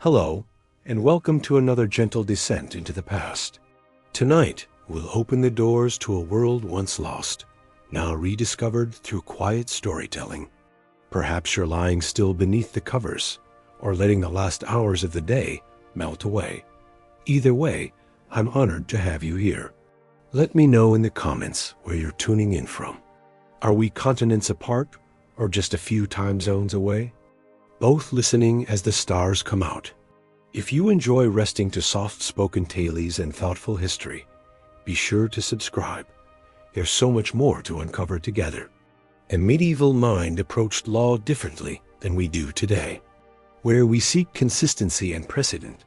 Hello, and welcome to another gentle descent into the past. Tonight, we'll open the doors to a world once lost, now rediscovered through quiet storytelling. Perhaps you're lying still beneath the covers, or letting the last hours of the day melt away. Either way, I'm honored to have you here. Let me know in the comments where you're tuning in from. Are we continents apart, or just a few time zones away? Both listening as the stars come out. If you enjoy resting to soft-spoken tales and thoughtful history, be sure to subscribe. There's so much more to uncover together. A medieval mind approached law differently than we do today. Where we seek consistency and precedent,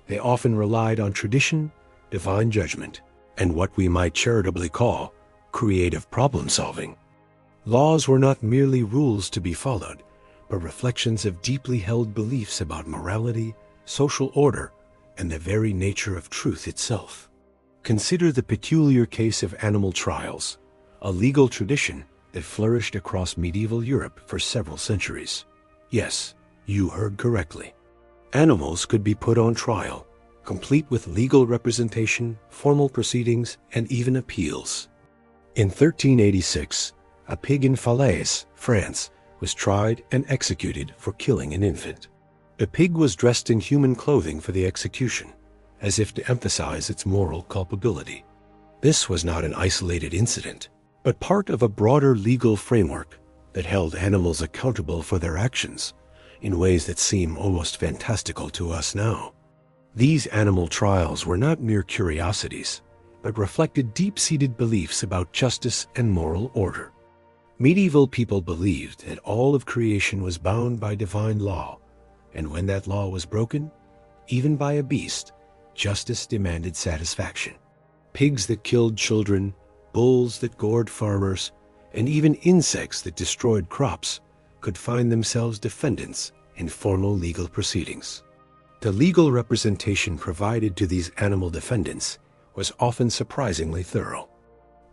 they often relied on tradition, divine judgment, and what we might charitably call creative problem-solving. Laws were not merely rules to be followed, but reflections of deeply held beliefs about morality, social order, and the very nature of truth itself. Consider the peculiar case of animal trials, a legal tradition that flourished across medieval Europe for several centuries. Yes, you heard correctly. Animals could be put on trial, complete with legal representation, formal proceedings, and even appeals. In 1386, a pig in Falaise, France, was tried and executed for killing an infant. The pig was dressed in human clothing for the execution, as if to emphasize its moral culpability. This was not an isolated incident, but part of a broader legal framework that held animals accountable for their actions in ways that seem almost fantastical to us now. These animal trials were not mere curiosities, but reflected deep-seated beliefs about justice and moral order. Medieval people believed that all of creation was bound by divine law, and when that law was broken, even by a beast, justice demanded satisfaction. Pigs that killed children, bulls that gored farmers, and even insects that destroyed crops could find themselves defendants in formal legal proceedings. The legal representation provided to these animal defendants was often surprisingly thorough.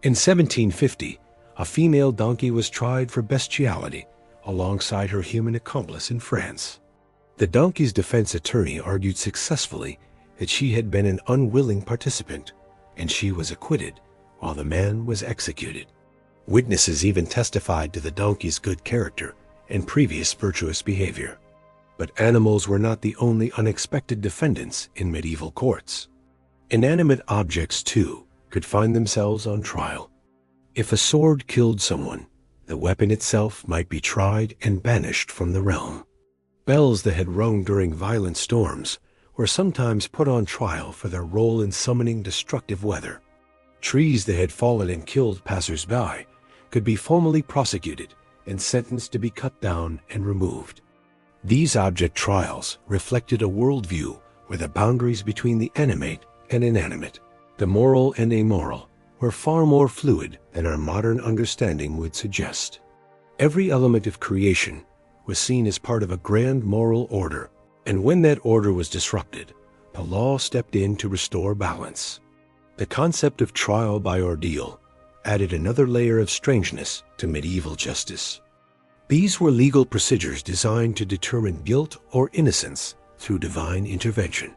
In 1750, a female donkey was tried for bestiality alongside her human accomplice in France. The donkey's defense attorney argued successfully that she had been an unwilling participant, and she was acquitted while the man was executed. Witnesses even testified to the donkey's good character and previous virtuous behavior. But animals were not the only unexpected defendants in medieval courts. Inanimate objects, too, could find themselves on trial. If a sword killed someone, the weapon itself might be tried and banished from the realm. Bells that had rung during violent storms were sometimes put on trial for their role in summoning destructive weather. Trees that had fallen and killed passers-by could be formally prosecuted and sentenced to be cut down and removed. These object trials reflected a worldview where the boundaries between the animate and inanimate, the moral and amoral, were far more fluid than our modern understanding would suggest. Every element of creation was seen as part of a grand moral order, and when that order was disrupted, the law stepped in to restore balance. The concept of trial by ordeal added another layer of strangeness to medieval justice. These were legal procedures designed to determine guilt or innocence through divine intervention.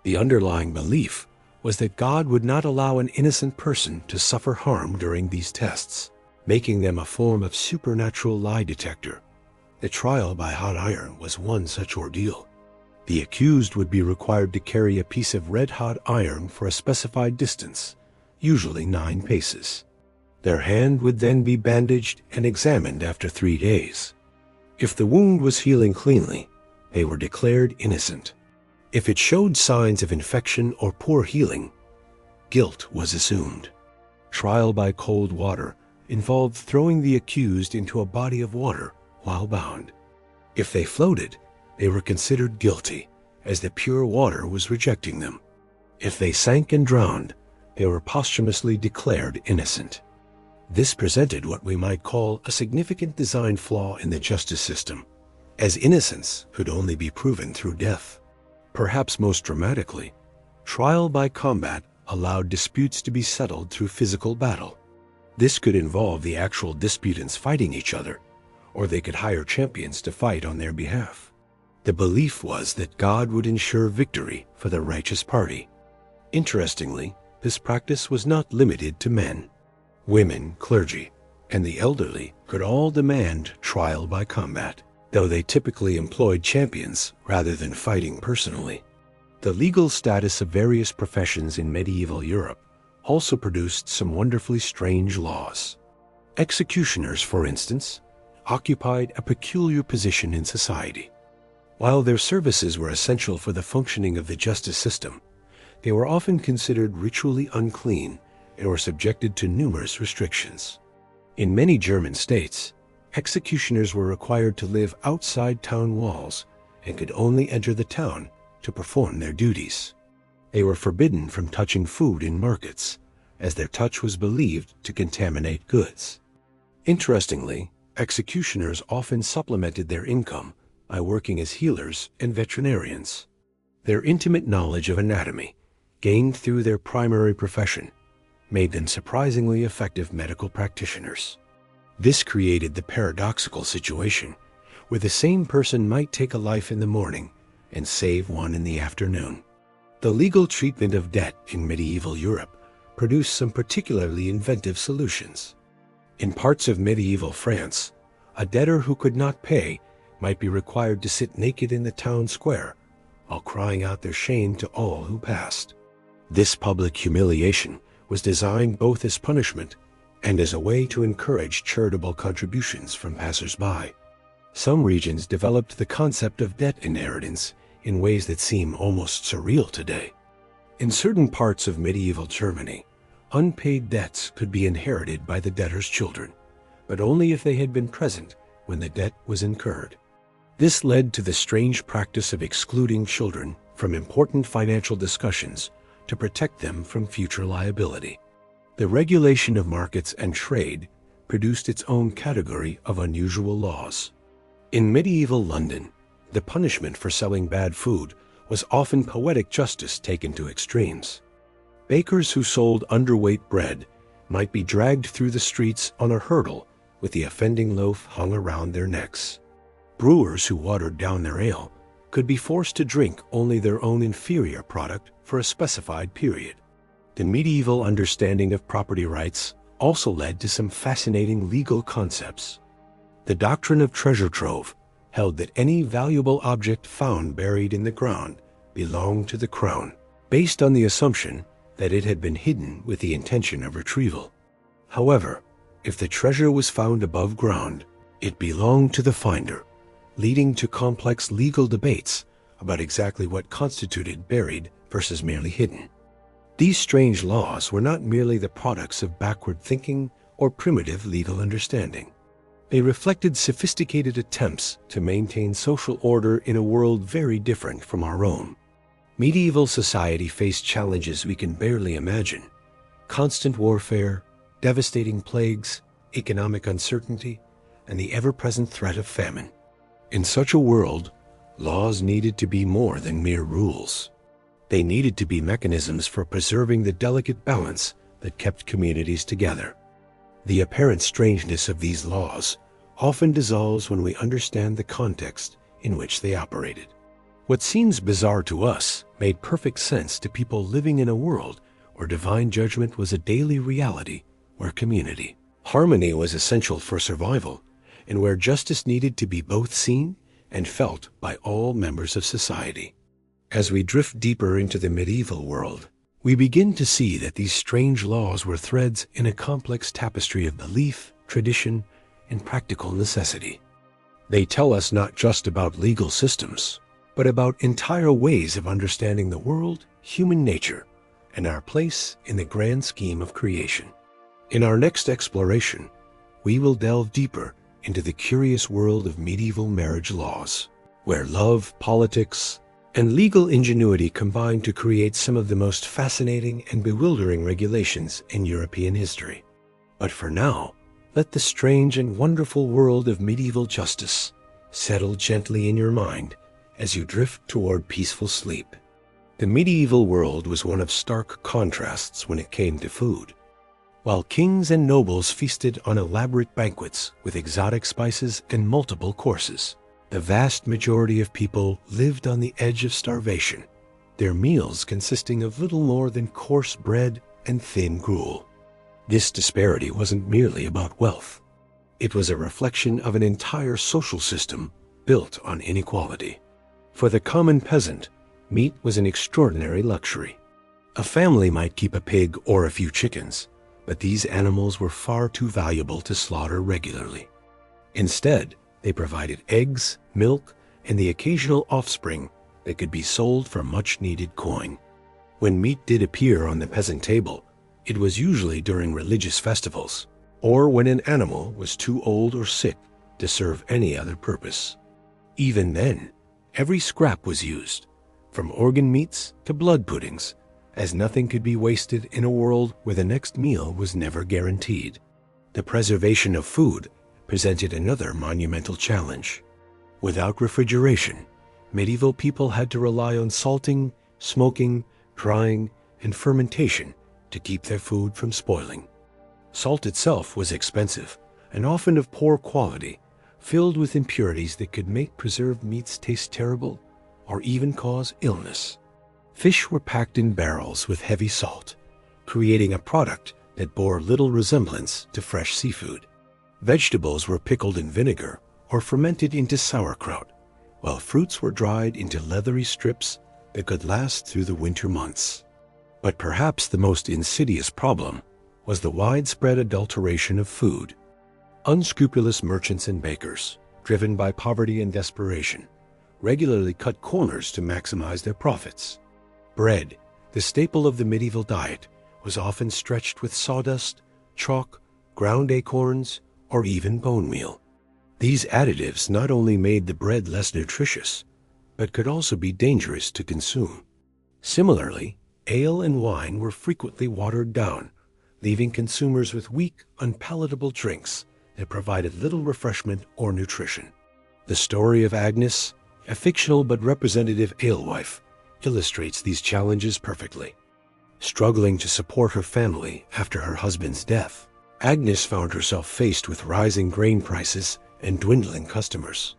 The underlying belief was that God would not allow an innocent person to suffer harm during these tests, making them a form of supernatural lie detector. The trial by hot iron was one such ordeal. The accused would be required to carry a piece of red-hot iron for a specified distance, usually 9 paces. Their hand would then be bandaged and examined after 3 days. If the wound was healing cleanly, they were declared innocent. If it showed signs of infection or poor healing, guilt was assumed. Trial by cold water involved throwing the accused into a body of water while bound. If they floated, they were considered guilty, as the pure water was rejecting them. If they sank and drowned, they were posthumously declared innocent. This presented what we might call a significant design flaw in the justice system, as innocence could only be proven through death. Perhaps most dramatically, trial by combat allowed disputes to be settled through physical battle. This could involve the actual disputants fighting each other, or they could hire champions to fight on their behalf. The belief was that God would ensure victory for the righteous party. Interestingly, this practice was not limited to men. Women, clergy, and the elderly could all demand trial by combat, though they typically employed champions rather than fighting personally. The legal status of various professions in medieval Europe also produced some wonderfully strange laws. Executioners, for instance, occupied a peculiar position in society. While their services were essential for the functioning of the justice system, they were often considered ritually unclean and were subjected to numerous restrictions. In many German states, executioners were required to live outside town walls and could only enter the town to perform their duties. They were forbidden from touching food in markets, as their touch was believed to contaminate goods. Interestingly, executioners often supplemented their income by working as healers and veterinarians. Their intimate knowledge of anatomy, gained through their primary profession, made them surprisingly effective medical practitioners. This created the paradoxical situation where the same person might take a life in the morning and save one in the afternoon. The legal treatment of debt in medieval Europe produced some particularly inventive solutions. In parts of medieval France, a debtor who could not pay might be required to sit naked in the town square while crying out their shame to all who passed. This public humiliation was designed both as punishment and as a way to encourage charitable contributions from passers-by. Some regions developed the concept of debt inheritance in ways that seem almost surreal today. In certain parts of medieval Germany, unpaid debts could be inherited by the debtor's children, but only if they had been present when the debt was incurred. This led to the strange practice of excluding children from important financial discussions to protect them from future liability. The regulation of markets and trade produced its own category of unusual laws. In medieval London, the punishment for selling bad food was often poetic justice taken to extremes. Bakers who sold underweight bread might be dragged through the streets on a hurdle with the offending loaf hung around their necks. Brewers who watered down their ale could be forced to drink only their own inferior product for a specified period. The medieval understanding of property rights also led to some fascinating legal concepts. The doctrine of treasure trove held that any valuable object found buried in the ground belonged to the crown, based on the assumption that it had been hidden with the intention of retrieval. However, if the treasure was found above ground, it belonged to the finder, leading to complex legal debates about exactly what constituted buried versus merely hidden. These strange laws were not merely the products of backward thinking or primitive legal understanding. They reflected sophisticated attempts to maintain social order in a world very different from our own. Medieval society faced challenges we can barely imagine: constant warfare, devastating plagues, economic uncertainty, and the ever-present threat of famine. In such a world, laws needed to be more than mere rules. They needed to be mechanisms for preserving the delicate balance that kept communities together. The apparent strangeness of these laws often dissolves when we understand the context in which they operated. What seems bizarre to us made perfect sense to people living in a world where divine judgment was a daily reality, where community, harmony was essential for survival, and where justice needed to be both seen and felt by all members of society. As we drift deeper into the medieval world, we begin to see that these strange laws were threads in a complex tapestry of belief, tradition, and practical necessity. They tell us not just about legal systems, but about entire ways of understanding the world, human nature, and our place in the grand scheme of creation. In our next exploration, we will delve deeper into the curious world of medieval marriage laws, where love, politics, and legal ingenuity combine to create some of the most fascinating and bewildering regulations in European history. But for now, let the strange and wonderful world of medieval justice settle gently in your mind as you drift toward peaceful sleep. The medieval world was one of stark contrasts when it came to food. While kings and nobles feasted on elaborate banquets with exotic spices and multiple courses, The vast majority of people lived on the edge of starvation, their meals consisting of little more than coarse bread and thin gruel. This disparity wasn't merely about wealth. It was a reflection of an entire social system built on inequality. For the common peasant, meat was an extraordinary luxury. A family might keep a pig or a few chickens, but these animals were far too valuable to slaughter regularly. Instead, they provided eggs, milk, and the occasional offspring that could be sold for much-needed coin. When meat did appear on the peasant table, it was usually during religious festivals, or when an animal was too old or sick to serve any other purpose. Even then, every scrap was used, from organ meats to blood puddings, as nothing could be wasted in a world where the next meal was never guaranteed. The preservation of food presented another monumental challenge. Without refrigeration, medieval people had to rely on salting, smoking, drying, and fermentation to keep their food from spoiling. Salt itself was expensive and often of poor quality, filled with impurities that could make preserved meats taste terrible or even cause illness. Fish were packed in barrels with heavy salt, creating a product that bore little resemblance to fresh seafood. Vegetables were pickled in vinegar or fermented into sauerkraut, while fruits were dried into leathery strips that could last through the winter months. But perhaps the most insidious problem was the widespread adulteration of food. Unscrupulous merchants and bakers, driven by poverty and desperation, regularly cut corners to maximize their profits. Bread, the staple of the medieval diet, was often stretched with sawdust, chalk, ground acorns, or even bone meal. These additives not only made the bread less nutritious, but could also be dangerous to consume. Similarly, ale and wine were frequently watered down, leaving consumers with weak, unpalatable drinks that provided little refreshment or nutrition. The story of Agnes, a fictional but representative alewife, illustrates these challenges perfectly. Struggling to support her family after her husband's death, Agnes found herself faced with rising grain prices and dwindling customers.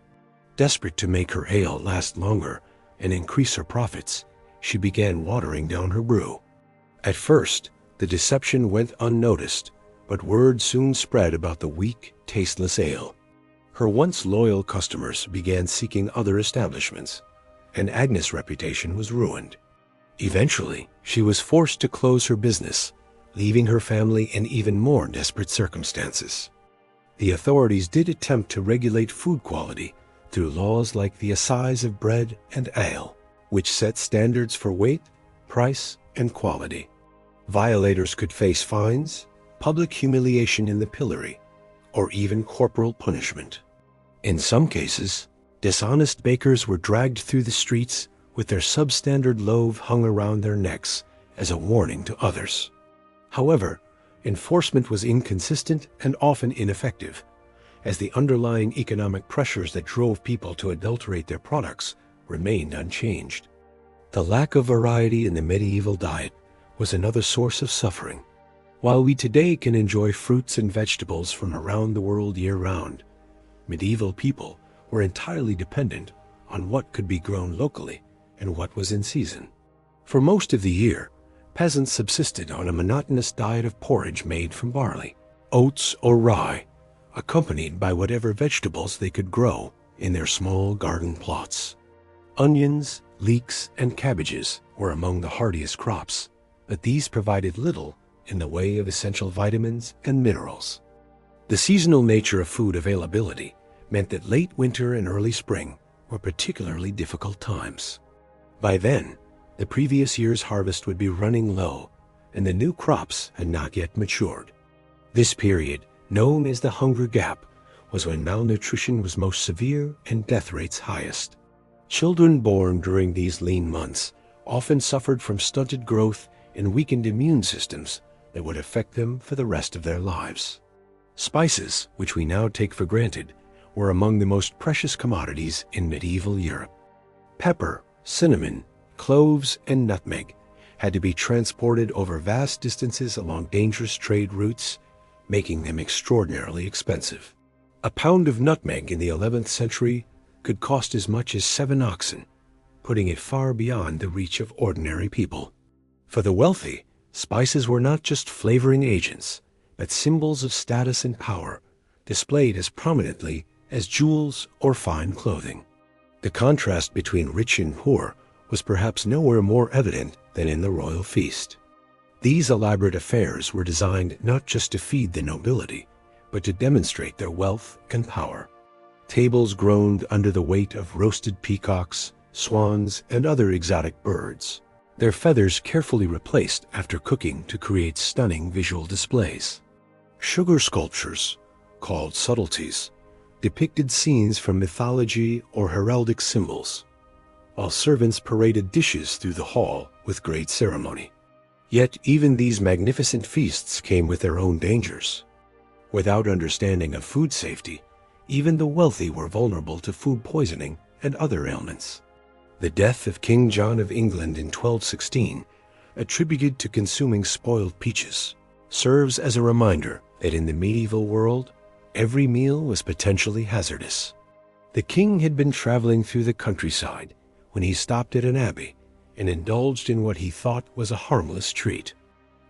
Desperate to make her ale last longer and increase her profits, she began watering down her brew. At first, the deception went unnoticed, but word soon spread about the weak, tasteless ale. Her once loyal customers began seeking other establishments, and Agnes' reputation was ruined. Eventually, she was forced to close her business, leaving her family in even more desperate circumstances. The authorities did attempt to regulate food quality through laws like the Assize of Bread and Ale, which set standards for weight, price, and quality. Violators could face fines, public humiliation in the pillory, or even corporal punishment. In some cases, dishonest bakers were dragged through the streets with their substandard loaf hung around their necks as a warning to others. However, enforcement was inconsistent and often ineffective, as the underlying economic pressures that drove people to adulterate their products remained unchanged. The lack of variety in the medieval diet was another source of suffering. While we today can enjoy fruits and vegetables from around the world year-round, medieval people were entirely dependent on what could be grown locally and what was in season. For most of the year, peasants subsisted on a monotonous diet of porridge made from barley, oats, or rye, accompanied by whatever vegetables they could grow in their small garden plots. Onions, leeks, and cabbages were among the hardiest crops, but these provided little in the way of essential vitamins and minerals. The seasonal nature of food availability meant that late winter and early spring were particularly difficult times. By then, the previous year's harvest would be running low, and the new crops had not yet matured. This period, known as the Hunger Gap, was when malnutrition was most severe and death rates highest. Children born during these lean months often suffered from stunted growth and weakened immune systems that would affect them for the rest of their lives. Spices, which we now take for granted, were among the most precious commodities in medieval Europe. Pepper, cinnamon, cloves, and nutmeg had to be transported over vast distances along dangerous trade routes, making them extraordinarily expensive. A pound of nutmeg in the 11th century could cost as much as 7 oxen, putting it far beyond the reach of ordinary people. For the wealthy, spices were not just flavoring agents, but symbols of status and power, displayed as prominently as jewels or fine clothing. The contrast between rich and poor was perhaps nowhere more evident than in the royal feast. These elaborate affairs were designed not just to feed the nobility, but to demonstrate their wealth and power. Tables groaned under the weight of roasted peacocks, swans, and other exotic birds, their feathers carefully replaced after cooking to create stunning visual displays. Sugar sculptures, called subtleties, depicted scenes from mythology or heraldic symbols, while servants paraded dishes through the hall with great ceremony. Yet even these magnificent feasts came with their own dangers. Without understanding of food safety, even the wealthy were vulnerable to food poisoning and other ailments. The death of King John of England in 1216, attributed to consuming spoiled peaches, serves as a reminder that in the medieval world, every meal was potentially hazardous. The king had been traveling through the countryside when he stopped at an abbey and indulged in what he thought was a harmless treat.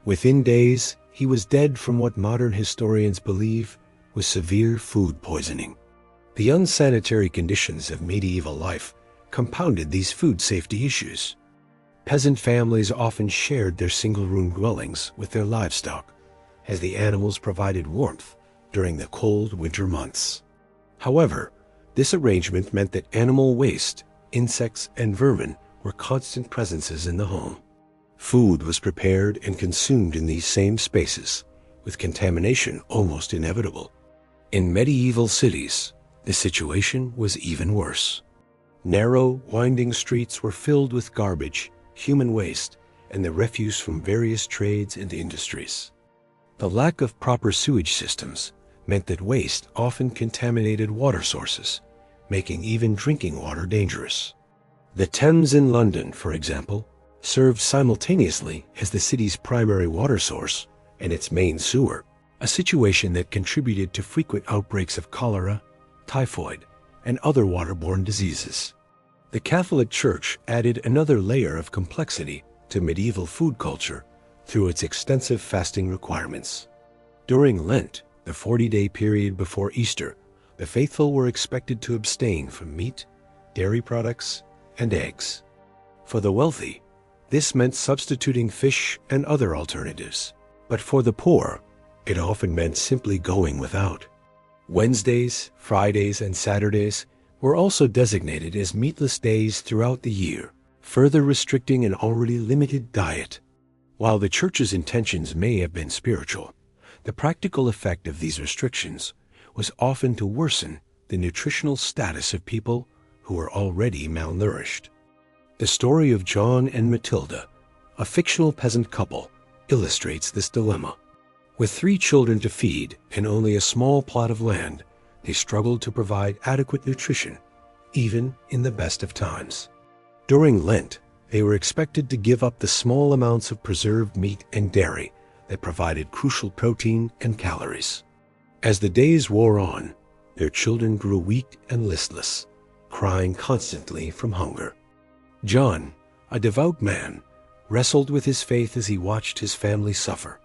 Within days, he was dead from what modern historians believe was severe food poisoning. The unsanitary conditions of medieval life compounded these food safety issues. Peasant families often shared their single-room dwellings with their livestock, as the animals provided warmth during the cold winter months. However, this arrangement meant that animal waste, insects, and vermin were constant presences in the home. Food was prepared and consumed in these same spaces, with contamination almost inevitable. In medieval cities, the situation was even worse. Narrow, winding streets were filled with garbage, human waste, and the refuse from various trades and industries. The lack of proper sewage systems meant that waste often contaminated water sources, making even drinking water dangerous. The Thames in London, for example, served simultaneously as the city's primary water source and its main sewer, a situation that contributed to frequent outbreaks of cholera, typhoid, and other waterborne diseases. The Catholic Church added another layer of complexity to medieval food culture through its extensive fasting requirements. During Lent, the 40-day period before Easter, the faithful were expected to abstain from meat, dairy products, and eggs. For the wealthy, this meant substituting fish and other alternatives. But for the poor, it often meant simply going without. Wednesdays, Fridays, and Saturdays were also designated as meatless days throughout the year, further restricting an already limited diet. While the Church's intentions may have been spiritual, the practical effect of these restrictions was often to worsen the nutritional status of people who were already malnourished. The story of John and Matilda, a fictional peasant couple, illustrates this dilemma. With 3 children to feed and only a small plot of land, they struggled to provide adequate nutrition, even in the best of times. During Lent, they were expected to give up the small amounts of preserved meat and dairy that provided crucial protein and calories. As the days wore on, their children grew weak and listless, crying constantly from hunger. John, a devout man, wrestled with his faith as he watched his family suffer,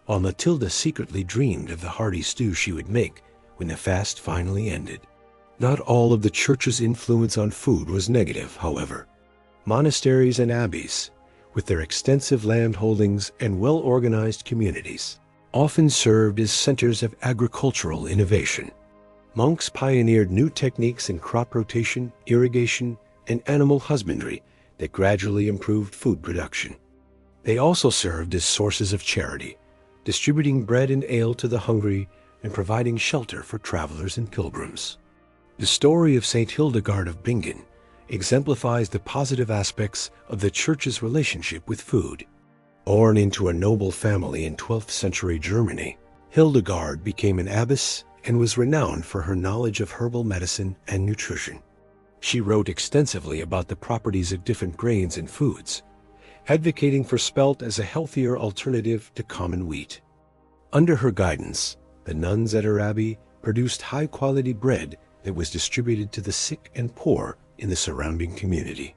while Matilda secretly dreamed of the hearty stew she would make when the fast finally ended. Not all of the Church's influence on food was negative, however. Monasteries and abbeys, with their extensive land holdings and well-organized communities, often served as centers of agricultural innovation. Monks pioneered new techniques in crop rotation, irrigation, and animal husbandry that gradually improved food production. They also served as sources of charity, distributing bread and ale to the hungry and providing shelter for travelers and pilgrims. The story of St. Hildegard of Bingen exemplifies the positive aspects of the Church's relationship with food. Born into a noble family in 12th century Germany, Hildegard became an abbess and was renowned for her knowledge of herbal medicine and nutrition. She wrote extensively about the properties of different grains and foods, advocating for spelt as a healthier alternative to common wheat. Under her guidance, the nuns at her abbey produced high-quality bread that was distributed to the sick and poor in the surrounding community.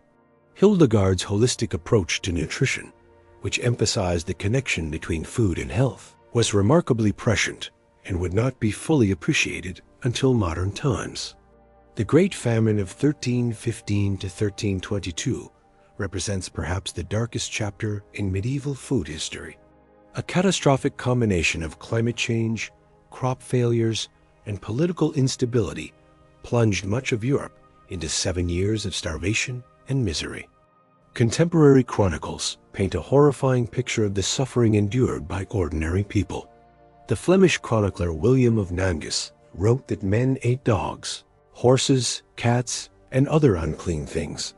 Hildegard's holistic approach to nutrition, which emphasized the connection between food and health, was remarkably prescient and would not be fully appreciated until modern times. The Great Famine of 1315 to 1322 represents perhaps the darkest chapter in medieval food history. A catastrophic combination of climate change, crop failures, and political instability plunged much of Europe into 7 years of starvation and misery. Contemporary chronicles paint a horrifying picture of the suffering endured by ordinary people. The Flemish chronicler William of Nangus wrote that men ate dogs, horses, cats, and other unclean things,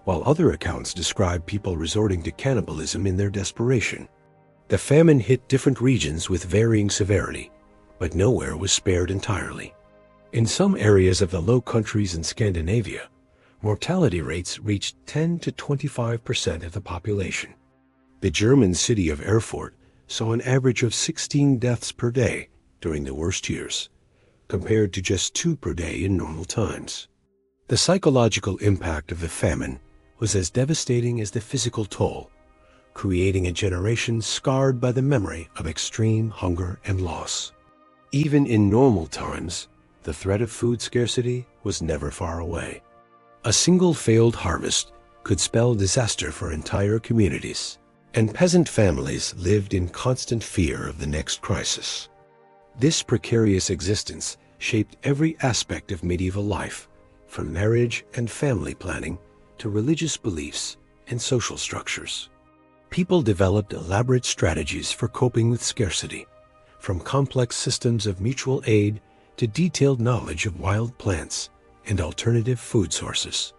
while other accounts describe people resorting to cannibalism in their desperation. The famine hit different regions with varying severity, but nowhere was spared entirely. In some areas of the Low Countries in Scandinavia, mortality rates reached 10 to 25% of the population. The German city of Erfurt saw an average of 16 deaths per day during the worst years, compared to just 2 per day in normal times. The psychological impact of the famine was as devastating as the physical toll, creating a generation scarred by the memory of extreme hunger and loss. Even in normal times, the threat of food scarcity was never far away. A single failed harvest could spell disaster for entire communities, and peasant families lived in constant fear of the next crisis. This precarious existence shaped every aspect of medieval life, from marriage and family planning to religious beliefs and social structures. People developed elaborate strategies for coping with scarcity, from complex systems of mutual aid to detailed knowledge of wild plants and alternative food sources.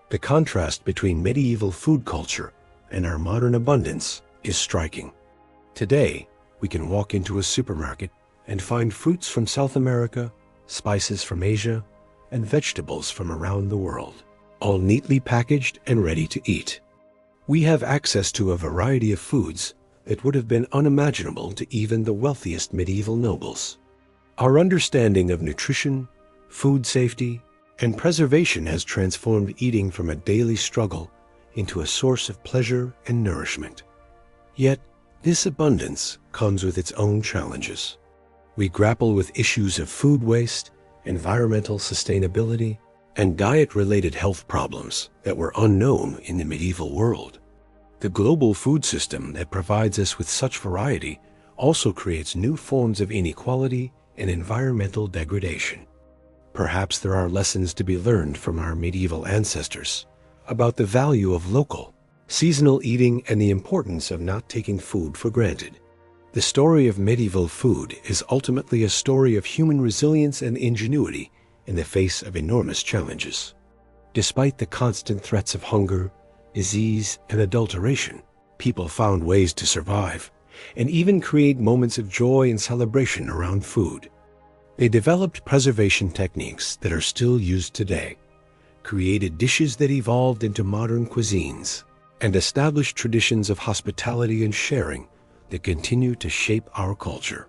The contrast between medieval food culture and our modern abundance is striking. Today, we can walk into a supermarket and find fruits from South America, spices from Asia, and vegetables from around the world, all neatly packaged and ready to eat. We have access to a variety of foods that would have been unimaginable to even the wealthiest medieval nobles. Our understanding of nutrition, food safety, and preservation has transformed eating from a daily struggle into a source of pleasure and nourishment. Yet, this abundance comes with its own challenges. We grapple with issues of food waste, environmental sustainability, and diet-related health problems that were unknown in the medieval world. The global food system that provides us with such variety also creates new forms of inequality and environmental degradation. Perhaps there are lessons to be learned from our medieval ancestors about the value of local, seasonal eating and the importance of not taking food for granted. The story of medieval food is ultimately a story of human resilience and ingenuity in the face of enormous challenges. Despite the constant threats of hunger, disease, and adulteration, people found ways to survive and even create moments of joy and celebration around food. They developed preservation techniques that are still used today, created dishes that evolved into modern cuisines, and established traditions of hospitality and sharing that continue to shape our culture.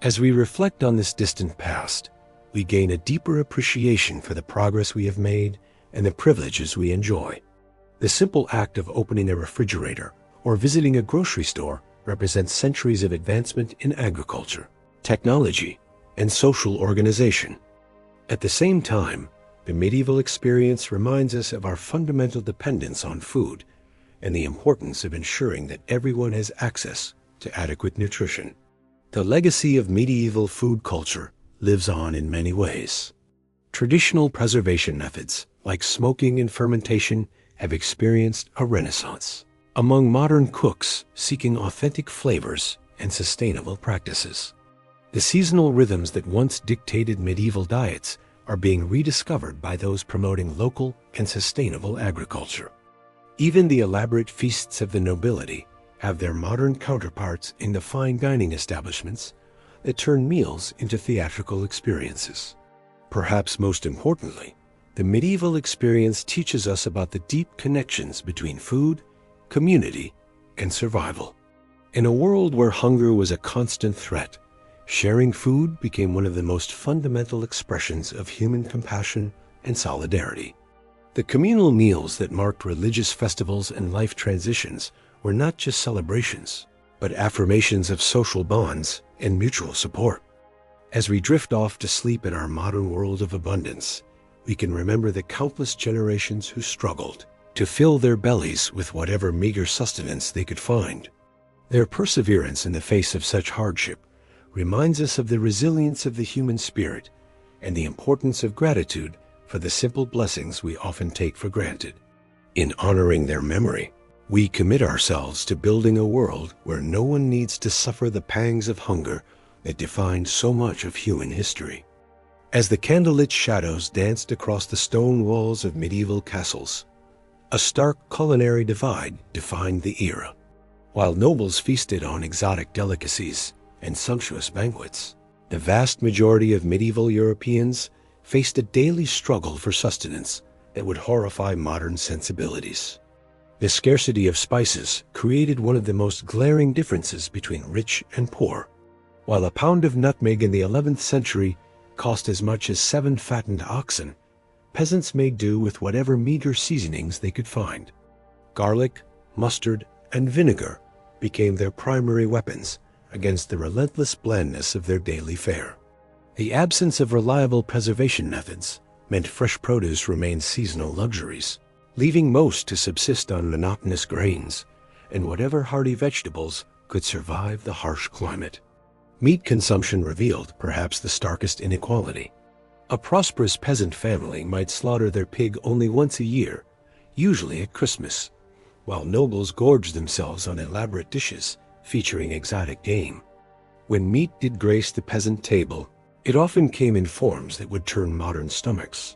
As we reflect on this distant past, we gain a deeper appreciation for the progress we have made and the privileges we enjoy. The simple act of opening a refrigerator or visiting a grocery store represents centuries of advancement in agriculture, technology, and social organization. At the same time, the medieval experience reminds us of our fundamental dependence on food and the importance of ensuring that everyone has access to adequate nutrition. The legacy of medieval food culture lives on in many ways. Traditional preservation methods like smoking and fermentation have experienced a renaissance among modern cooks seeking authentic flavors and sustainable practices. The seasonal rhythms that once dictated medieval diets are being rediscovered by those promoting local and sustainable agriculture. Even the elaborate feasts of the nobility have their modern counterparts in the fine dining establishments that turn meals into theatrical experiences. Perhaps most importantly, the medieval experience teaches us about the deep connections between food, community, and survival. In a world where hunger was a constant threat Sharing food became one of the most fundamental expressions of human compassion and solidarity. The communal meals that marked religious festivals and life transitions were not just celebrations, but affirmations of social bonds and mutual support. As we drift off to sleep in our modern world of abundance, we can remember the countless generations who struggled to fill their bellies with whatever meager sustenance they could find. Their perseverance in the face of such hardship reminds us of the resilience of the human spirit and the importance of gratitude for the simple blessings we often take for granted. In honoring their memory, we commit ourselves to building a world where no one needs to suffer the pangs of hunger that defined so much of human history. As the candlelit shadows danced across the stone walls of medieval castles, a stark culinary divide defined the era. While nobles feasted on exotic delicacies and sumptuous banquets, the vast majority of medieval Europeans faced a daily struggle for sustenance that would horrify modern sensibilities. The scarcity of spices created one of the most glaring differences between rich and poor. While a pound of nutmeg in the 11th century cost as much as 7 fattened oxen, peasants made do with whatever meager seasonings they could find. Garlic, mustard, and vinegar became their primary weapons against the relentless blandness of their daily fare. The absence of reliable preservation methods meant fresh produce remained seasonal luxuries, leaving most to subsist on monotonous grains and whatever hardy vegetables could survive the harsh climate. Meat consumption revealed perhaps the starkest inequality. A prosperous peasant family might slaughter their pig only once a year, usually at Christmas, while nobles gorged themselves on elaborate dishes featuring exotic game. When meat did grace the peasant table, it often came in forms that would turn modern stomachs.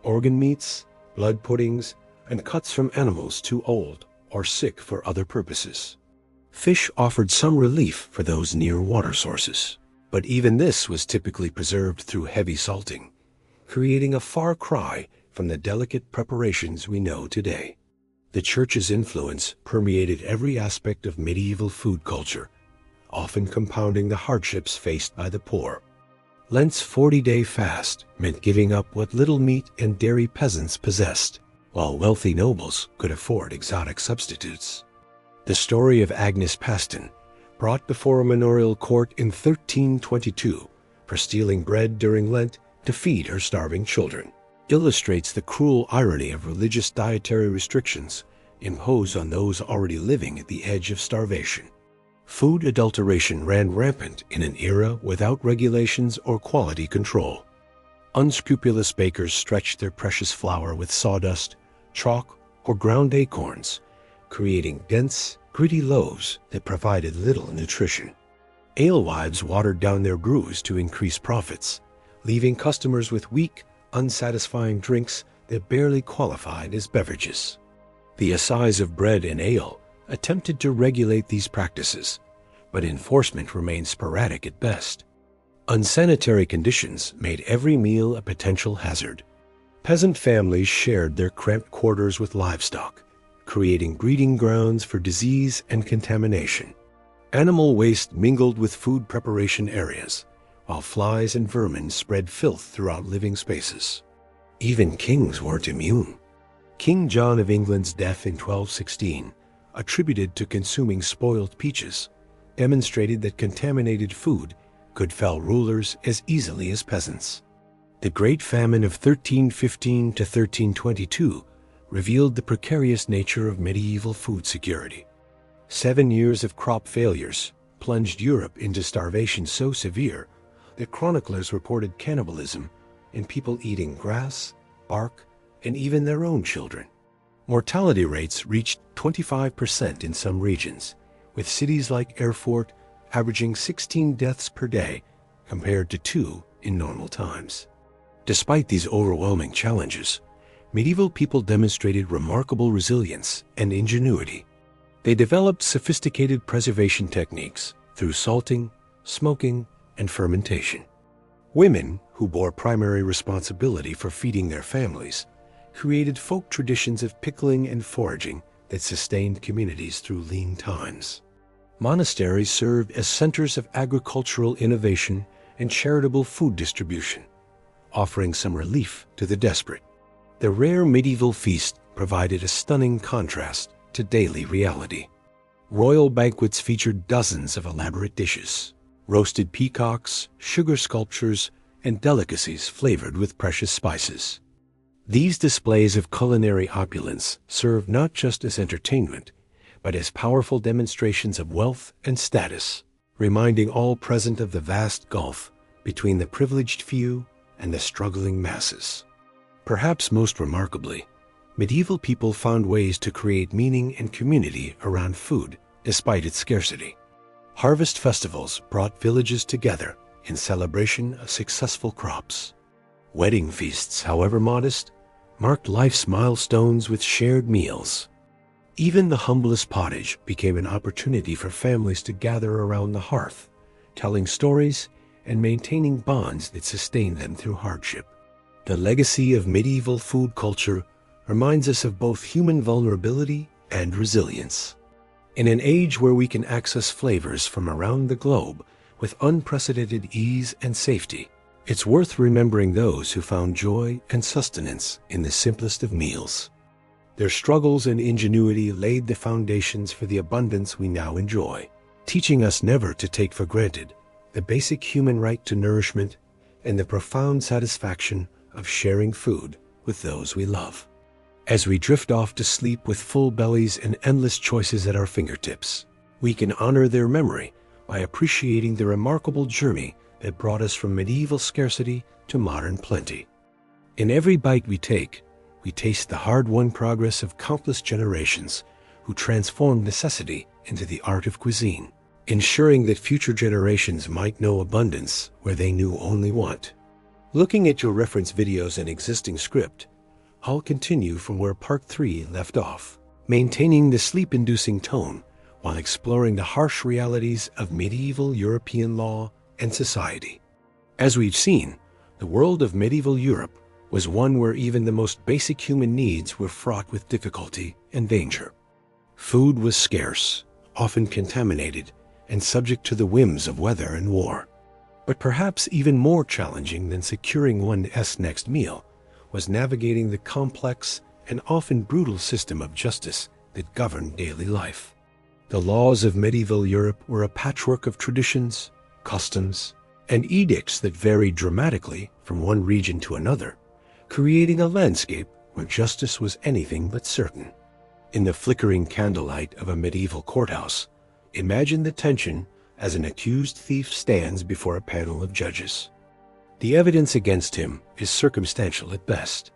Organ meats, blood puddings, and cuts from animals too old or sick for other purposes. Fish offered some relief for those near water sources, but even this was typically preserved through heavy salting, creating a far cry from the delicate preparations we know today. The Church's influence permeated every aspect of medieval food culture, often compounding the hardships faced by the poor. Lent's 40-day fast meant giving up what little meat and dairy peasants possessed, while wealthy nobles could afford exotic substitutes. The story of Agnes Paston, brought before a manorial court in 1322 for stealing bread during Lent to feed her starving children, illustrates the cruel irony of religious dietary restrictions imposed on those already living at the edge of starvation. Food adulteration ran rampant in an era without regulations or quality control. Unscrupulous bakers stretched their precious flour with sawdust, chalk, or ground acorns, creating dense, gritty loaves that provided little nutrition. Alewives watered down their brews to increase profits, leaving customers with weak, unsatisfying drinks that barely qualified as beverages. The Assize of Bread and Ale attempted to regulate these practices, but enforcement remained sporadic at best. Unsanitary conditions made every meal a potential hazard. Peasant families shared their cramped quarters with livestock, creating breeding grounds for disease and contamination. Animal waste mingled with food preparation areas, while flies and vermin spread filth throughout living spaces. Even kings weren't immune. King John of England's death in 1216, attributed to consuming spoiled peaches, demonstrated that contaminated food could fell rulers as easily as peasants. The Great Famine of 1315 to 1322 revealed the precarious nature of medieval food security. 7 years of crop failures plunged Europe into starvation so severe that chroniclers reported cannibalism and people eating grass, bark, and even their own children. Mortality rates reached 25% in some regions, with cities like Erfurt averaging 16 deaths per day compared to 2 in normal times. Despite these overwhelming challenges, medieval people demonstrated remarkable resilience and ingenuity. They developed sophisticated preservation techniques through salting, smoking, and fermentation. Women, who bore primary responsibility for feeding their families, created folk traditions of pickling and foraging that sustained communities through lean times. Monasteries served as centers of agricultural innovation and charitable food distribution, offering some relief to the desperate. The rare medieval feast provided a stunning contrast to daily reality. Royal banquets featured dozens of elaborate dishes, roasted peacocks, sugar sculptures, and delicacies flavored with precious spices. These displays of culinary opulence served not just as entertainment, but as powerful demonstrations of wealth and status, reminding all present of the vast gulf between the privileged few and the struggling masses. Perhaps most remarkably, medieval people found ways to create meaning and community around food despite its scarcity. Harvest festivals brought villages together in celebration of successful crops. Wedding feasts, however modest, marked life's milestones with shared meals. Even the humblest pottage became an opportunity for families to gather around the hearth, telling stories and maintaining bonds that sustained them through hardship. The legacy of medieval food culture reminds us of both human vulnerability and resilience. In an age where we can access flavors from around the globe with unprecedented ease and safety, it's worth remembering those who found joy and sustenance in the simplest of meals. Their struggles and ingenuity laid the foundations for the abundance we now enjoy, teaching us never to take for granted the basic human right to nourishment and the profound satisfaction of sharing food with those we love. As we drift off to sleep with full bellies and endless choices at our fingertips, we can honor their memory by appreciating the remarkable journey that brought us from medieval scarcity to modern plenty. In every bite we take, we taste the hard-won progress of countless generations who transformed necessity into the art of cuisine, ensuring that future generations might know abundance where they knew only want. Looking at your reference videos and existing script, I'll continue from where Part 3 left off, maintaining the sleep-inducing tone while exploring the harsh realities of medieval European law and society. As we've seen, the world of medieval Europe was one where even the most basic human needs were fraught with difficulty and danger. Food was scarce, often contaminated, and subject to the whims of weather and war. But perhaps even more challenging than securing one's next meal was navigating the complex and often brutal system of justice that governed daily life. The laws of medieval Europe were a patchwork of traditions, customs, and edicts that varied dramatically from one region to another, creating a landscape where justice was anything but certain. In the flickering candlelight of a medieval courthouse, imagine the tension as an accused thief stands before a panel of judges. The evidence against him is circumstantial at best,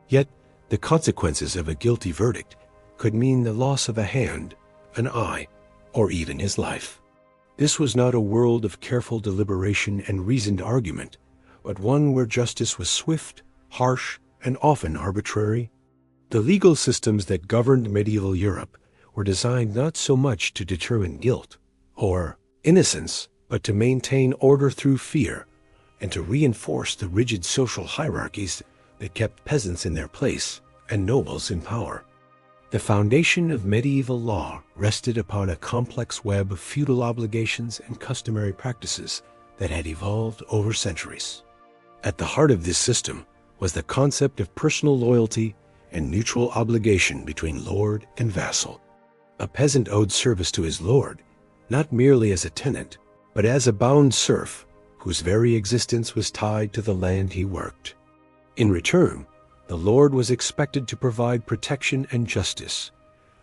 yet the consequences of a guilty verdict could mean the loss of a hand, an eye, or even his life. This was not a world of careful deliberation and reasoned argument, but one where justice was swift, harsh, and often arbitrary. The legal systems that governed medieval Europe were designed not so much to determine guilt or innocence, but to maintain order through fear and to reinforce the rigid social hierarchies that kept peasants in their place and nobles in power. The foundation of medieval law rested upon a complex web of feudal obligations and customary practices that had evolved over centuries. At the heart of this system was the concept of personal loyalty and mutual obligation between lord and vassal. A peasant owed service to his lord, not merely as a tenant, but as a bound serf whose very existence was tied to the land he worked. In return, the lord was expected to provide protection and justice,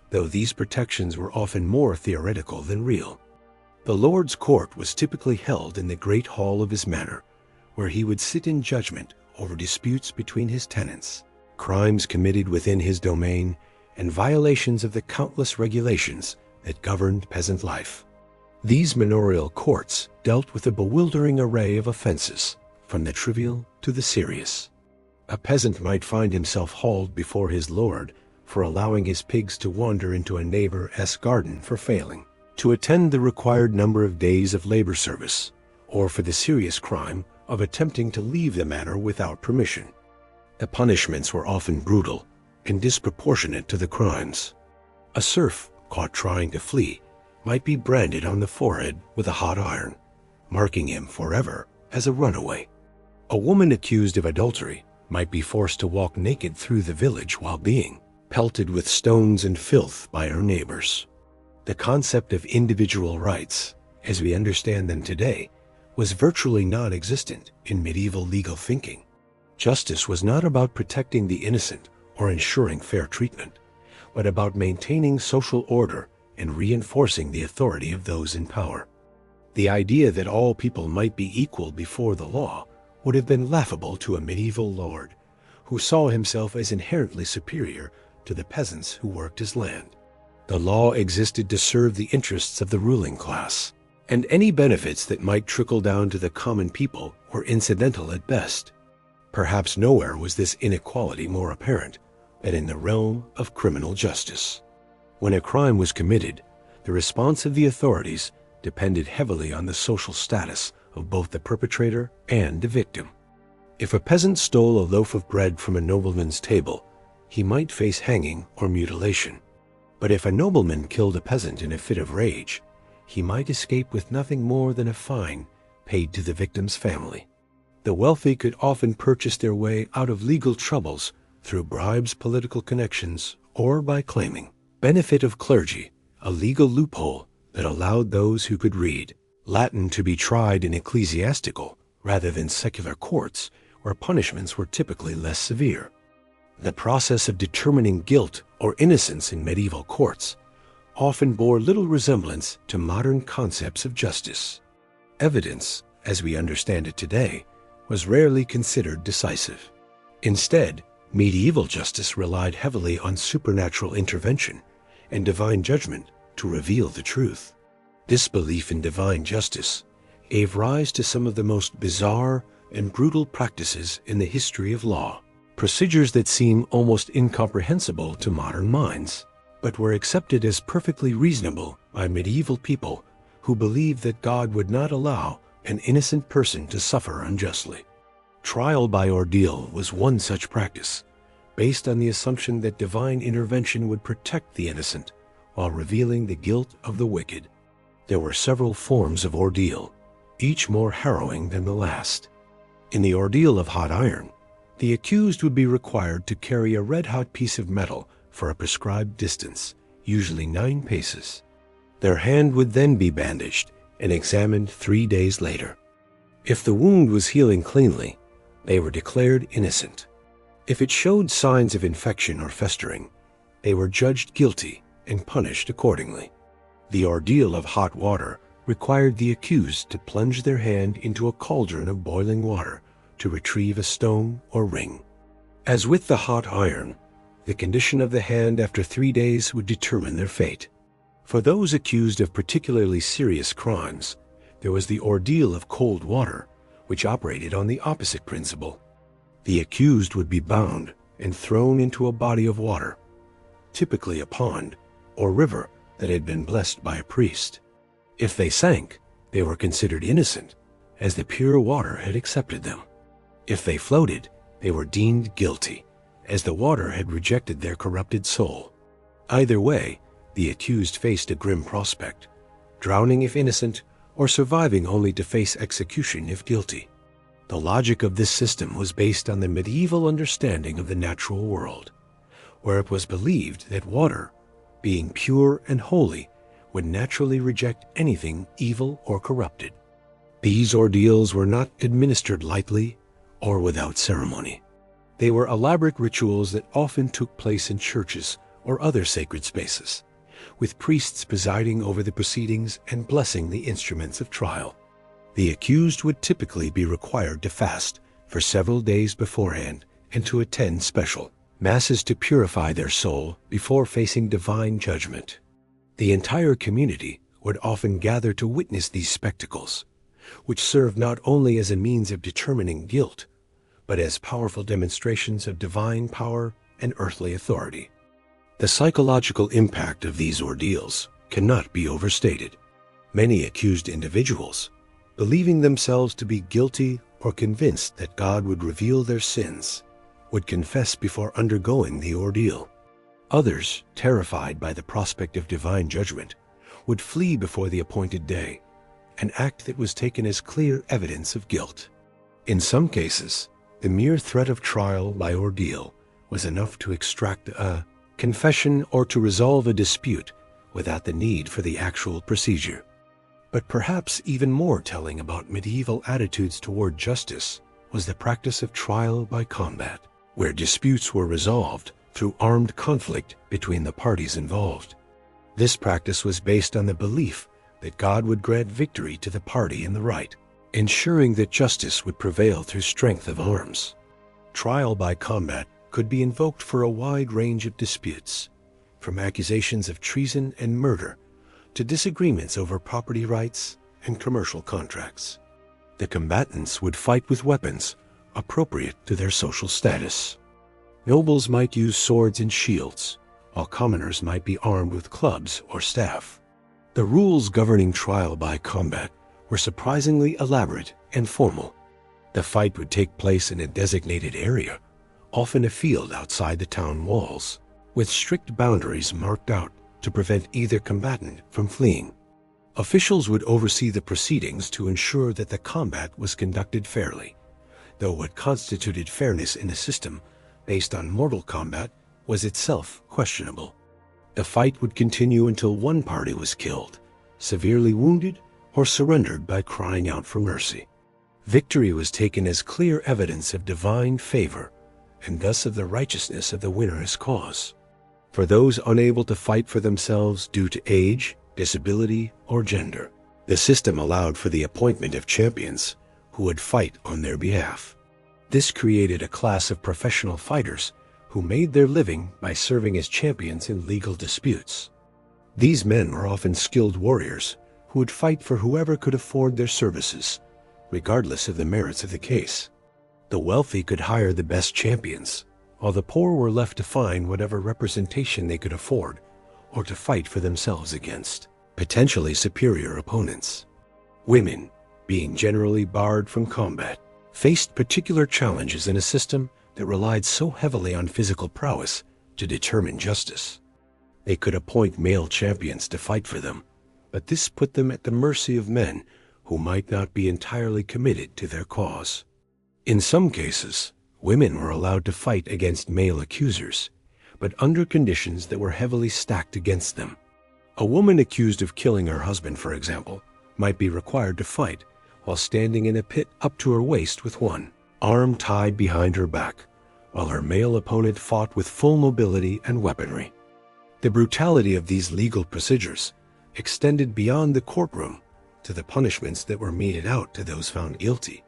though these protections were often more theoretical than real. The lord's court was typically held in the great hall of his manor, where he would sit in judgment over disputes between his tenants, crimes committed within his domain, and violations of the countless regulations that governed peasant life. These manorial courts dealt with a bewildering array of offenses, from the trivial to the serious. A peasant might find himself hauled before his lord for allowing his pigs to wander into a neighbor's garden for failing to attend the required number of days of labor service, or for the serious crime of attempting to leave the manor without permission. The punishments were often brutal and disproportionate to the crimes. A serf caught trying to flee might be branded on the forehead with a hot iron, marking him forever as a runaway. A woman accused of adultery might be forced to walk naked through the village while being pelted with stones and filth by her neighbors. The concept of individual rights, as we understand them today, was virtually non-existent in medieval legal thinking. Justice was not about protecting the innocent or ensuring fair treatment, but about maintaining social order and reinforcing the authority of those in power. The idea that all people might be equal before the law would have been laughable to a medieval lord who saw himself as inherently superior to the peasants who worked his land. The law existed to serve the interests of the ruling class, and any benefits that might trickle down to the common people were incidental at best. Perhaps nowhere was this inequality more apparent than in the realm of criminal justice. When a crime was committed, the response of the authorities depended heavily on the social status of both the perpetrator and the victim. If a peasant stole a loaf of bread from a nobleman's table, he might face hanging or mutilation. But if a nobleman killed a peasant in a fit of rage, he might escape with nothing more than a fine paid to the victim's family. The wealthy could often purchase their way out of legal troubles through bribes, political connections, or by claiming benefit of clergy, a legal loophole that allowed those who could read Latin to be tried in ecclesiastical rather than secular courts, where punishments were typically less severe. The process of determining guilt or innocence in medieval courts often bore little resemblance to modern concepts of justice. Evidence, as we understand it today, was rarely considered decisive. Instead, medieval justice relied heavily on supernatural intervention and divine judgment to reveal the truth. This belief in divine justice gave rise to some of the most bizarre and brutal practices in the history of law, procedures that seem almost incomprehensible to modern minds, but were accepted as perfectly reasonable by medieval people who believed that God would not allow an innocent person to suffer unjustly. Trial by ordeal was one such practice, based on the assumption that divine intervention would protect the innocent while revealing the guilt of the wicked. There were several forms of ordeal, each more harrowing than the last. In the ordeal of hot iron, the accused would be required to carry a red-hot piece of metal for a prescribed distance, usually 9 paces. Their hand would then be bandaged and examined 3 days later. If the wound was healing cleanly, they were declared innocent. If it showed signs of infection or festering, they were judged guilty and punished accordingly. The ordeal of hot water required the accused to plunge their hand into a cauldron of boiling water to retrieve a stone or ring. As with the hot iron, the condition of the hand after 3 days would determine their fate. For those accused of particularly serious crimes, there was the ordeal of cold water, which operated on the opposite principle. The accused would be bound and thrown into a body of water, typically a pond or river that had been blessed by a priest. If they sank, they were considered innocent, as the pure water had accepted them. If they floated, they were deemed guilty, as the water had rejected their corrupted soul. Either way, the accused faced a grim prospect, drowning if innocent, or surviving only to face execution if guilty. The logic of this system was based on the medieval understanding of the natural world, where it was believed that water, being pure and holy, would naturally reject anything evil or corrupted. These ordeals were not administered lightly or without ceremony. They were elaborate rituals that often took place in churches or other sacred spaces, with priests presiding over the proceedings and blessing the instruments of trial. The accused would typically be required to fast for several days beforehand and to attend special masses to purify their soul before facing divine judgment. The entire community would often gather to witness these spectacles, which served not only as a means of determining guilt, but as powerful demonstrations of divine power and earthly authority. The psychological impact of these ordeals cannot be overstated. Many accused individuals, believing themselves to be guilty or convinced that God would reveal their sins, would confess before undergoing the ordeal. Others, terrified by the prospect of divine judgment, would flee before the appointed day, an act that was taken as clear evidence of guilt. In some cases, the mere threat of trial by ordeal was enough to extract a confession or to resolve a dispute without the need for the actual procedure. But perhaps even more telling about medieval attitudes toward justice was the practice of trial by combat, where disputes were resolved through armed conflict between the parties involved. This practice was based on the belief that God would grant victory to the party in the right, ensuring that justice would prevail through strength of arms. Trial by combat could be invoked for a wide range of disputes, from accusations of treason and murder to disagreements over property rights and commercial contracts. The combatants would fight with weapons appropriate to their social status. Nobles might use swords and shields, while commoners might be armed with clubs or staff. The rules governing trial by combat were surprisingly elaborate and formal. The fight would take place in a designated area, often a field outside the town walls, with strict boundaries marked out to prevent either combatant from fleeing. Officials would oversee the proceedings to ensure that the combat was conducted fairly, though what constituted fairness in a system based on mortal combat was itself questionable. The fight would continue until one party was killed, severely wounded, or surrendered by crying out for mercy. Victory was taken as clear evidence of divine favor, and thus of the righteousness of the winner's cause. For those unable to fight for themselves due to age, disability, or gender, the system allowed for the appointment of champions who would fight on their behalf. This created a class of professional fighters who made their living by serving as champions in legal disputes. These men were often skilled warriors who would fight for whoever could afford their services, regardless of the merits of the case. The wealthy could hire the best champions, while the poor were left to find whatever representation they could afford or to fight for themselves against potentially superior opponents. Women, being generally barred from combat, faced particular challenges in a system that relied so heavily on physical prowess to determine justice. They could appoint male champions to fight for them, but this put them at the mercy of men who might not be entirely committed to their cause. In some cases, women were allowed to fight against male accusers, but under conditions that were heavily stacked against them. A woman accused of killing her husband, for example, might be required to fight while standing in a pit up to her waist with one arm tied behind her back, while her male opponent fought with full mobility and weaponry. The brutality of these legal procedures extended beyond the courtroom to the punishments that were meted out to those found guilty.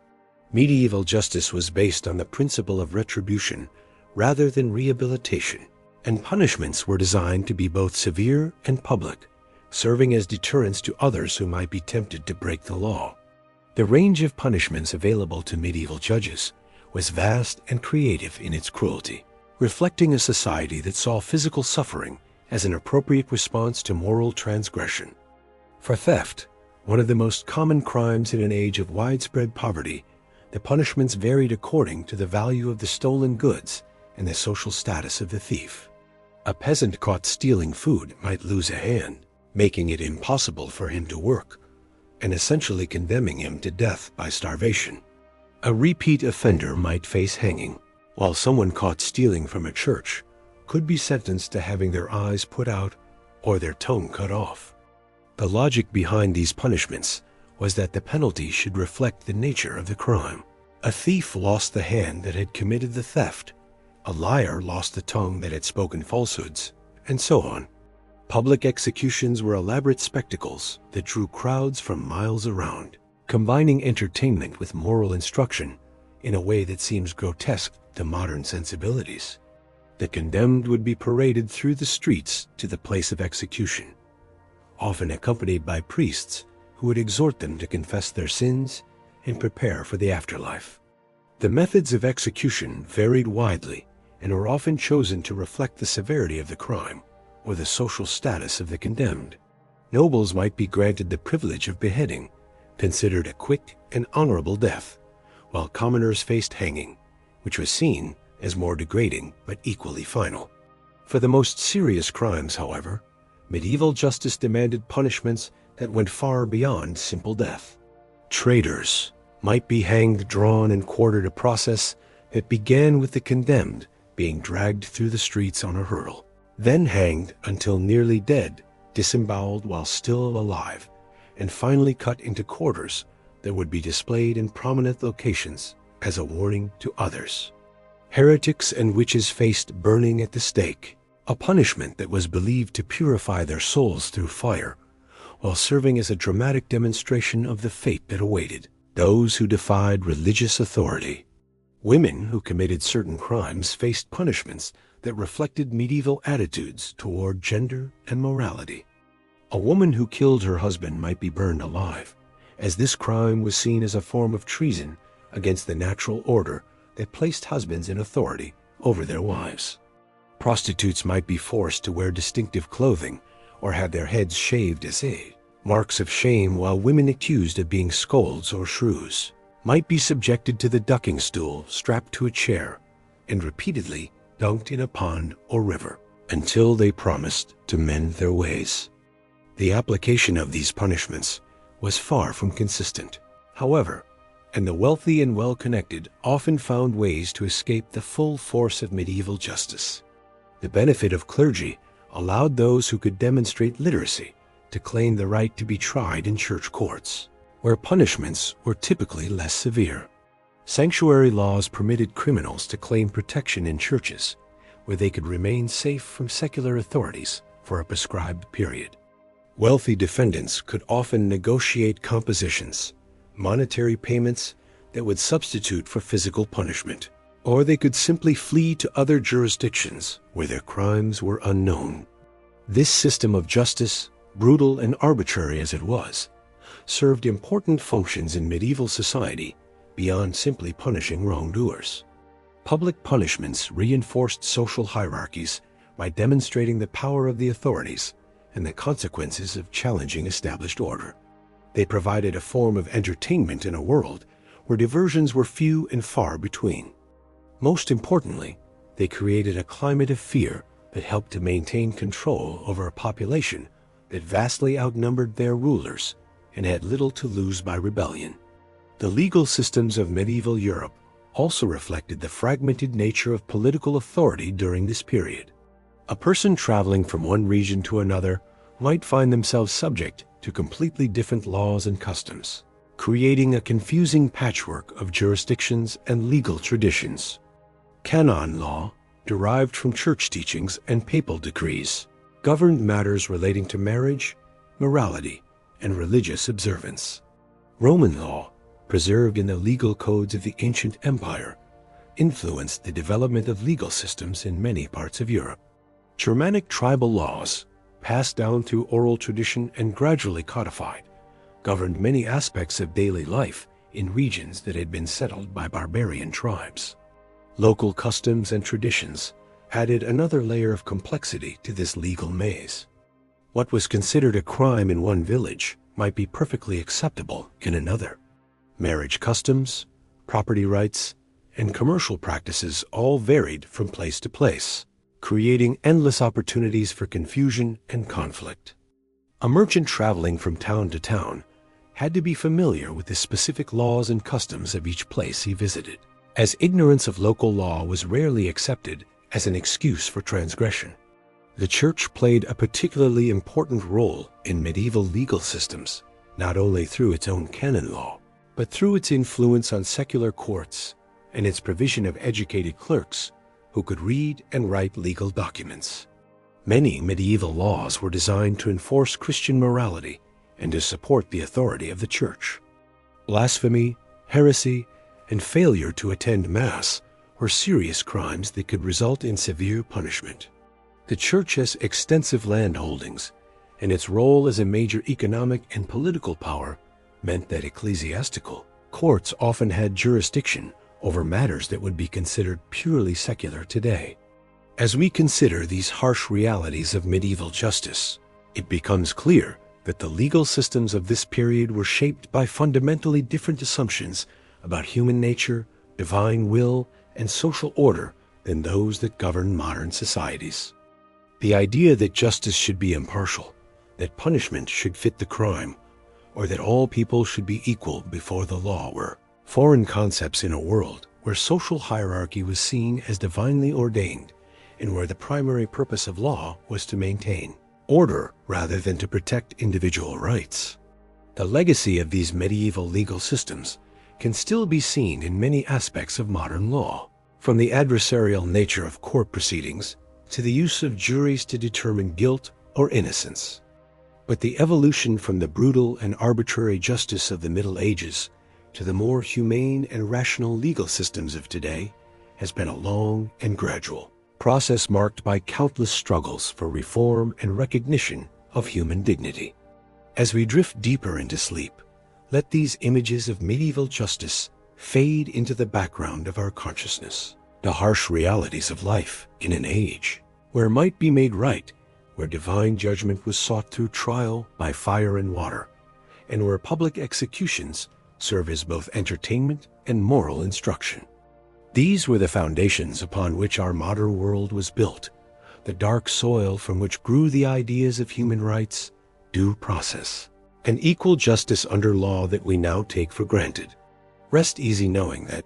Medieval justice was based on the principle of retribution rather than rehabilitation, and punishments were designed to be both severe and public, serving as deterrents to others who might be tempted to break the law. The range of punishments available to medieval judges was vast and creative in its cruelty, reflecting a society that saw physical suffering as an appropriate response to moral transgression. For theft, one of the most common crimes in an age of widespread poverty, the punishments varied according to the value of the stolen goods and the social status of the thief. A peasant caught stealing food might lose a hand, making it impossible for him to work, and essentially condemning him to death by starvation. A repeat offender might face hanging, while someone caught stealing from a church could be sentenced to having their eyes put out or their tongue cut off. The logic behind these punishments was that the penalty should reflect the nature of the crime. A thief lost the hand that had committed the theft, a liar lost the tongue that had spoken falsehoods, and so on. Public executions were elaborate spectacles that drew crowds from miles around, combining entertainment with moral instruction in a way that seems grotesque to modern sensibilities. The condemned would be paraded through the streets to the place of execution, often accompanied by priests who would exhort them to confess their sins and prepare for the afterlife. The methods of execution varied widely and were often chosen to reflect the severity of the crime or the social status of the condemned. Nobles might be granted the privilege of beheading, considered a quick and honorable death, while commoners faced hanging, which was seen as more degrading but equally final. For the most serious crimes, however, medieval justice demanded punishments that went far beyond simple death. Traitors might be hanged, drawn, and quartered, a process that began with the condemned being dragged through the streets on a hurdle, then hanged until nearly dead, disemboweled while still alive, and finally cut into quarters that would be displayed in prominent locations as a warning to others. Heretics and witches faced burning at the stake, a punishment that was believed to purify their souls through fire, while serving as a dramatic demonstration of the fate that awaited those who defied religious authority. Women who committed certain crimes faced punishments that reflected medieval attitudes toward gender and morality. A woman who killed her husband might be burned alive, as this crime was seen as a form of treason against the natural order that placed husbands in authority over their wives. Prostitutes might be forced to wear distinctive clothing or have their heads shaved as marks of shame, while women accused of being scolds or shrews might be subjected to the ducking stool strapped to a chair and repeatedly dunked in a pond or river until they promised to mend their ways. The application of these punishments was far from consistent, however, and the wealthy and well-connected often found ways to escape the full force of medieval justice. The benefit of clergy allowed those who could demonstrate literacy to claim the right to be tried in church courts, where punishments were typically less severe. Sanctuary laws permitted criminals to claim protection in churches, where they could remain safe from secular authorities for a prescribed period. Wealthy defendants could often negotiate compositions, monetary payments that would substitute for physical punishment, or they could simply flee to other jurisdictions where their crimes were unknown. This system of justice, brutal and arbitrary as it was, served important functions in medieval society beyond simply punishing wrongdoers. Public punishments reinforced social hierarchies by demonstrating the power of the authorities and the consequences of challenging established order. They provided a form of entertainment in a world where diversions were few and far between. Most importantly, they created a climate of fear that helped to maintain control over a population that vastly outnumbered their rulers and had little to lose by rebellion. The legal systems of medieval Europe also reflected the fragmented nature of political authority during this period. A person traveling from one region to another might find themselves subject to completely different laws and customs, creating a confusing patchwork of jurisdictions and legal traditions. Canon law, derived from church teachings and papal decrees, governed matters relating to marriage, morality, and religious observance. Roman law, preserved in the legal codes of the ancient empire, influenced the development of legal systems in many parts of Europe. Germanic tribal laws, passed down through oral tradition and gradually codified, governed many aspects of daily life in regions that had been settled by barbarian tribes. Local customs and traditions added another layer of complexity to this legal maze. What was considered a crime in one village might be perfectly acceptable in another. Marriage customs, property rights, and commercial practices all varied from place to place, creating endless opportunities for confusion and conflict. A merchant traveling from town to town had to be familiar with the specific laws and customs of each place he visited, as ignorance of local law was rarely accepted as an excuse for transgression. The church played a particularly important role in medieval legal systems, not only through its own canon law, but through its influence on secular courts and its provision of educated clerks who could read and write legal documents. Many medieval laws were designed to enforce Christian morality and to support the authority of the church. Blasphemy, heresy, and failure to attend Mass were serious crimes that could result in severe punishment. The church has extensive land holdings, and its role as a major economic and political power meant that ecclesiastical courts often had jurisdiction over matters that would be considered purely secular today. As we consider these harsh realities of medieval justice, it becomes clear that the legal systems of this period were shaped by fundamentally different assumptions about human nature, divine will, and social order than those that govern modern societies. The idea that justice should be impartial, that punishment should fit the crime, or that all people should be equal before the law were foreign concepts in a world where social hierarchy was seen as divinely ordained and where the primary purpose of law was to maintain order rather than to protect individual rights. The legacy of these medieval legal systems can still be seen in many aspects of modern law, from the adversarial nature of court proceedings to the use of juries to determine guilt or innocence. But the evolution from the brutal and arbitrary justice of the Middle Ages to the more humane and rational legal systems of today has been a long and gradual process marked by countless struggles for reform and recognition of human dignity. As we drift deeper into sleep, let these images of medieval justice fade into the background of our consciousness, the harsh realities of life in an age where might be made right, where divine judgment was sought through trial by fire and water, and where public executions serve as both entertainment and moral instruction. These were the foundations upon which our modern world was built, the dark soil from which grew the ideas of human rights, due process, and equal justice under law that we now take for granted. Rest easy knowing that,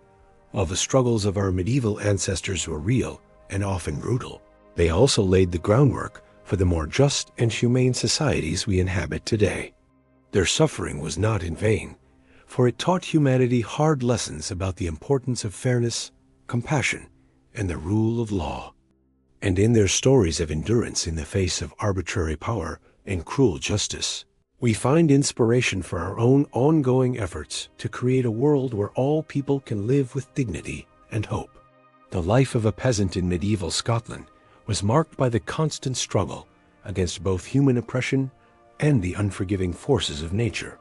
while the struggles of our medieval ancestors were real and often brutal, they also laid the groundwork for the more just and humane societies we inhabit today. Their suffering was not in vain, for it taught humanity hard lessons about the importance of fairness, compassion, and the rule of law. And in their stories of endurance in the face of arbitrary power and cruel justice, we find inspiration for our own ongoing efforts to create a world where all people can live with dignity and hope. The life of a peasant in medieval Scotland was marked by the constant struggle against both human oppression and the unforgiving forces of nature.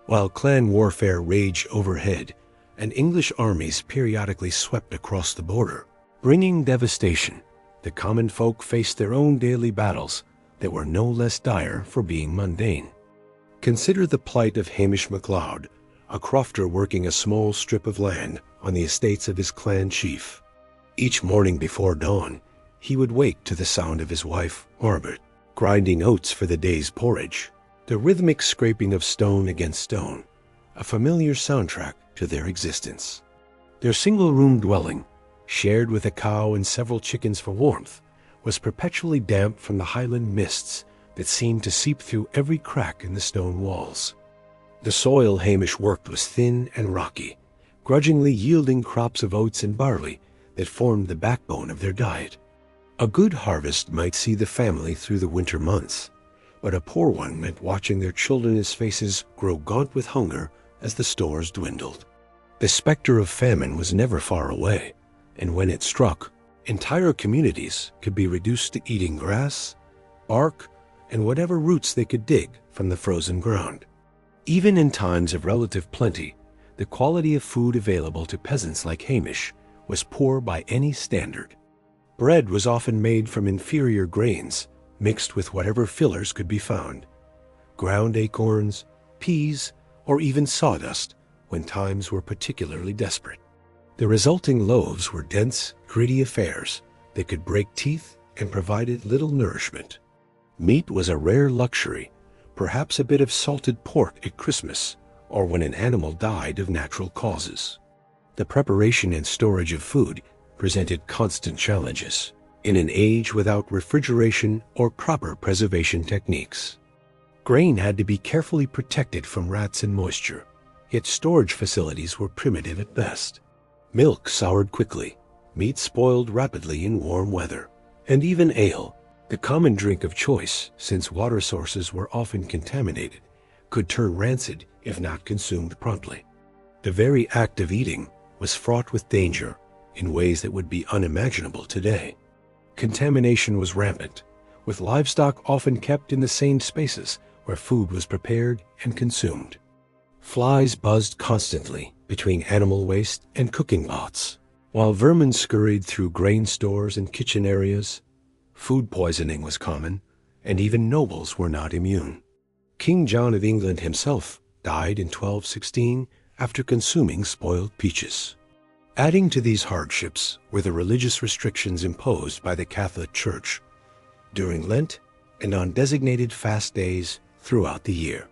While clan warfare raged overhead and English armies periodically swept across the border, bringing devastation, the common folk faced their own daily battles that were no less dire for being mundane. Consider the plight of Hamish MacLeod, a crofter working a small strip of land on the estates of his clan chief. Each morning before dawn, he would wake to the sound of his wife, Marbet, grinding oats for the day's porridge, the rhythmic scraping of stone against stone, a familiar soundtrack to their existence. Their single-room dwelling, shared with a cow and several chickens for warmth, was perpetually damp from the highland mists that seemed to seep through every crack in the stone walls. The soil Hamish worked was thin and rocky, grudgingly yielding crops of oats and barley that formed the backbone of their diet. A good harvest might see the family through the winter months, but a poor one meant watching their children's faces grow gaunt with hunger as the stores dwindled. The specter of famine was never far away, and when it struck, entire communities could be reduced to eating grass, bark, and whatever roots they could dig from the frozen ground. Even in times of relative plenty, the quality of food available to peasants like Hamish was poor by any standard. Bread was often made from inferior grains, mixed with whatever fillers could be found: ground acorns, peas, or even sawdust when times were particularly desperate. The resulting loaves were dense, gritty affairs that could break teeth and provided little nourishment. Meat was a rare luxury, perhaps a bit of salted pork at Christmas, or when an animal died of natural causes. The preparation and storage of food presented constant challenges in an age without refrigeration or proper preservation techniques. Grain had to be carefully protected from rats and moisture, yet storage facilities were primitive at best. Milk soured quickly, meat spoiled rapidly in warm weather, and even ale, the common drink of choice since water sources were often contaminated, could turn rancid if not consumed promptly. The very act of eating was fraught with danger in ways that would be unimaginable today. Contamination was rampant, with livestock often kept in the same spaces where food was prepared and consumed. Flies buzzed constantly between animal waste and cooking pots, while vermin scurried through grain stores and kitchen areas. Food poisoning was common, and even nobles were not immune. King John of England himself died in 1216 after consuming spoiled peaches. Adding to these hardships were the religious restrictions imposed by the Catholic Church. during Lent, and on designated fast days throughout the year.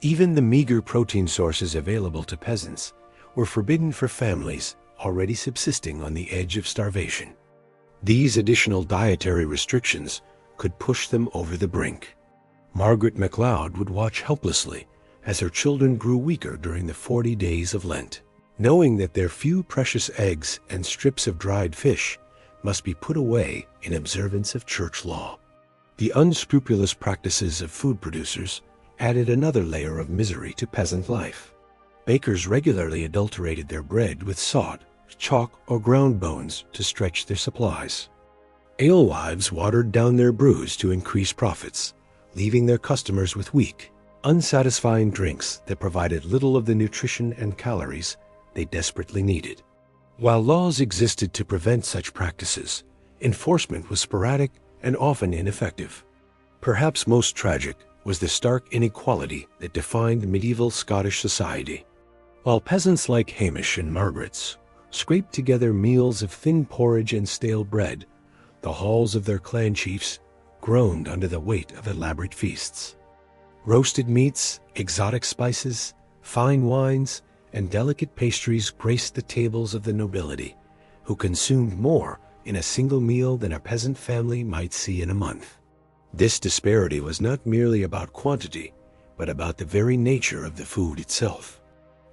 Even the meager protein sources available to peasants were forbidden for families already subsisting on the edge of starvation. These additional dietary restrictions could push them over the brink. Margaret MacLeod would watch helplessly as her children grew weaker during the 40 days of Lent, knowing that their few precious eggs and strips of dried fish must be put away in observance of church law. The unscrupulous practices of food producers added another layer of misery to peasant life. Bakers regularly adulterated their bread with salt, chalk, or ground bones to stretch their supplies. Alewives watered down their brews to increase profits, leaving their customers with weak, unsatisfying drinks that provided little of the nutrition and calories they desperately needed. While laws existed to prevent such practices, enforcement was sporadic and often ineffective. Perhaps most tragic was the stark inequality that defined medieval Scottish society. While peasants like Hamish and Margaret's scraped together meals of thin porridge and stale bread, the halls of their clan chiefs groaned under the weight of elaborate feasts. Roasted meats, exotic spices, fine wines, and delicate pastries graced the tables of the nobility, who consumed more in a single meal than a peasant family might see in a month. This disparity was not merely about quantity, but about the very nature of the food itself.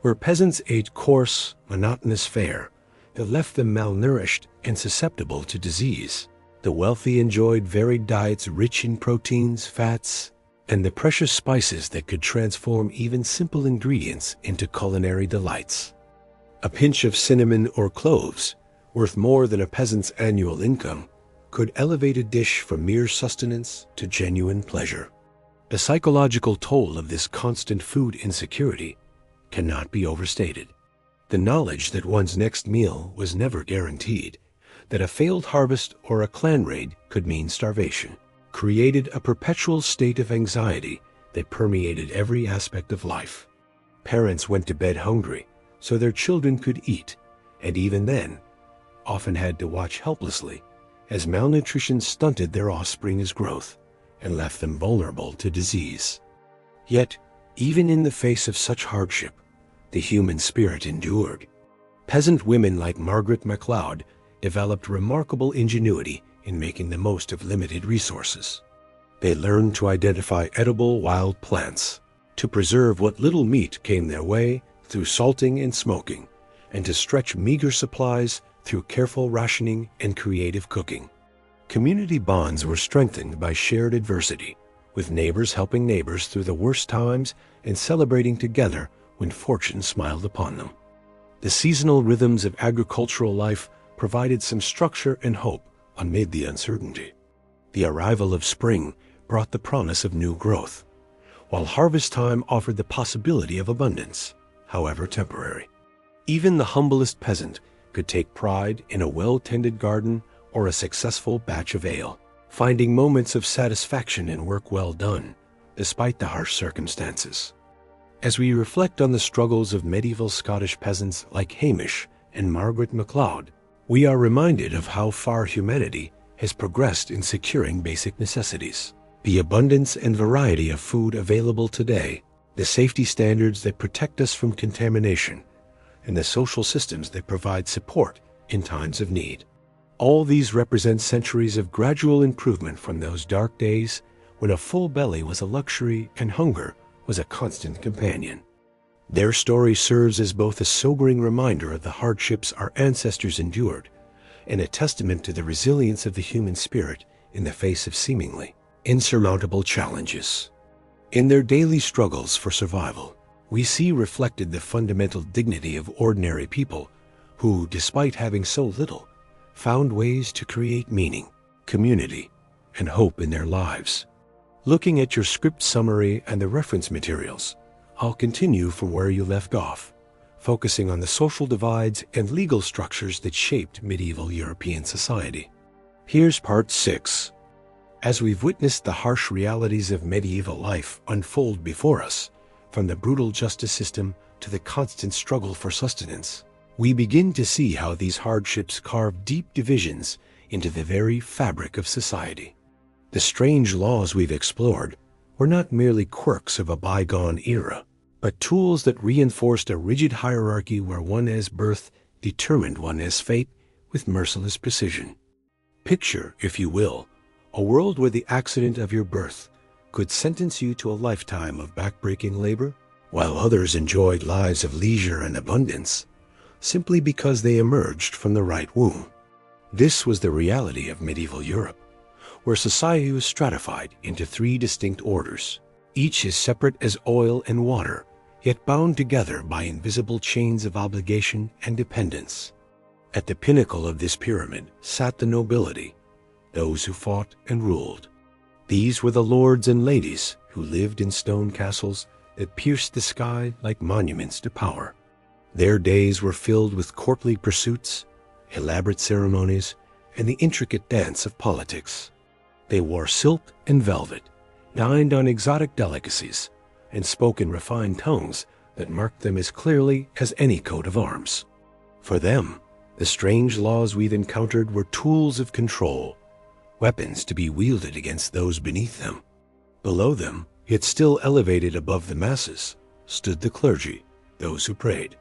Where peasants ate coarse, monotonous fare that left them malnourished and susceptible to disease, the wealthy enjoyed varied diets rich in proteins, fats, and the precious spices that could transform even simple ingredients into culinary delights. A pinch of cinnamon or cloves, worth more than a peasant's annual income, could elevate a dish from mere sustenance to genuine pleasure. The psychological toll of this constant food insecurity cannot be overstated. The knowledge that one's next meal was never guaranteed, that a failed harvest or a clan raid could mean starvation, created a perpetual state of anxiety that permeated every aspect of life. Parents went to bed hungry so their children could eat, and even then, often had to watch helplessly as malnutrition stunted their offspring's growth and left them vulnerable to disease. Yet, even in the face of such hardship, the human spirit endured. Peasant women like Margaret MacLeod developed remarkable ingenuity in making the most of limited resources. They learned to identify edible wild plants, to preserve what little meat came their way through salting and smoking, and to stretch meager supplies through careful rationing and creative cooking. Community bonds were strengthened by shared adversity, with neighbors helping neighbors through the worst times and celebrating together when fortune smiled upon them. The seasonal rhythms of agricultural life provided some structure and hope amid the uncertainty. The arrival of spring brought the promise of new growth, while harvest time offered the possibility of abundance, however temporary. Even the humblest peasant could take pride in a well-tended garden or a successful batch of ale, finding moments of satisfaction in work well done, despite the harsh circumstances. As we reflect on the struggles of medieval Scottish peasants like Hamish and Margaret MacLeod, we are reminded of how far humanity has progressed in securing basic necessities. The abundance and variety of food available today, the safety standards that protect us from contamination, and the social systems that provide support in times of need. All these represent centuries of gradual improvement from those dark days when a full belly was a luxury and hunger was a constant companion. Their story serves as both a sobering reminder of the hardships our ancestors endured and a testament to the resilience of the human spirit in the face of seemingly insurmountable challenges. In their daily struggles for survival, we see reflected the fundamental dignity of ordinary people who, despite having so little, found ways to create meaning, community, and hope in their lives. Looking at your script summary and the reference materials, I'll continue from where you left off, focusing on the social divides and legal structures that shaped medieval European society. Here's part 6. As we've witnessed the harsh realities of medieval life unfold before us, from the brutal justice system to the constant struggle for sustenance, we begin to see how these hardships carve deep divisions into the very fabric of society. The strange laws we've explored were not merely quirks of a bygone era, but tools that reinforced a rigid hierarchy where one as birth determined one as fate with merciless precision. Picture, if you will, a world where the accident of your birth could sentence you to a lifetime of backbreaking labor, while others enjoyed lives of leisure and abundance, simply because they emerged from the right womb. This was the reality of medieval Europe, where society was stratified into three distinct orders, each as separate as oil and water, yet bound together by invisible chains of obligation and dependence. At the pinnacle of this pyramid sat the nobility, those who fought and ruled. These were the lords and ladies who lived in stone castles that pierced the sky like monuments to power. Their days were filled with courtly pursuits, elaborate ceremonies, and the intricate dance of politics. They wore silk and velvet, dined on exotic delicacies, and spoke in refined tongues that marked them as clearly as any coat of arms. For them, the strange laws we've encountered were tools of control, weapons to be wielded against those beneath them. Below them, yet still elevated above the masses, stood the clergy, those who prayed.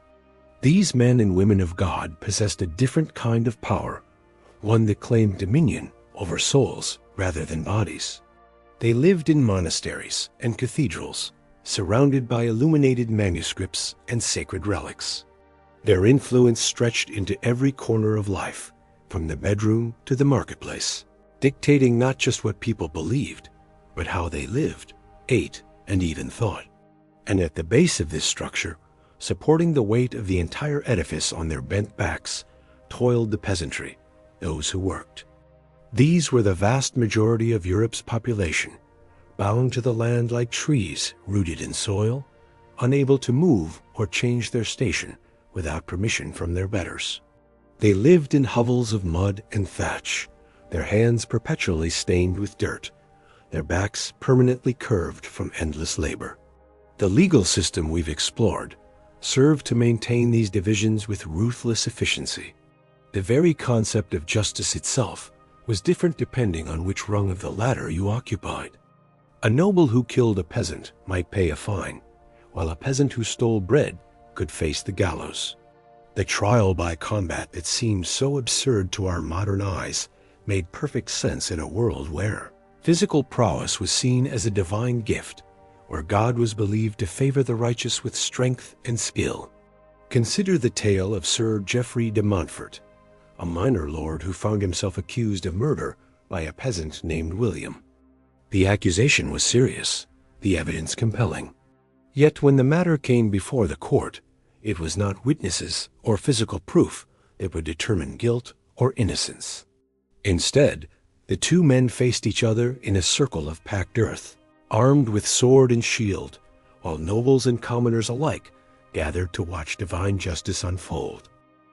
These men and women of God possessed a different kind of power, one that claimed dominion over souls rather than bodies. They lived in monasteries and cathedrals, surrounded by illuminated manuscripts and sacred relics. Their influence stretched into every corner of life, from the bedroom to the marketplace, dictating not just what people believed, but how they lived, ate, and even thought. And at the base of this structure, supporting the weight of the entire edifice on their bent backs, toiled the peasantry, those who worked. These were the vast majority of Europe's population, bound to the land like trees rooted in soil, unable to move or change their station without permission from their betters. They lived in hovels of mud and thatch, their hands perpetually stained with dirt, their backs permanently curved from endless labor. The legal system we've explored served to maintain these divisions with ruthless efficiency. The very concept of justice itself was different depending on which rung of the ladder you occupied. A noble who killed a peasant might pay a fine, while a peasant who stole bread could face the gallows. The trial by combat that seems so absurd to our modern eyes made perfect sense in a world where physical prowess was seen as a divine gift, where God was believed to favor the righteous with strength and skill. Consider the tale of Sir Geoffrey de Montfort, a minor lord who found himself accused of murder by a peasant named William. The accusation was serious, the evidence compelling. Yet when the matter came before the court, it was not witnesses or physical proof that would determine guilt or innocence. Instead, the two men faced each other in a circle of packed earth, armed with sword and shield, while nobles and commoners alike gathered to watch divine justice unfold.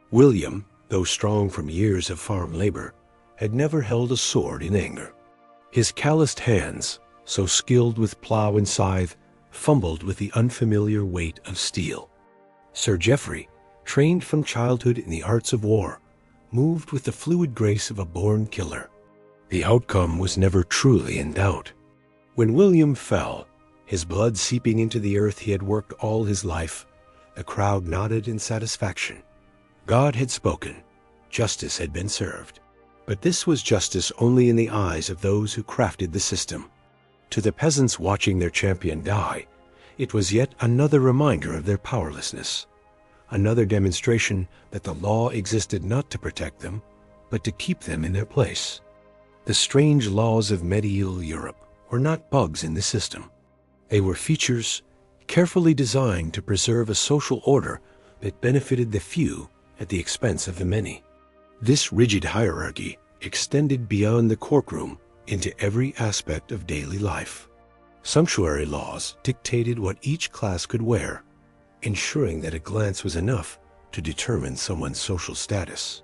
William, though strong from years of farm labor, had never held a sword in anger. His calloused hands, so skilled with plow and scythe, fumbled with the unfamiliar weight of steel. Sir Geoffrey, trained from childhood in the arts of war, moved with the fluid grace of a born killer. The outcome was never truly in doubt. When William fell, his blood seeping into the earth he had worked all his life, the crowd nodded in satisfaction. God had spoken. Justice had been served. But this was justice only in the eyes of those who crafted the system. To the peasants watching their champion die, it was yet another reminder of their powerlessness, another demonstration that the law existed not to protect them, but to keep them in their place. The strange laws of medieval Europe were not bugs in the system. They were features carefully designed to preserve a social order that benefited the few at the expense of the many. This rigid hierarchy extended beyond the courtroom into every aspect of daily life. Sumptuary laws dictated what each class could wear, ensuring that a glance was enough to determine someone's social status.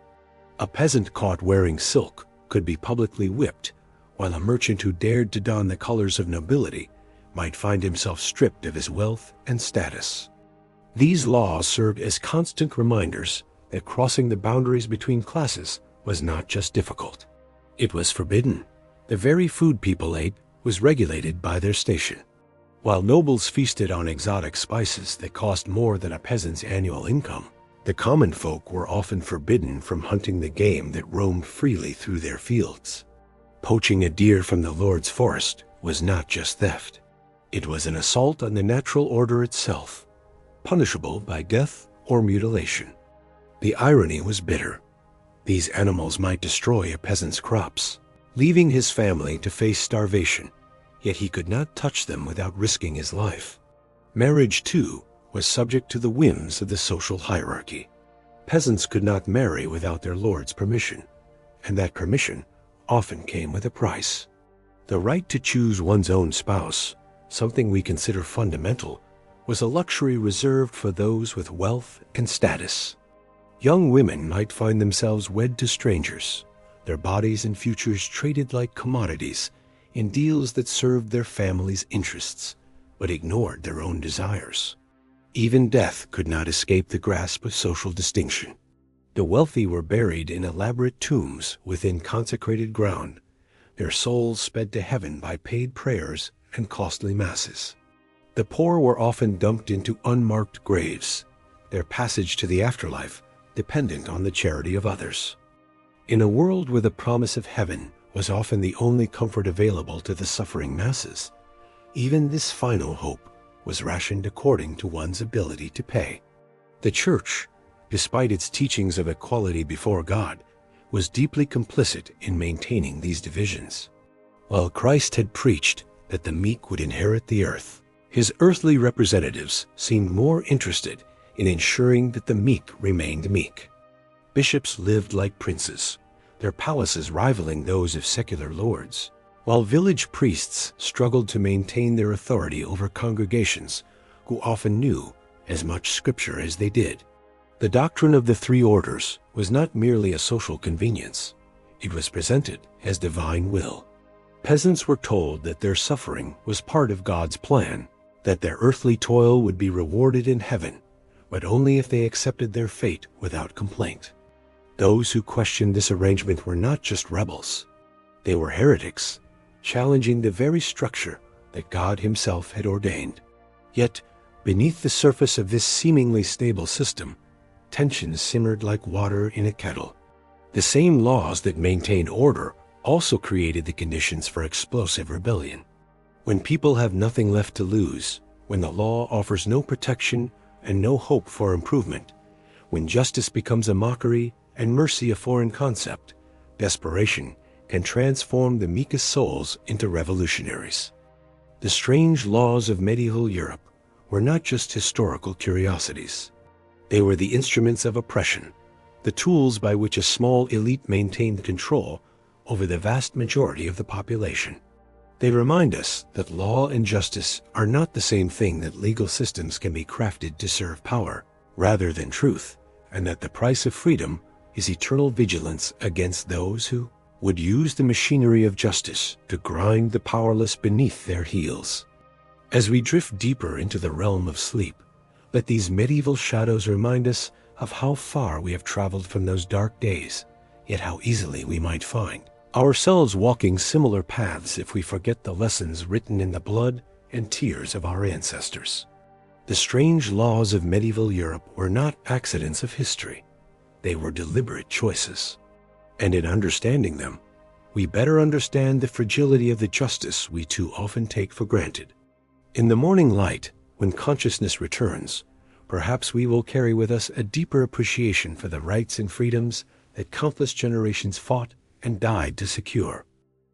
A peasant caught wearing silk could be publicly whipped, while a merchant who dared to don the colors of nobility might find himself stripped of his wealth and status. These laws served as constant reminders that crossing the boundaries between classes was not just difficult. It was forbidden, The very food people ate was regulated by their station. While nobles feasted on exotic spices that cost more than a peasant's annual income, the common folk were often forbidden from hunting the game that roamed freely through their fields. Poaching a deer from the Lord's forest was not just theft. It was an assault on the natural order itself, punishable by death or mutilation. The irony was bitter. These animals might destroy a peasant's crops, leaving his family to face starvation, yet he could not touch them without risking his life. Marriage, too, was subject to the whims of the social hierarchy. Peasants could not marry without their lord's permission, and that permission often came with a price. The right to choose one's own spouse, something we consider fundamental, was a luxury reserved for those with wealth and status. Young women might find themselves wed to strangers, their bodies and futures traded like commodities in deals that served their family's interests, but ignored their own desires. Even death could not escape the grasp of social distinction. The wealthy were buried in elaborate tombs within consecrated ground, their souls sped to heaven by paid prayers and costly masses. The poor were often dumped into unmarked graves, their passage to the afterlife dependent on the charity of others. In a world where the promise of heaven was often the only comfort available to the suffering masses, even this final hope was rationed according to one's ability to pay. The Church, despite its teachings of equality before God, was deeply complicit in maintaining these divisions. While Christ had preached that the meek would inherit the earth, his earthly representatives seemed more interested in ensuring that the meek remained meek. Bishops lived like princes, their palaces rivaling those of secular lords, while village priests struggled to maintain their authority over congregations who often knew as much scripture as they did. The doctrine of the three orders was not merely a social convenience. It was presented as divine will. Peasants were told that their suffering was part of God's plan, that their earthly toil would be rewarded in heaven, but only if they accepted their fate without complaint. Those who questioned this arrangement were not just rebels. They were heretics, challenging the very structure that God himself had ordained. Yet, beneath the surface of this seemingly stable system, tensions simmered like water in a kettle. The same laws that maintained order also created the conditions for explosive rebellion. When people have nothing left to lose, when the law offers no protection and no hope for improvement, when justice becomes a mockery and mercy a foreign concept, desperation can transform the meekest souls into revolutionaries. The strange laws of medieval Europe were not just historical curiosities. They were the instruments of oppression, the tools by which a small elite maintained control over the vast majority of the population. They remind us that law and justice are not the same thing, that legal systems can be crafted to serve power rather than truth, and that the price of freedom is eternal vigilance against those who would use the machinery of justice to grind the powerless beneath their heels. As we drift deeper into the realm of sleep, let these medieval shadows remind us of how far we have traveled from those dark days, yet how easily we might find ourselves walking similar paths if we forget the lessons written in the blood and tears of our ancestors. The strange laws of medieval Europe were not accidents of history. They were deliberate choices. And in understanding them, we better understand the fragility of the justice we too often take for granted. In the morning light, when consciousness returns, perhaps we will carry with us a deeper appreciation for the rights and freedoms that countless generations fought and died to secure.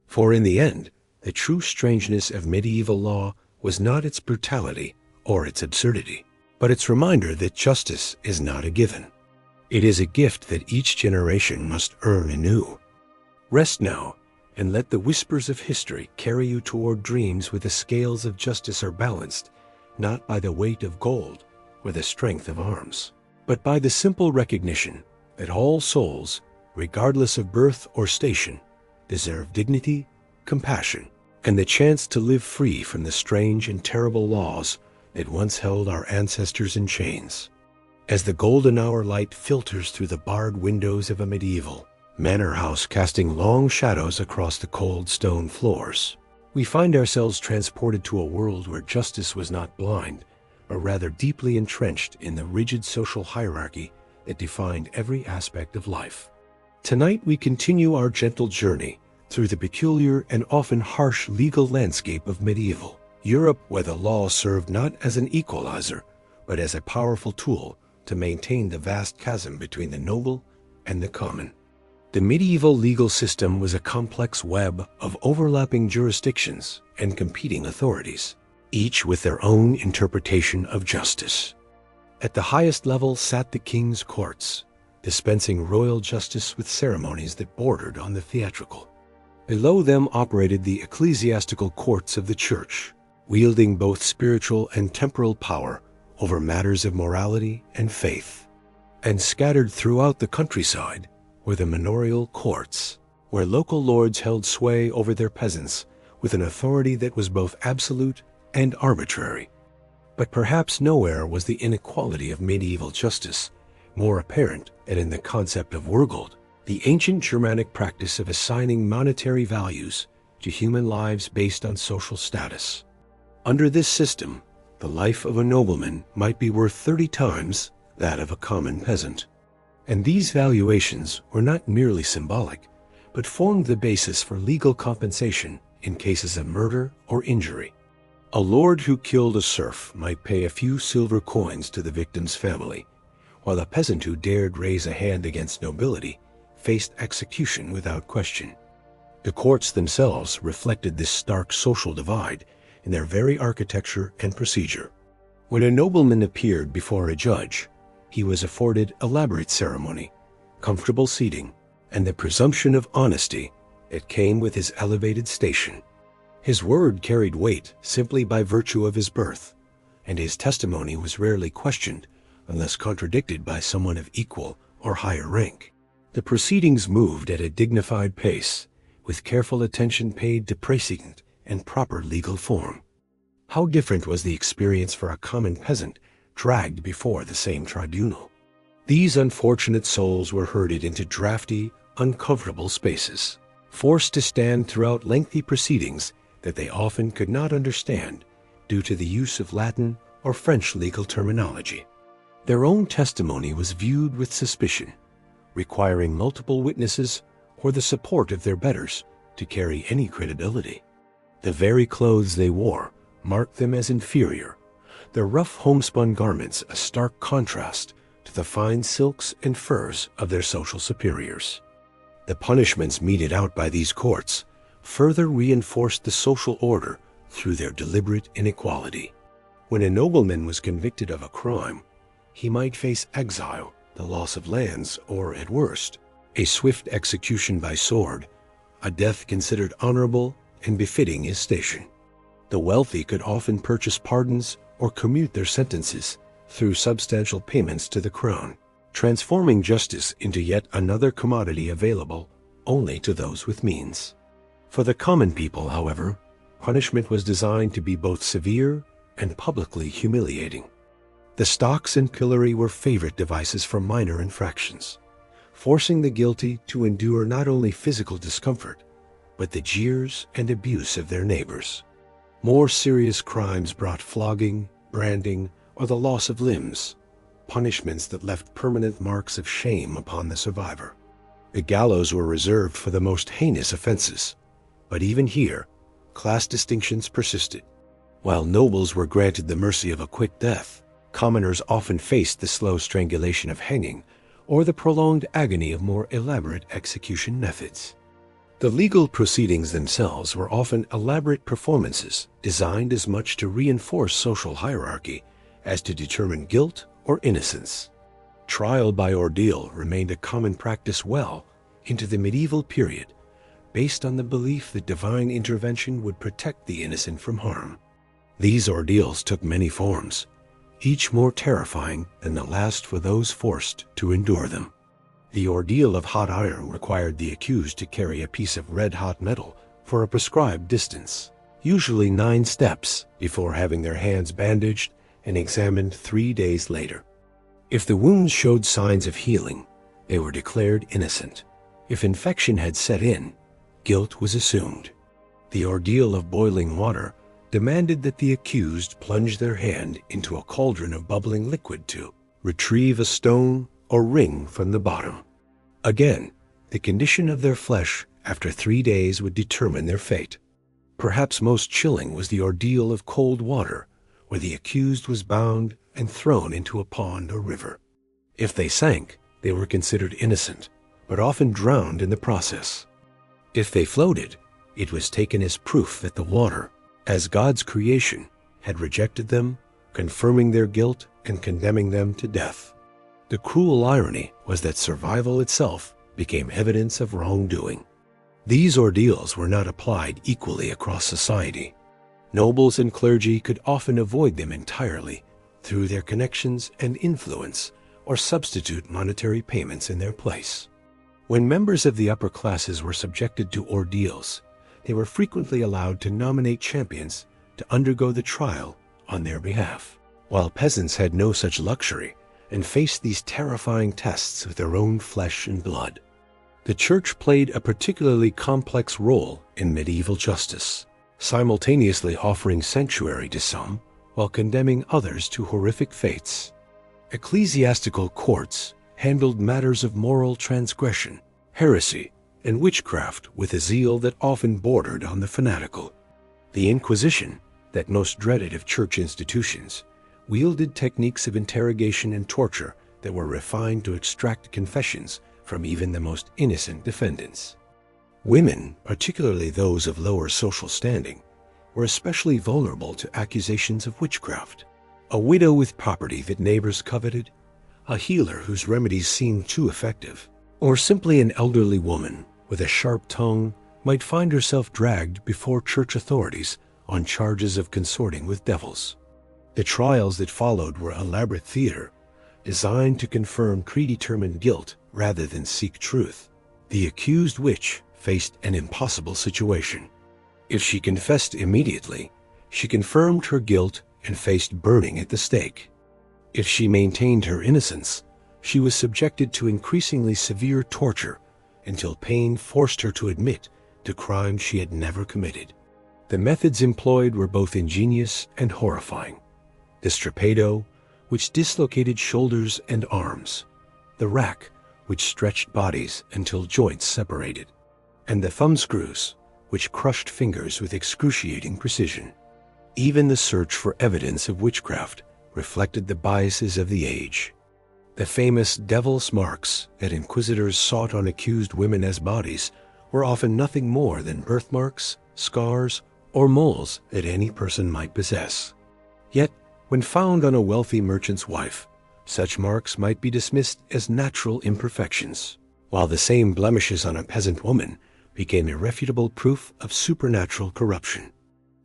For in the end, the true strangeness of medieval law was not its brutality or its absurdity, but its reminder that justice is not a given. It is a gift that each generation must earn anew. Rest now, and let the whispers of history carry you toward dreams where the scales of justice are balanced, not by the weight of gold or the strength of arms, but by the simple recognition that all souls, regardless of birth or station, deserve dignity, compassion, and the chance to live free from the strange and terrible laws that once held our ancestors in chains. As the golden hour light filters through the barred windows of a medieval, manor house casting long shadows across the cold stone floors. We find ourselves transported to a world where justice was not blind, but rather deeply entrenched in the rigid social hierarchy that defined every aspect of life. Tonight we continue our gentle journey through the peculiar and often harsh legal landscape of medieval Europe, where the law served not as an equalizer, but as a powerful tool to maintain the vast chasm between the noble and the common. The medieval legal system was a complex web of overlapping jurisdictions and competing authorities, each with their own interpretation of justice. At the highest level sat the king's courts, dispensing royal justice with ceremonies that bordered on the theatrical. Below them operated the ecclesiastical courts of the church, wielding both spiritual and temporal power over matters of morality and faith. And scattered throughout the countryside were the manorial courts, where local lords held sway over their peasants with an authority that was both absolute and arbitrary. But perhaps nowhere was the inequality of medieval justice more apparent than in the concept of wergold, the ancient Germanic practice of assigning monetary values to human lives based on social status. Under this system, the life of a nobleman might be worth 30 times that of a common peasant. And these valuations were not merely symbolic, but formed the basis for legal compensation in cases of murder or injury. A lord who killed a serf might pay a few silver coins to the victim's family, while a peasant who dared raise a hand against nobility faced execution without question. The courts themselves reflected this stark social divide in their very architecture and procedure. When a nobleman appeared before a judge, he was afforded elaborate ceremony, comfortable seating, and the presumption of honesty that came with his elevated station. His word carried weight simply by virtue of his birth, and his testimony was rarely questioned unless contradicted by someone of equal or higher rank. The proceedings moved at a dignified pace, with careful attention paid to precedent and proper legal form. How different was the experience for a common peasant dragged before the same tribunal. These unfortunate souls were herded into drafty, uncomfortable spaces, forced to stand throughout lengthy proceedings that they often could not understand due to the use of Latin or French legal terminology. Their own testimony was viewed with suspicion, requiring multiple witnesses or the support of their betters to carry any credibility. The very clothes they wore marked them as inferior, their rough homespun garments a stark contrast to the fine silks and furs of their social superiors. The punishments meted out by these courts further reinforced the social order through their deliberate inequality. When a nobleman was convicted of a crime, he might face exile, the loss of lands, or at worst, a swift execution by sword, a death considered honorable and befitting his station. The wealthy could often purchase pardons or commute their sentences through substantial payments to the crown, transforming justice into yet another commodity available only to those with means. For the common people, however, punishment was designed to be both severe and publicly humiliating. The stocks and pillory were favorite devices for minor infractions, forcing the guilty to endure not only physical discomfort, but the jeers and abuse of their neighbors. More serious crimes brought flogging, branding, or the loss of limbs, punishments that left permanent marks of shame upon the survivor. The gallows were reserved for the most heinous offenses, but even here, class distinctions persisted. While nobles were granted the mercy of a quick death, commoners often faced the slow strangulation of hanging or the prolonged agony of more elaborate execution methods. The legal proceedings themselves were often elaborate performances designed as much to reinforce social hierarchy as to determine guilt or innocence. Trial by ordeal remained a common practice well into the medieval period, based on the belief that divine intervention would protect the innocent from harm. These ordeals took many forms, each more terrifying than the last for those forced to endure them. The ordeal of hot iron required the accused to carry a piece of red-hot metal for a prescribed distance, usually 9 steps, before having their hands bandaged and examined 3 days later. If the wounds showed signs of healing, they were declared innocent, If infection had set in, guilt was assumed. The ordeal of boiling water demanded that the accused plunge their hand into a cauldron of bubbling liquid to retrieve a stone or ring from the bottom. Again, the condition of their flesh after 3 days would determine their fate. Perhaps most chilling was the ordeal of cold water, where the accused was bound and thrown into a pond or river. If they sank, they were considered innocent, but often drowned in the process. If they floated, it was taken as proof that the water, as God's creation, had rejected them, confirming their guilt and condemning them to death. The cruel irony was that survival itself became evidence of wrongdoing. These ordeals were not applied equally across society. Nobles and clergy could often avoid them entirely through their connections and influence, or substitute monetary payments in their place. When members of the upper classes were subjected to ordeals, they were frequently allowed to nominate champions to undergo the trial on their behalf, while peasants had no such luxury and faced these terrifying tests with their own flesh and blood. The church played a particularly complex role in medieval justice, simultaneously offering sanctuary to some while condemning others to horrific fates. Ecclesiastical courts handled matters of moral transgression, heresy, and witchcraft with a zeal that often bordered on the fanatical. The Inquisition, that most dreaded of church institutions, wielded techniques of interrogation and torture that were refined to extract confessions from even the most innocent defendants. Women, particularly those of lower social standing, were especially vulnerable to accusations of witchcraft. A widow with property that neighbors coveted, a healer whose remedies seemed too effective, or simply an elderly woman with a sharp tongue might find herself dragged before church authorities on charges of consorting with devils. The trials that followed were elaborate theater, designed to confirm predetermined guilt rather than seek truth. The accused witch faced an impossible situation. If she confessed immediately, she confirmed her guilt and faced burning at the stake. If she maintained her innocence, she was subjected to increasingly severe torture until pain forced her to admit to crimes she had never committed. The methods employed were both ingenious and horrifying. The strapado, which dislocated shoulders and arms, the rack, which stretched bodies until joints separated, and the thumbscrews, which crushed fingers with excruciating precision. Even the search for evidence of witchcraft reflected the biases of the age. The famous devil's marks that inquisitors sought on accused women as bodies were often nothing more than birthmarks, scars, or moles that any person might possess. Yet, when found on a wealthy merchant's wife, such marks might be dismissed as natural imperfections, while the same blemishes on a peasant woman became irrefutable proof of supernatural corruption.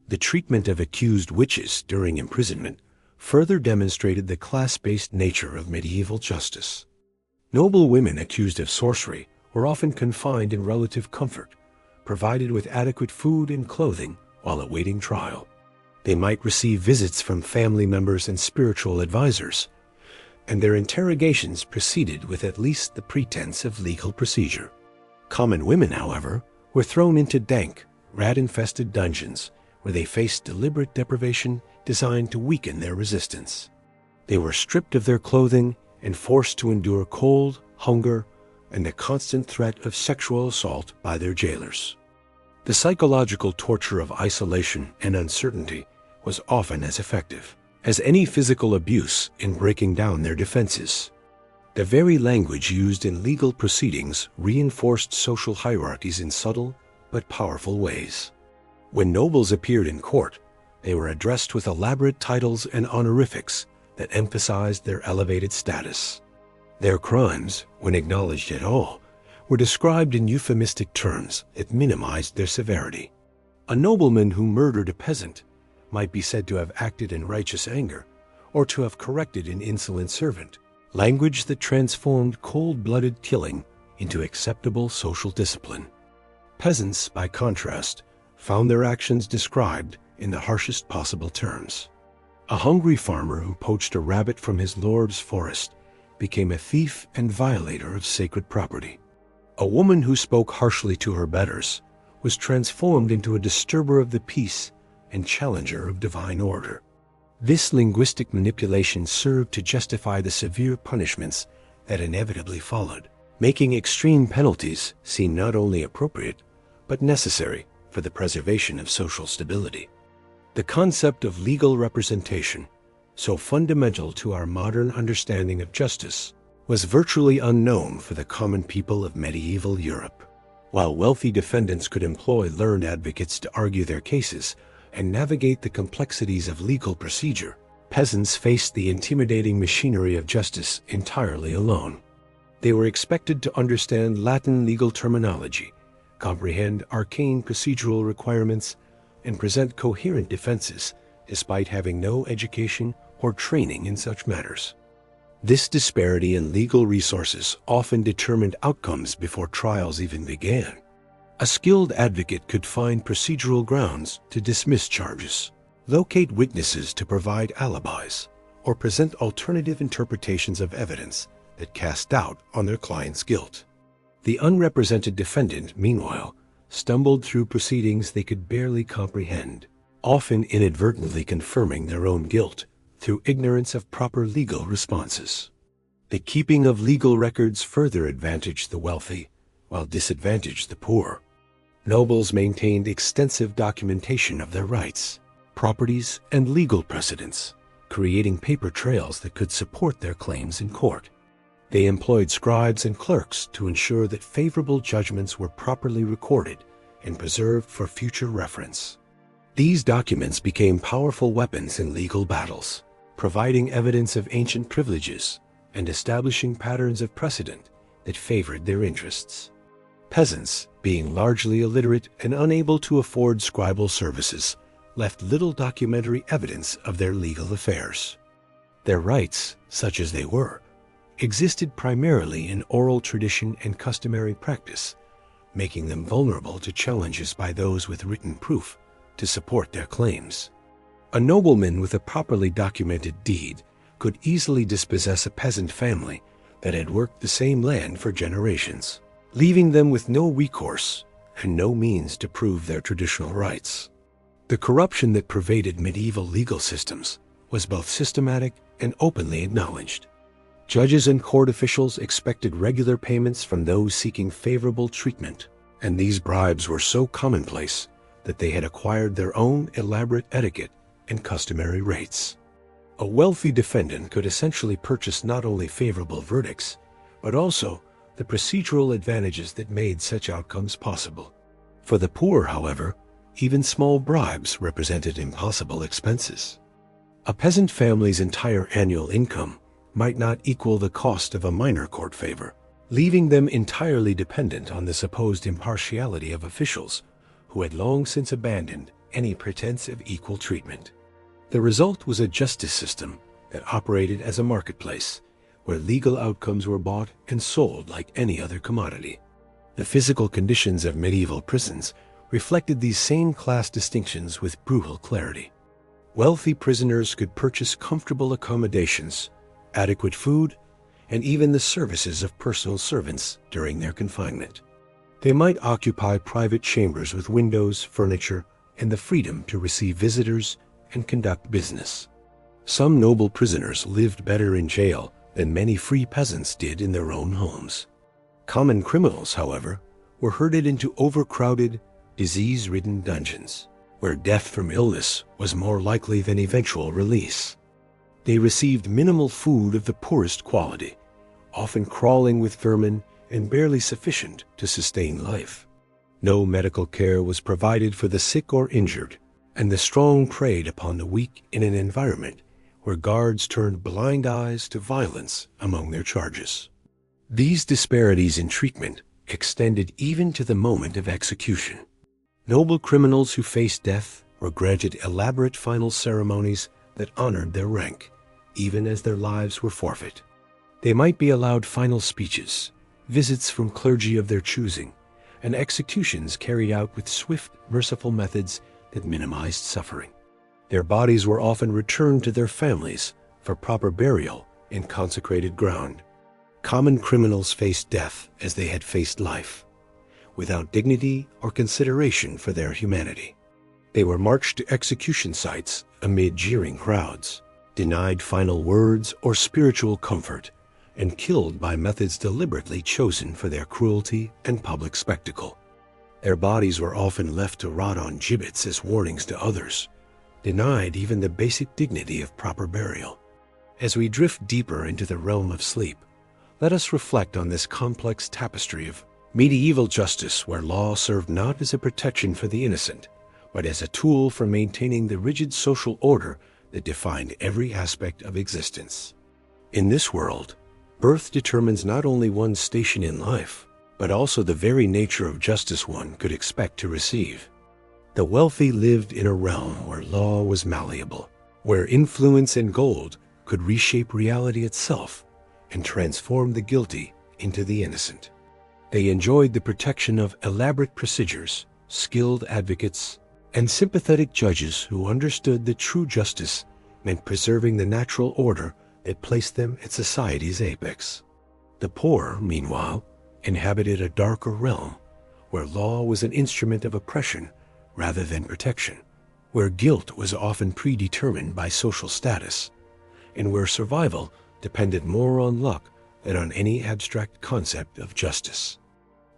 The treatment of accused witches during imprisonment further demonstrated the class-based nature of medieval justice. Noble women accused of sorcery were often confined in relative comfort, provided with adequate food and clothing while awaiting trial. They might receive visits from family members and spiritual advisors, and their interrogations proceeded with at least the pretense of legal procedure. Common women, however, were thrown into dank, rat-infested dungeons where they faced deliberate deprivation designed to weaken their resistance. They were stripped of their clothing and forced to endure cold, hunger, and the constant threat of sexual assault by their jailers. The psychological torture of isolation and uncertainty was often as effective as any physical abuse in breaking down their defenses. The very language used in legal proceedings reinforced social hierarchies in subtle but powerful ways. When nobles appeared in court, they were addressed with elaborate titles and honorifics that emphasized their elevated status. Their crimes, when acknowledged at all, were described in euphemistic terms that minimized their severity. A nobleman who murdered a peasant might be said to have acted in righteous anger or to have corrected an insolent servant, language that transformed cold-blooded killing into acceptable social discipline. Peasants, by contrast, found their actions described in the harshest possible terms. A hungry farmer who poached a rabbit from his lord's forest became a thief and violator of sacred property. A woman who spoke harshly to her betters was transformed into a disturber of the peace and challenger of divine order. This linguistic manipulation served to justify the severe punishments that inevitably followed, making extreme penalties seem not only appropriate, but necessary for the preservation of social stability. The concept of legal representation, so fundamental to our modern understanding of justice, was virtually unknown for the common people of medieval Europe. While wealthy defendants could employ learned advocates to argue their cases and navigate the complexities of legal procedure, peasants faced the intimidating machinery of justice entirely alone. They were expected to understand Latin legal terminology, comprehend arcane procedural requirements, and present coherent defenses despite having no education or training in such matters. This disparity in legal resources often determined outcomes before trials even began. A skilled advocate could find procedural grounds to dismiss charges, locate witnesses to provide alibis, or present alternative interpretations of evidence that cast doubt on their client's guilt. The unrepresented defendant, meanwhile, stumbled through proceedings they could barely comprehend, often inadvertently confirming their own guilt through ignorance of proper legal responses. The keeping of legal records further advantaged the wealthy, while disadvantaged the poor. Nobles maintained extensive documentation of their rights, properties, and legal precedents, creating paper trails that could support their claims in court. They employed scribes and clerks to ensure that favorable judgments were properly recorded and preserved for future reference. These documents became powerful weapons in legal battles, providing evidence of ancient privileges and establishing patterns of precedent that favored their interests. Peasants, being largely illiterate and unable to afford scribal services, left little documentary evidence of their legal affairs. Their rights, such as they were, existed primarily in oral tradition and customary practice, making them vulnerable to challenges by those with written proof to support their claims. A nobleman with a properly documented deed could easily dispossess a peasant family that had worked the same land for generations, leaving them with no recourse and no means to prove their traditional rights. The corruption that pervaded medieval legal systems was both systematic and openly acknowledged. Judges and court officials expected regular payments from those seeking favorable treatment, and these bribes were so commonplace that they had acquired their own elaborate etiquette and customary rates. A wealthy defendant could essentially purchase not only favorable verdicts, but also the procedural advantages that made such outcomes possible. For the poor, however, even small bribes represented impossible expenses. A peasant family's entire annual income might not equal the cost of a minor court favor, leaving them entirely dependent on the supposed impartiality of officials who had long since abandoned any pretense of equal treatment. The result was a justice system that operated as a marketplace, where legal outcomes were bought and sold like any other commodity. The physical conditions of medieval prisons reflected these same class distinctions with brutal clarity. Wealthy prisoners could purchase comfortable accommodations, adequate food, and even the services of personal servants during their confinement. They might occupy private chambers with windows, furniture, and the freedom to receive visitors and conduct business. Some noble prisoners lived better in jail than many free peasants did in their own homes. Common criminals, however, were herded into overcrowded, disease-ridden dungeons, where death from illness was more likely than eventual release. They received minimal food of the poorest quality, often crawling with vermin and barely sufficient to sustain life. No medical care was provided for the sick or injured, and the strong preyed upon the weak in an environment where guards turned blind eyes to violence among their charges. These disparities in treatment extended even to the moment of execution. Noble criminals who faced death were granted elaborate final ceremonies that honored their rank, even as their lives were forfeit. They might be allowed final speeches, visits from clergy of their choosing, and executions carried out with swift, merciful methods that minimized suffering. Their bodies were often returned to their families for proper burial in consecrated ground. Common criminals faced death as they had faced life, without dignity or consideration for their humanity. They were marched to execution sites amid jeering crowds, denied final words or spiritual comfort, and killed by methods deliberately chosen for their cruelty and public spectacle. Their bodies were often left to rot on gibbets as warnings to others, denied even the basic dignity of proper burial. As we drift deeper into the realm of sleep, let us reflect on this complex tapestry of medieval justice, where law served not as a protection for the innocent, but as a tool for maintaining the rigid social order that defined every aspect of existence. In this world, birth determines not only one's station in life, but also the very nature of justice one could expect to receive. The wealthy lived in a realm where law was malleable, where influence and gold could reshape reality itself and transform the guilty into the innocent. They enjoyed the protection of elaborate procedures, skilled advocates, and sympathetic judges who understood that true justice meant preserving the natural order that placed them at society's apex. The poor, meanwhile, inhabited a darker realm, where law was an instrument of oppression rather than protection, where guilt was often predetermined by social status, and where survival depended more on luck than on any abstract concept of justice.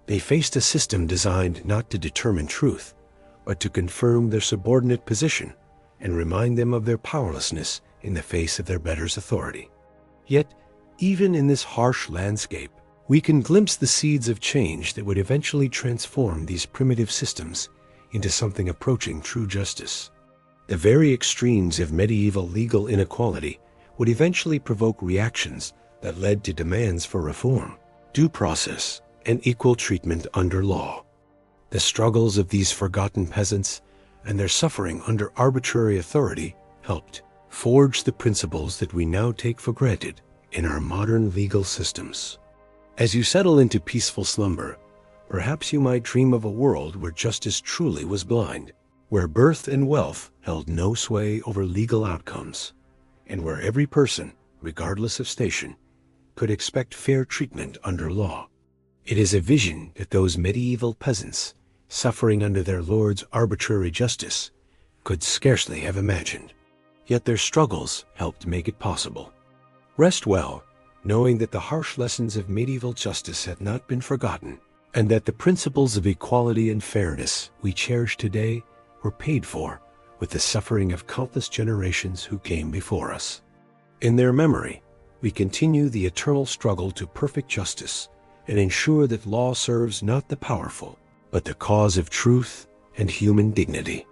They faced a system designed not to determine truth, but to confirm their subordinate position and remind them of their powerlessness in the face of their betters' authority. Yet, even in this harsh landscape, we can glimpse the seeds of change that would eventually transform these primitive systems into something approaching true justice. The very extremes of medieval legal inequality would eventually provoke reactions that led to demands for reform, due process, and equal treatment under law. The struggles of these forgotten peasants and their suffering under arbitrary authority helped forge the principles that we now take for granted in our modern legal systems. As you settle into peaceful slumber, perhaps you might dream of a world where justice truly was blind, where birth and wealth held no sway over legal outcomes, and where every person, regardless of station, could expect fair treatment under law. It is a vision that those medieval peasants, suffering under their lord's arbitrary justice, could scarcely have imagined. Yet their struggles helped make it possible. Rest well, knowing that the harsh lessons of medieval justice had not been forgotten, and that the principles of equality and fairness we cherish today were paid for with the suffering of countless generations who came before us. In their memory, we continue the eternal struggle to perfect justice and ensure that law serves not the powerful, but the cause of truth and human dignity.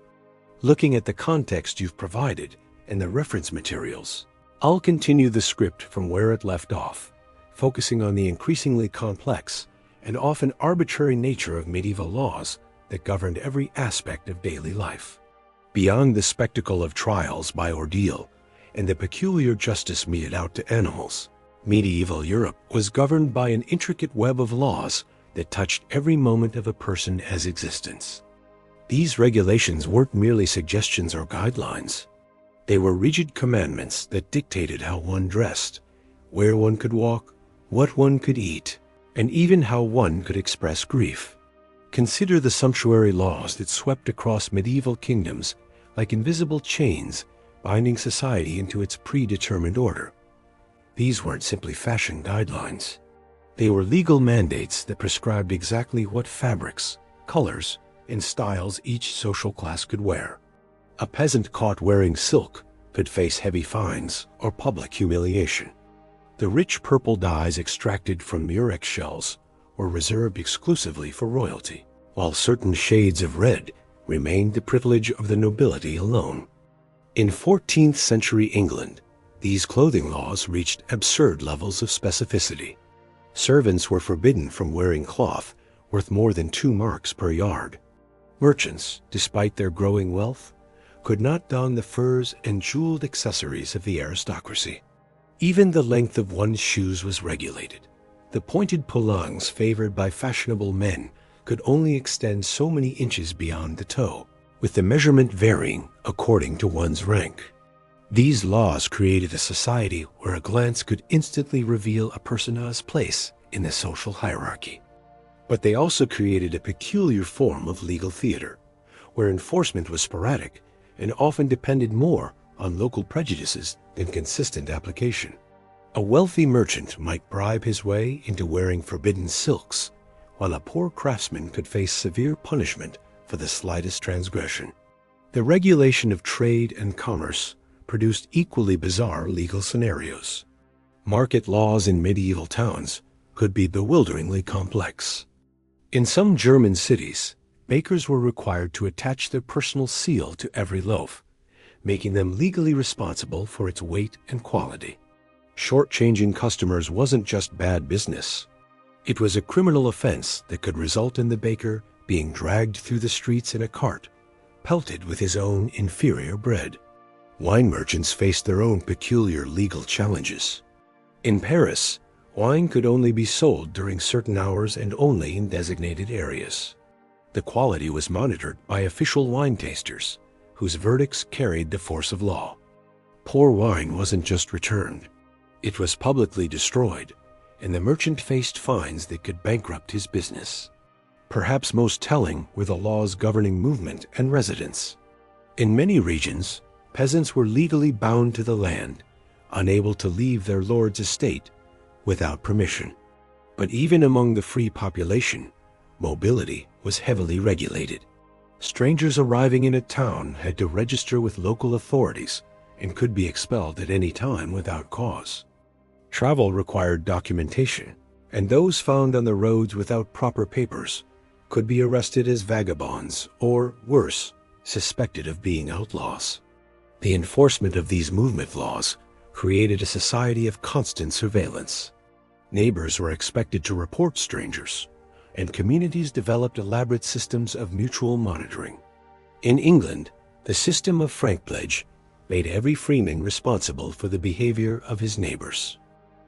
Looking at the context you've provided and the reference materials, I'll continue the script from where it left off, focusing on the increasingly complex and often arbitrary nature of medieval laws that governed every aspect of daily life. Beyond the spectacle of trials by ordeal and the peculiar justice meted out to animals, medieval Europe was governed by an intricate web of laws that touched every moment of a person's existence. These regulations weren't merely suggestions or guidelines. They were rigid commandments that dictated how one dressed, where one could walk, what one could eat, and even how one could express grief. Consider the sumptuary laws that swept across medieval kingdoms like invisible chains binding society into its predetermined order. These weren't simply fashion guidelines. They were legal mandates that prescribed exactly what fabrics, colors, and styles each social class could wear. A peasant caught wearing silk could face heavy fines or public humiliation. The rich purple dyes extracted from murex shells were reserved exclusively for royalty, while certain shades of red remained the privilege of the nobility alone. In 14th century England, these clothing laws reached absurd levels of specificity. Servants were forbidden from wearing cloth worth more than 2 marks per yard. Merchants, despite their growing wealth, could not don the furs and jeweled accessories of the aristocracy. Even the length of one's shoes was regulated. The pointed pullongs favored by fashionable men could only extend so many inches beyond the toe, with the measurement varying according to one's rank. These laws created a society where a glance could instantly reveal a person's place in the social hierarchy. But they also created a peculiar form of legal theater, where enforcement was sporadic and often depended more on local prejudices than consistent application. A wealthy merchant might bribe his way into wearing forbidden silks, while a poor craftsman could face severe punishment for the slightest transgression. The regulation of trade and commerce produced equally bizarre legal scenarios. Market laws in medieval towns could be bewilderingly complex. In some German cities, bakers were required to attach their personal seal to every loaf, making them legally responsible for its weight and quality. Shortchanging customers wasn't just bad business. It was a criminal offense that could result in the baker being dragged through the streets in a cart, pelted with his own inferior bread. Wine merchants faced their own peculiar legal challenges. In Paris, wine could only be sold during certain hours and only in designated areas. The quality was monitored by official wine tasters, whose verdicts carried the force of law. Poor wine wasn't just returned. It was publicly destroyed, and the merchant faced fines that could bankrupt his business. Perhaps most telling were the laws governing movement and residence. In many regions, peasants were legally bound to the land, unable to leave their lord's estate without permission. But even among the free population, mobility was heavily regulated. Strangers arriving in a town had to register with local authorities and could be expelled at any time without cause. Travel required documentation, and those found on the roads without proper papers could be arrested as vagabonds or, worse, suspected of being outlaws. The enforcement of these movement laws created a society of constant surveillance. Neighbors were expected to report strangers, and communities developed elaborate systems of mutual monitoring. In England, the system of frankpledge made every freeman responsible for the behavior of his neighbors.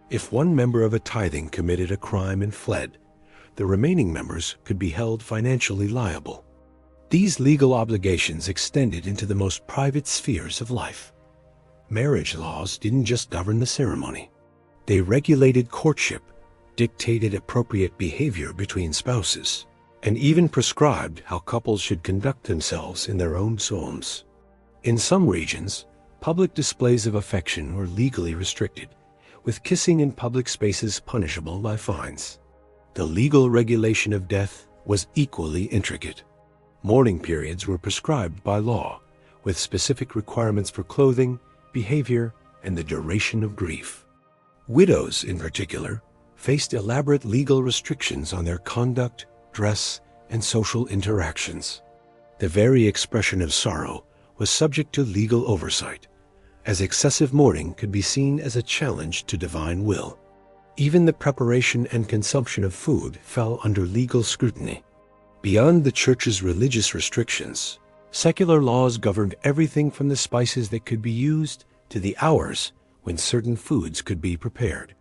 If one member of a tithing committed a crime and fled, the remaining members could be held financially liable. These legal obligations extended into the most private spheres of life. Marriage laws didn't just govern the ceremony. They regulated courtship, dictated appropriate behavior between spouses, and even prescribed how couples should conduct themselves in their own homes. In some regions, public displays of affection were legally restricted, with kissing in public spaces punishable by fines. The legal regulation of death was equally intricate. Mourning periods were prescribed by law, with specific requirements for clothing, behavior, and the duration of grief. Widows, in particular, faced elaborate legal restrictions on their conduct, dress, and social interactions. The very expression of sorrow was subject to legal oversight, as excessive mourning could be seen as a challenge to divine will. Even the preparation and consumption of food fell under legal scrutiny. Beyond the church's religious restrictions, secular laws governed everything from the spices that could be used to the hours when certain foods could be prepared.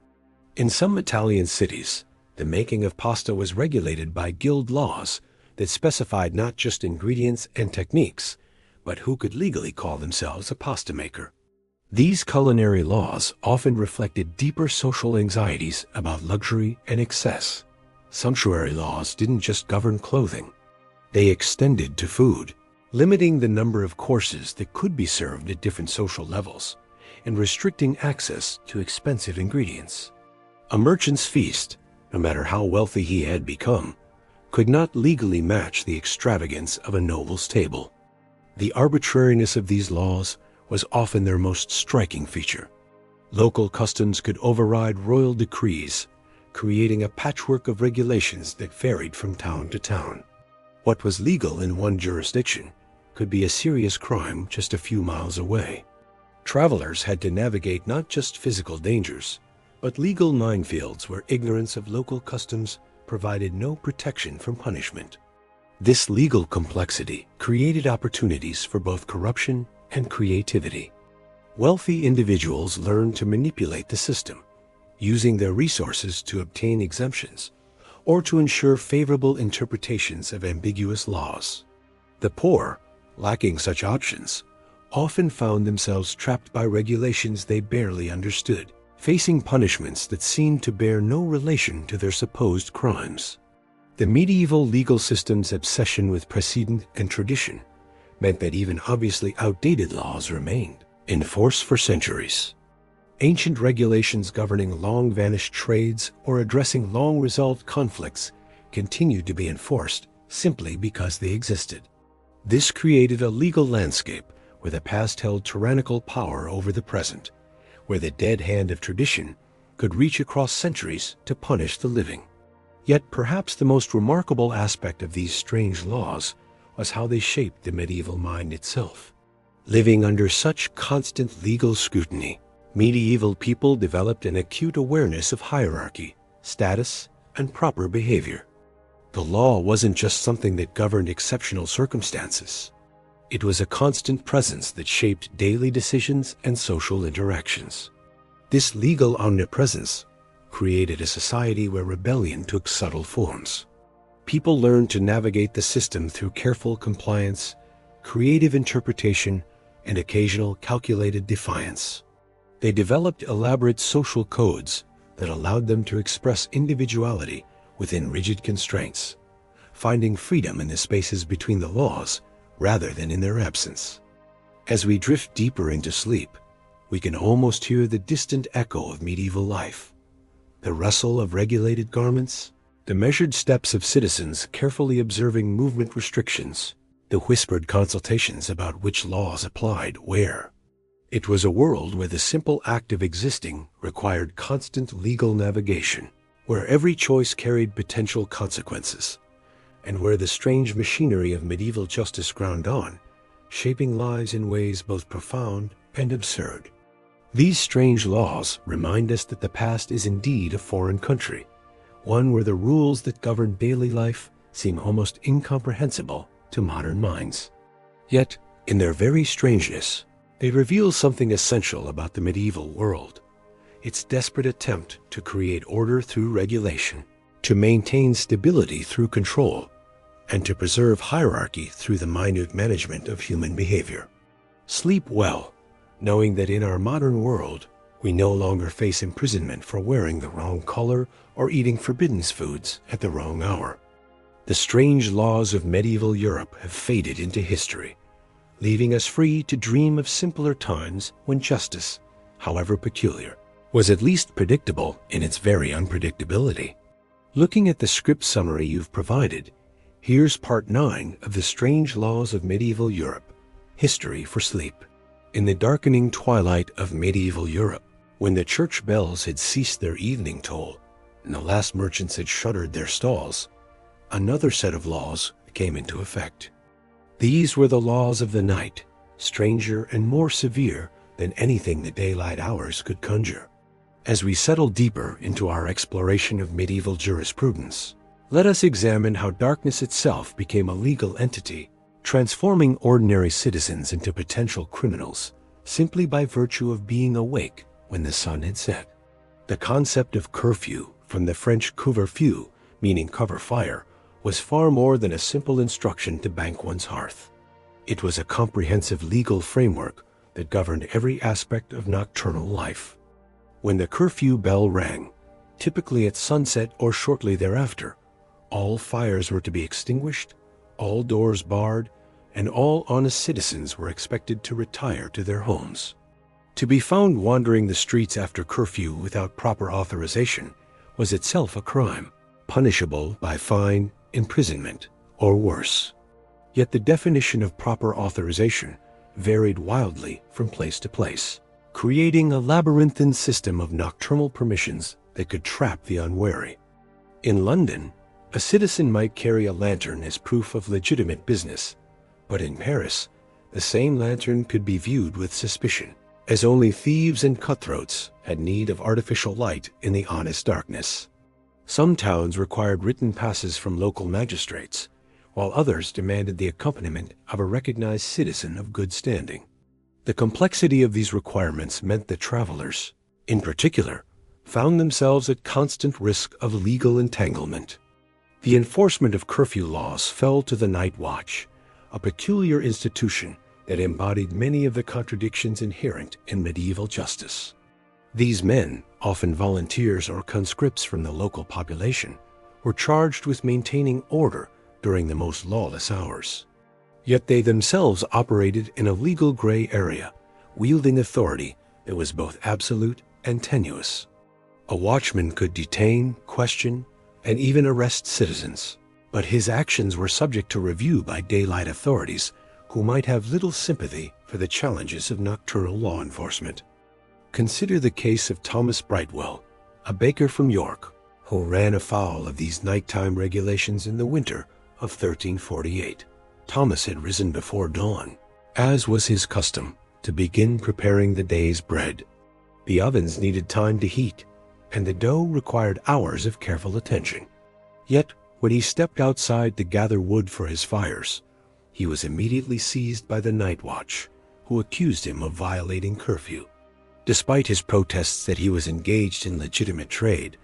In some Italian cities, the making of pasta was regulated by guild laws that specified not just ingredients and techniques, but who could legally call themselves a pasta maker. These culinary laws often reflected deeper social anxieties about luxury and excess. Sumptuary laws didn't just govern clothing. They extended to food, limiting the number of courses that could be served at different social levels and restricting access to expensive ingredients. A merchant's feast, no matter how wealthy he had become, could not legally match the extravagance of a noble's table. The arbitrariness of these laws was often their most striking feature. Local customs could override royal decrees, creating a patchwork of regulations that varied from town to town. What was legal in one jurisdiction could be a serious crime just a few miles away. Travelers had to navigate not just physical dangers, but legal minefields where ignorance of local customs provided no protection from punishment. This legal complexity created opportunities for both corruption and creativity. Wealthy individuals learned to manipulate the system, using their resources to obtain exemptions or to ensure favorable interpretations of ambiguous laws. The poor, lacking such options, often found themselves trapped by regulations they barely understood, facing punishments that seemed to bear no relation to their supposed crimes. The medieval legal system's obsession with precedent and tradition meant that even obviously outdated laws remained in force for centuries. Ancient regulations governing long-vanished trades or addressing long-resolved conflicts continued to be enforced simply because they existed. This created a legal landscape where the past held tyrannical power over the present, where the dead hand of tradition could reach across centuries to punish the living. Yet perhaps the most remarkable aspect of these strange laws was how they shaped the medieval mind itself. Living under such constant legal scrutiny, medieval people developed an acute awareness of hierarchy, status, and proper behavior. The law wasn't just something that governed exceptional circumstances. It was a constant presence that shaped daily decisions and social interactions. This legal omnipresence created a society where rebellion took subtle forms. People learned to navigate the system through careful compliance, creative interpretation, and occasional calculated defiance. They developed elaborate social codes that allowed them to express individuality within rigid constraints, finding freedom in the spaces between the laws rather than in their absence. As we drift deeper into sleep, we can almost hear the distant echo of medieval life, the rustle of regulated garments, the measured steps of citizens carefully observing movement restrictions, the whispered consultations about which laws applied where. It was a world where the simple act of existing required constant legal navigation, where every choice carried potential consequences, and where the strange machinery of medieval justice ground on, shaping lives in ways both profound and absurd. These strange laws remind us that the past is indeed a foreign country, one where the rules that govern daily life seem almost incomprehensible to modern minds. Yet, in their very strangeness, they reveal something essential about the medieval world: its desperate attempt to create order through regulation, to maintain stability through control, and to preserve hierarchy through the minute management of human behavior. Sleep well, knowing that in our modern world, we no longer face imprisonment for wearing the wrong color or eating forbidden foods at the wrong hour. The strange laws of medieval Europe have faded into history, leaving us free to dream of simpler times when justice, however peculiar, was at least predictable in its very unpredictability. Looking at the script summary you've provided, here's part 9 of the strange laws of medieval Europe, History for Sleep. In the darkening twilight of medieval Europe, when the church bells had ceased their evening toll and the last merchants had shuttered their stalls, another set of laws came into effect. These were the laws of the night, stranger and more severe than anything the daylight hours could conjure. As we settle deeper into our exploration of medieval jurisprudence, let us examine how darkness itself became a legal entity, transforming ordinary citizens into potential criminals simply by virtue of being awake when the sun had set. The concept of curfew, from the French couvre-feu, meaning cover fire, was far more than a simple instruction to bank one's hearth. It was a comprehensive legal framework that governed every aspect of nocturnal life. When the curfew bell rang, typically at sunset or shortly thereafter, all fires were to be extinguished, all doors barred, and all honest citizens were expected to retire to their homes. To be found wandering the streets after curfew without proper authorization was itself a crime, punishable by fine, imprisonment, or worse. Yet the definition of proper authorization varied wildly from place to place, creating a labyrinthine system of nocturnal permissions that could trap the unwary. In London, a citizen might carry a lantern as proof of legitimate business, but in Paris, the same lantern could be viewed with suspicion, as only thieves and cutthroats had need of artificial light in the honest darkness. Some towns required written passes from local magistrates, while others demanded the accompaniment of a recognized citizen of good standing. The complexity of these requirements meant that travelers, in particular, found themselves at constant risk of legal entanglement. The enforcement of curfew laws fell to the night watch, a peculiar institution that embodied many of the contradictions inherent in medieval justice. These men, often volunteers or conscripts from the local population, were charged with maintaining order during the most lawless hours. Yet they themselves operated in a legal gray area, wielding authority that was both absolute and tenuous. A watchman could detain, question, and even arrest citizens, but his actions were subject to review by daylight authorities who might have little sympathy for the challenges of nocturnal law enforcement. Consider the case of Thomas Brightwell, a baker from York, who ran afoul of these nighttime regulations in the winter of 1348. Thomas had risen before dawn, as was his custom, to begin preparing the day's bread. The ovens needed time to heat, and the dough required hours of careful attention. Yet, when he stepped outside to gather wood for his fires, he was immediately seized by the night watch, who accused him of violating curfew. Despite his protests that he was engaged in legitimate trade,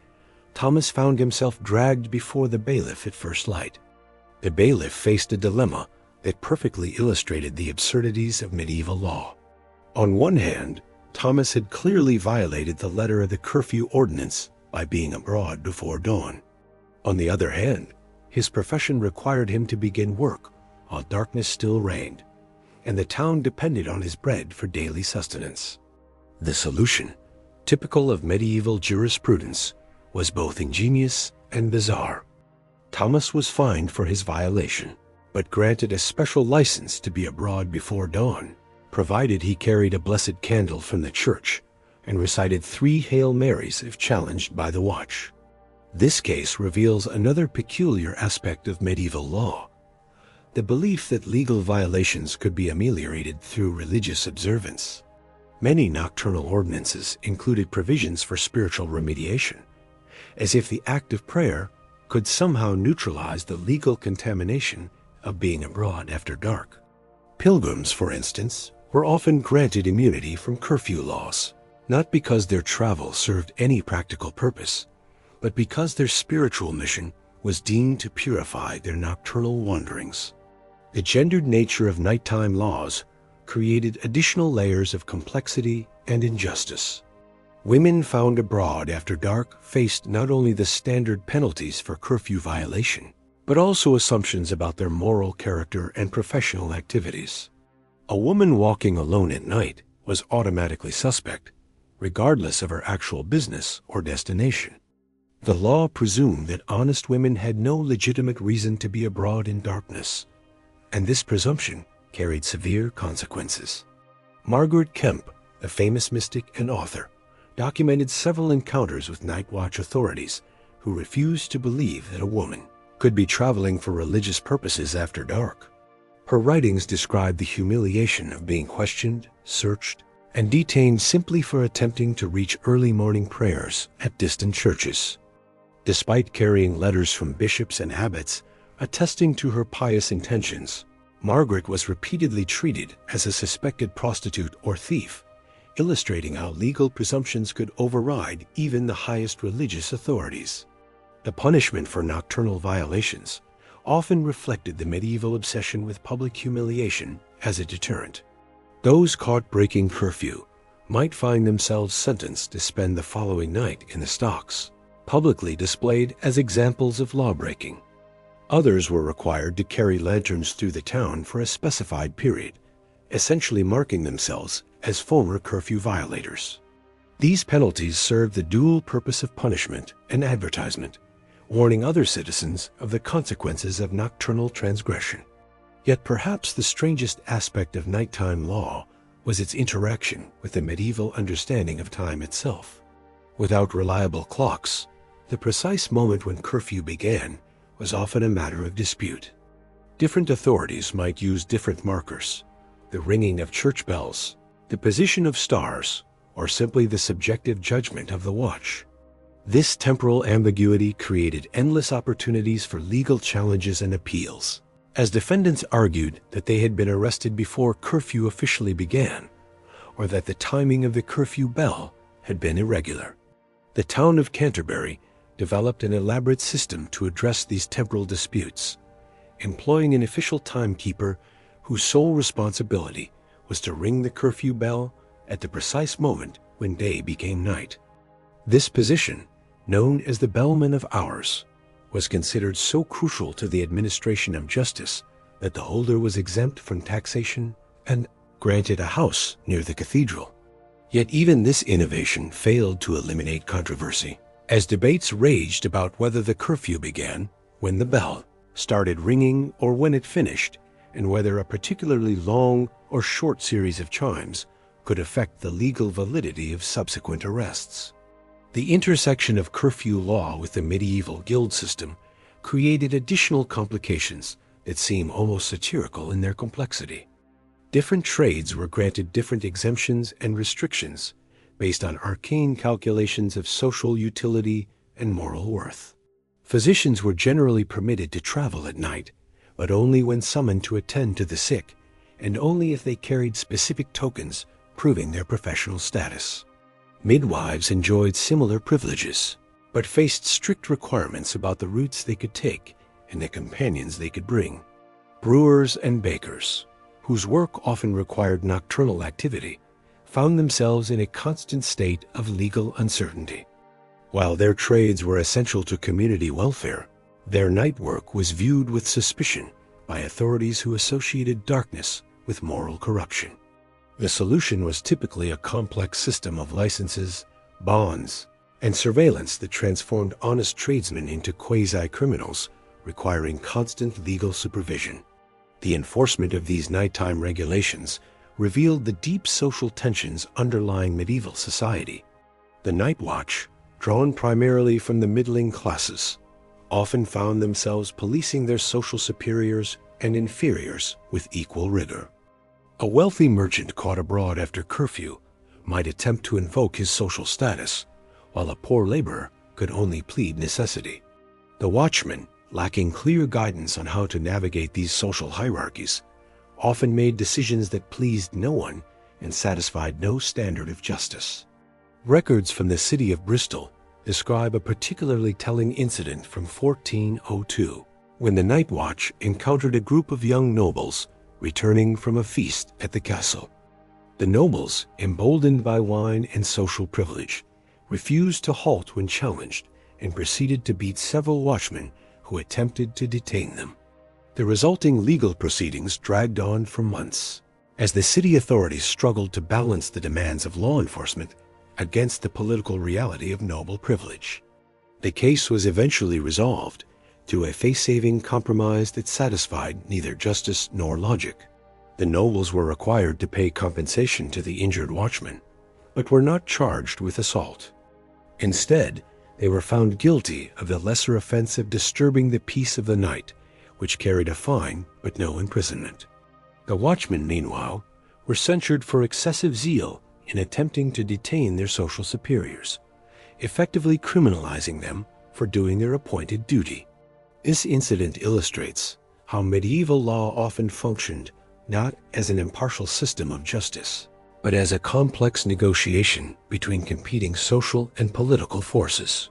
Thomas found himself dragged before the bailiff at first light. The bailiff faced a dilemma that perfectly illustrated the absurdities of medieval law. On one hand, Thomas had clearly violated the letter of the curfew ordinance by being abroad before dawn. On the other hand, his profession required him to begin work while darkness still reigned, and the town depended on his bread for daily sustenance. The solution, typical of medieval jurisprudence, was both ingenious and bizarre. Thomas was fined for his violation, but granted a special license to be abroad before dawn, provided he carried a blessed candle from the church and recited 3 Hail Marys if challenged by the watch. This case reveals another peculiar aspect of medieval law: the belief that legal violations could be ameliorated through religious observance. Many nocturnal ordinances included provisions for spiritual remediation, as if the act of prayer could somehow neutralize the legal contamination of being abroad after dark. Pilgrims, for instance, were often granted immunity from curfew laws, not because their travel served any practical purpose, but because their spiritual mission was deemed to purify their nocturnal wanderings. The gendered nature of nighttime laws created additional layers of complexity and injustice. Women found abroad after dark faced not only the standard penalties for curfew violation, but also assumptions about their moral character and professional activities. A woman walking alone at night was automatically suspect, regardless of her actual business or destination. The law presumed that honest women had no legitimate reason to be abroad in darkness, and this presumption carried severe consequences. Margaret Kemp, a famous mystic and author, documented several encounters with night watch authorities who refused to believe that a woman could be traveling for religious purposes after dark. Her writings describe the humiliation of being questioned, searched, and detained simply for attempting to reach early morning prayers at distant churches. Despite carrying letters from bishops and abbots attesting to her pious intentions, Margaret was repeatedly treated as a suspected prostitute or thief, illustrating how legal presumptions could override even the highest religious authorities. The punishment for nocturnal violations often reflected the medieval obsession with public humiliation as a deterrent. Those caught breaking curfew might find themselves sentenced to spend the following night in the stocks, publicly displayed as examples of law-breaking. Others were required to carry lanterns through the town for a specified period, essentially marking themselves as former curfew violators. These penalties served the dual purpose of punishment and advertisement, warning other citizens of the consequences of nocturnal transgression. Yet perhaps the strangest aspect of nighttime law was its interaction with the medieval understanding of time itself. Without reliable clocks, the precise moment when curfew began was often a matter of dispute. Different authorities might use different markers: the ringing of church bells, the position of stars, or simply the subjective judgment of the watch. This temporal ambiguity created endless opportunities for legal challenges and appeals, as defendants argued that they had been arrested before curfew officially began, or that the timing of the curfew bell had been irregular. The town of Canterbury developed an elaborate system to address these temporal disputes, employing an official timekeeper whose sole responsibility was to ring the curfew bell at the precise moment when day became night. This position, known as the bellman of hours, was considered so crucial to the administration of justice that the holder was exempt from taxation and granted a house near the cathedral. Yet even this innovation failed to eliminate controversy, as debates raged about whether the curfew began when the bell started ringing or when it finished, and whether a particularly long or short series of chimes could affect the legal validity of subsequent arrests. The intersection of curfew law with the medieval guild system created additional complications that seem almost satirical in their complexity. Different trades were granted different exemptions and restrictions based on arcane calculations of social utility and moral worth. Physicians were generally permitted to travel at night, but only when summoned to attend to the sick, and only if they carried specific tokens proving their professional status. Midwives enjoyed similar privileges, but faced strict requirements about the routes they could take and the companions they could bring. Brewers and bakers, whose work often required nocturnal activity, found themselves in a constant state of legal uncertainty. While their trades were essential to community welfare, their night work was viewed with suspicion by authorities who associated darkness with moral corruption. The solution was typically a complex system of licenses, bonds, and surveillance that transformed honest tradesmen into quasi-criminals, requiring constant legal supervision. The enforcement of these nighttime regulations revealed the deep social tensions underlying medieval society. The night watch, drawn primarily from the middling classes, often found themselves policing their social superiors and inferiors with equal rigor. A wealthy merchant caught abroad after curfew might attempt to invoke his social status, while a poor laborer could only plead necessity. The watchman, lacking clear guidance on how to navigate these social hierarchies, often made decisions that pleased no one and satisfied no standard of justice. Records from the city of Bristol describe a particularly telling incident from 1402, when the night watch encountered a group of young nobles returning from a feast at the castle. The nobles, emboldened by wine and social privilege, refused to halt when challenged and proceeded to beat several watchmen who attempted to detain them. The resulting legal proceedings dragged on for months, as the city authorities struggled to balance the demands of law enforcement against the political reality of noble privilege. The case was eventually resolved through a face-saving compromise that satisfied neither justice nor logic. The nobles were required to pay compensation to the injured watchmen, but were not charged with assault. Instead, they were found guilty of the lesser offense of disturbing the peace of the night, which carried a fine but no imprisonment. The watchmen, meanwhile, were censured for excessive zeal in attempting to detain their social superiors, effectively criminalizing them for doing their appointed duty. This incident illustrates how medieval law often functioned not as an impartial system of justice, but as a complex negotiation between competing social and political forces.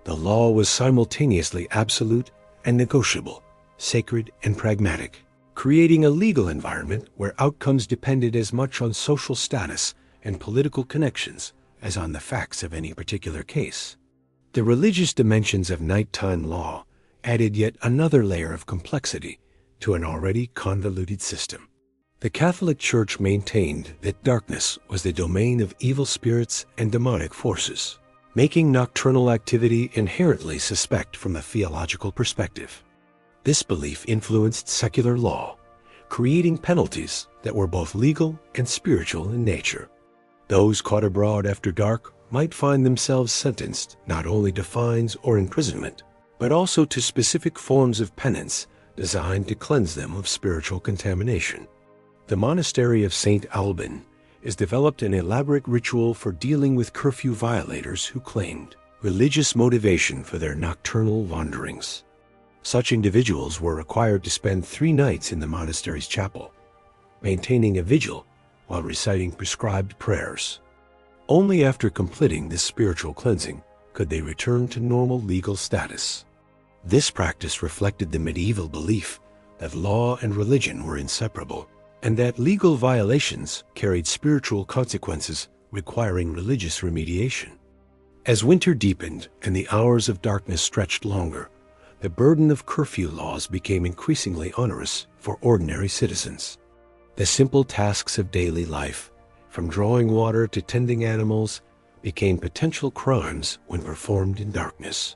The law was simultaneously absolute and negotiable, sacred and pragmatic, creating a legal environment where outcomes depended as much on social status and political connections as on the facts of any particular case. The religious dimensions of nighttime law added yet another layer of complexity to an already convoluted system. The Catholic Church maintained that darkness was the domain of evil spirits and demonic forces, making nocturnal activity inherently suspect from a theological perspective. This belief influenced secular law, creating penalties that were both legal and spiritual in nature. Those caught abroad after dark might find themselves sentenced not only to fines or imprisonment, but also to specific forms of penance designed to cleanse them of spiritual contamination. The monastery of St. Alban has developed an elaborate ritual for dealing with curfew violators who claimed religious motivation for their nocturnal wanderings. Such individuals were required to spend 3 nights in the monastery's chapel, maintaining a vigil while reciting prescribed prayers. Only after completing this spiritual cleansing could they return to normal legal status. This practice reflected the medieval belief that law and religion were inseparable, and that legal violations carried spiritual consequences requiring religious remediation. As winter deepened and the hours of darkness stretched longer, the burden of curfew laws became increasingly onerous for ordinary citizens. The simple tasks of daily life, from drawing water to tending animals, became potential crimes when performed in darkness.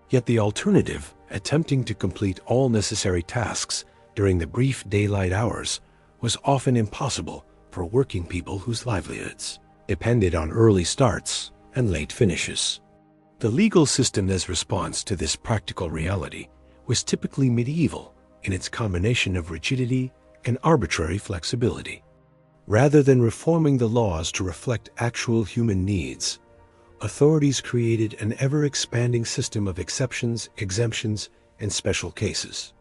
Yet the alternative, attempting to complete all necessary tasks during the brief daylight hours, was often impossible for working people whose livelihoods depended on early starts and late finishes. The legal system's response to this practical reality was typically medieval in its combination of rigidity and arbitrary flexibility. Rather than reforming the laws to reflect actual human needs, authorities created an ever-expanding system of exceptions, exemptions, and special cases.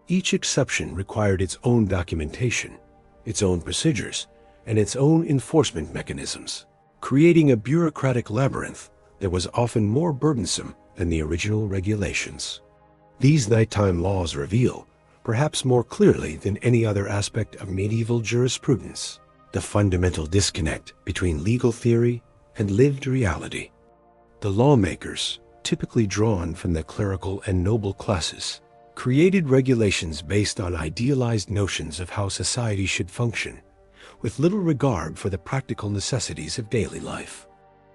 Each exception required its own documentation, its own procedures, and its own enforcement mechanisms, creating a bureaucratic labyrinth that was often more burdensome than the original regulations. These nighttime laws reveal, perhaps more clearly than any other aspect of medieval jurisprudence, the fundamental disconnect between legal theory and lived reality. The lawmakers, typically drawn from the clerical and noble classes, created regulations based on idealized notions of how society should function, with little regard for the practical necessities of daily life.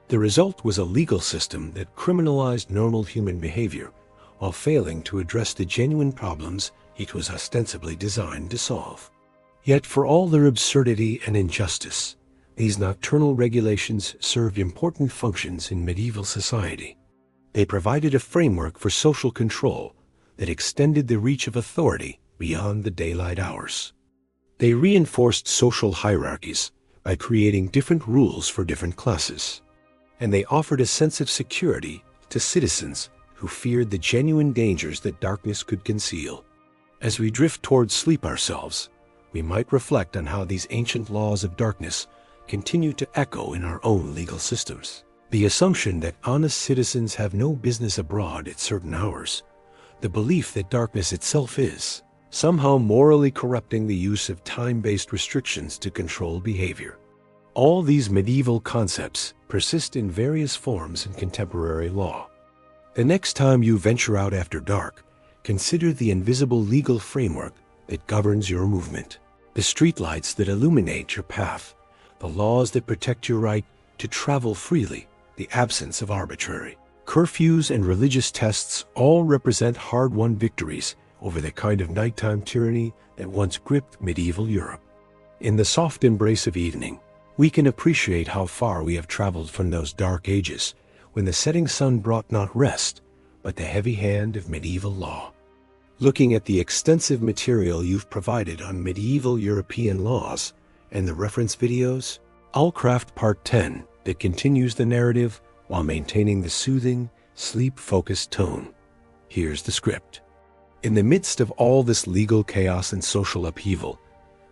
The result was a legal system that criminalized normal human behavior while failing to address the genuine problems it was ostensibly designed to solve. Yet for all their absurdity and injustice, these nocturnal regulations served important functions in medieval society. They provided a framework for social control that extended the reach of authority beyond the daylight hours. They reinforced social hierarchies by creating different rules for different classes, and they offered a sense of security to citizens who feared the genuine dangers that darkness could conceal. As we drift towards sleep ourselves, we might reflect on how these ancient laws of darkness continue to echo in our own legal systems. The assumption that honest citizens have no business abroad at certain hours, the belief that darkness itself is somehow morally corrupting the use of time-based restrictions to control behavior. All these medieval concepts persist in various forms in contemporary law. The next time you venture out after dark, consider the invisible legal framework that governs your movement, the streetlights that illuminate your path, the laws that protect your right to travel freely, the absence of arbitrary curfews and religious tests all represent hard-won victories over the kind of nighttime tyranny that once gripped medieval Europe. In the soft embrace of evening, we can appreciate how far we have traveled from those dark ages when the setting sun brought not rest, but the heavy hand of medieval law. Looking at the extensive material you've provided on medieval European laws and the reference videos, I'll craft part 10 that continues the narrative while maintaining the soothing, sleep-focused tone. Here's the script. In the midst of all this legal chaos and social upheaval,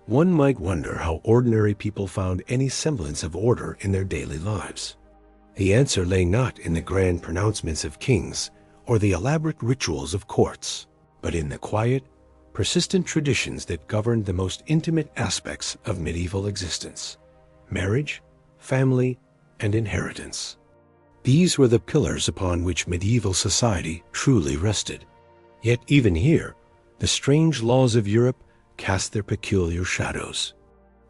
one might wonder how ordinary people found any semblance of order in their daily lives. The answer lay not in the grand pronouncements of kings or the elaborate rituals of courts, but in the quiet, persistent traditions that governed the most intimate aspects of medieval existence: marriage, family, and inheritance. These were the pillars upon which medieval society truly rested. Yet even here, the strange laws of Europe cast their peculiar shadows.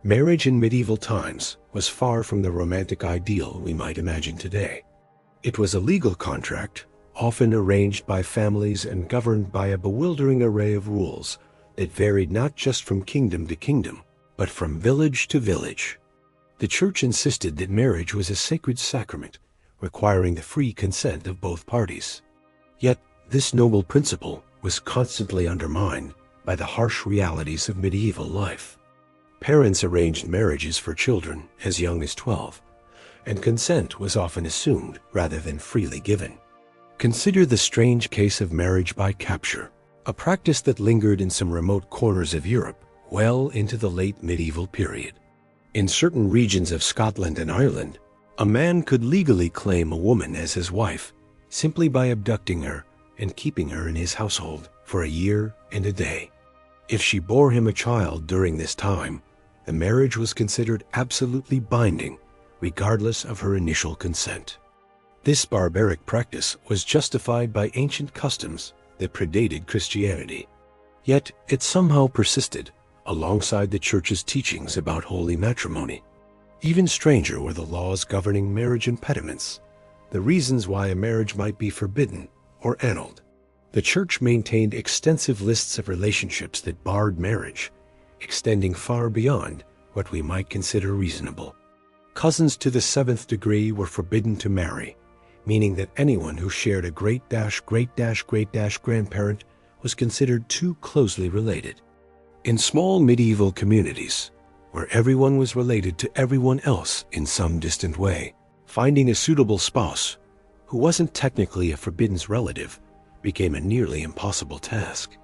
Marriage in medieval times was far from the romantic ideal we might imagine today. It was a legal contract, often arranged by families and governed by a bewildering array of rules that varied not just from kingdom to kingdom, but from village to village. The church insisted that marriage was a sacred sacrament, requiring the free consent of both parties. Yet this noble principle was constantly undermined by the harsh realities of medieval life. Parents arranged marriages for children as young as 12, and consent was often assumed rather than freely given. Consider the strange case of marriage by capture, a practice that lingered in some remote corners of Europe well into the late medieval period. In certain regions of Scotland and Ireland, a man could legally claim a woman as his wife simply by abducting her and keeping her in his household for a year and a day. If she bore him a child during this time, The marriage was considered absolutely binding, regardless of her initial consent. This barbaric practice was justified by ancient customs that predated Christianity. Yet it somehow persisted alongside the Church's teachings about holy matrimony. Even stranger were the laws governing marriage impediments, the reasons why a marriage might be forbidden or annulled. The Church maintained extensive lists of relationships that barred marriage, extending far beyond what we might consider reasonable. Cousins to the seventh degree were forbidden to marry, meaning that anyone who shared a great-great-great-grandparent was considered too closely related. In small medieval communities, where everyone was related to everyone else in some distant way, finding a suitable spouse who wasn't technically a forbidden relative became a nearly impossible task.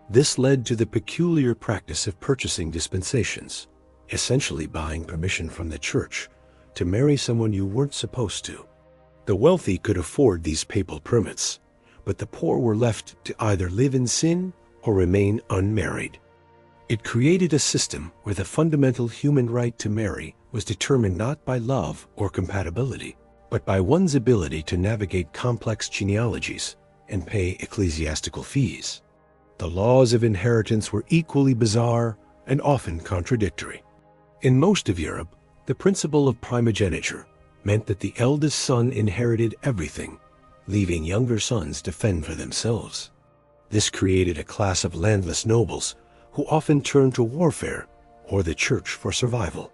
This led to the peculiar practice of purchasing dispensations, essentially buying permission from the Church to marry someone you weren't supposed to. The wealthy could afford these papal permits, but the poor were left to either live in sin or remain unmarried. It created a system where the fundamental human right to marry was determined not by love or compatibility, but by one's ability to navigate complex genealogies and pay ecclesiastical fees. The laws of inheritance were equally bizarre and often contradictory. In most of Europe, the principle of primogeniture meant that the eldest son inherited everything, leaving younger sons to fend for themselves. This created a class of landless nobles who often turned to warfare or the Church for survival.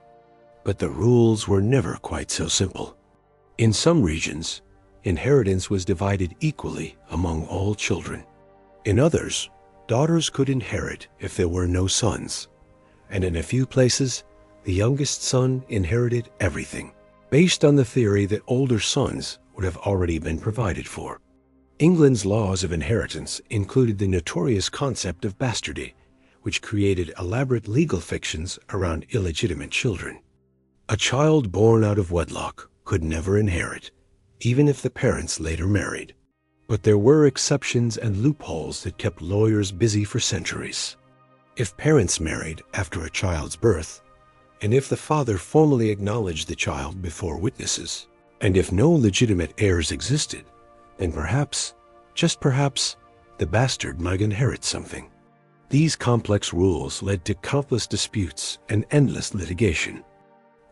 But the rules were never quite so simple. In some regions, inheritance was divided equally among all children. In others, daughters could inherit if there were no sons, and in a few places, the youngest son inherited everything, based on the theory that older sons would have already been provided for. England's laws of inheritance included the notorious concept of bastardy, which created elaborate legal fictions around illegitimate children. A child born out of wedlock could never inherit, even if the parents later married. But there were exceptions and loopholes that kept lawyers busy for centuries. If parents married after a child's birth, and if the father formally acknowledged the child before witnesses, and if no legitimate heirs existed, then perhaps, just perhaps, the bastard might inherit something. These complex rules led to countless disputes and endless litigation.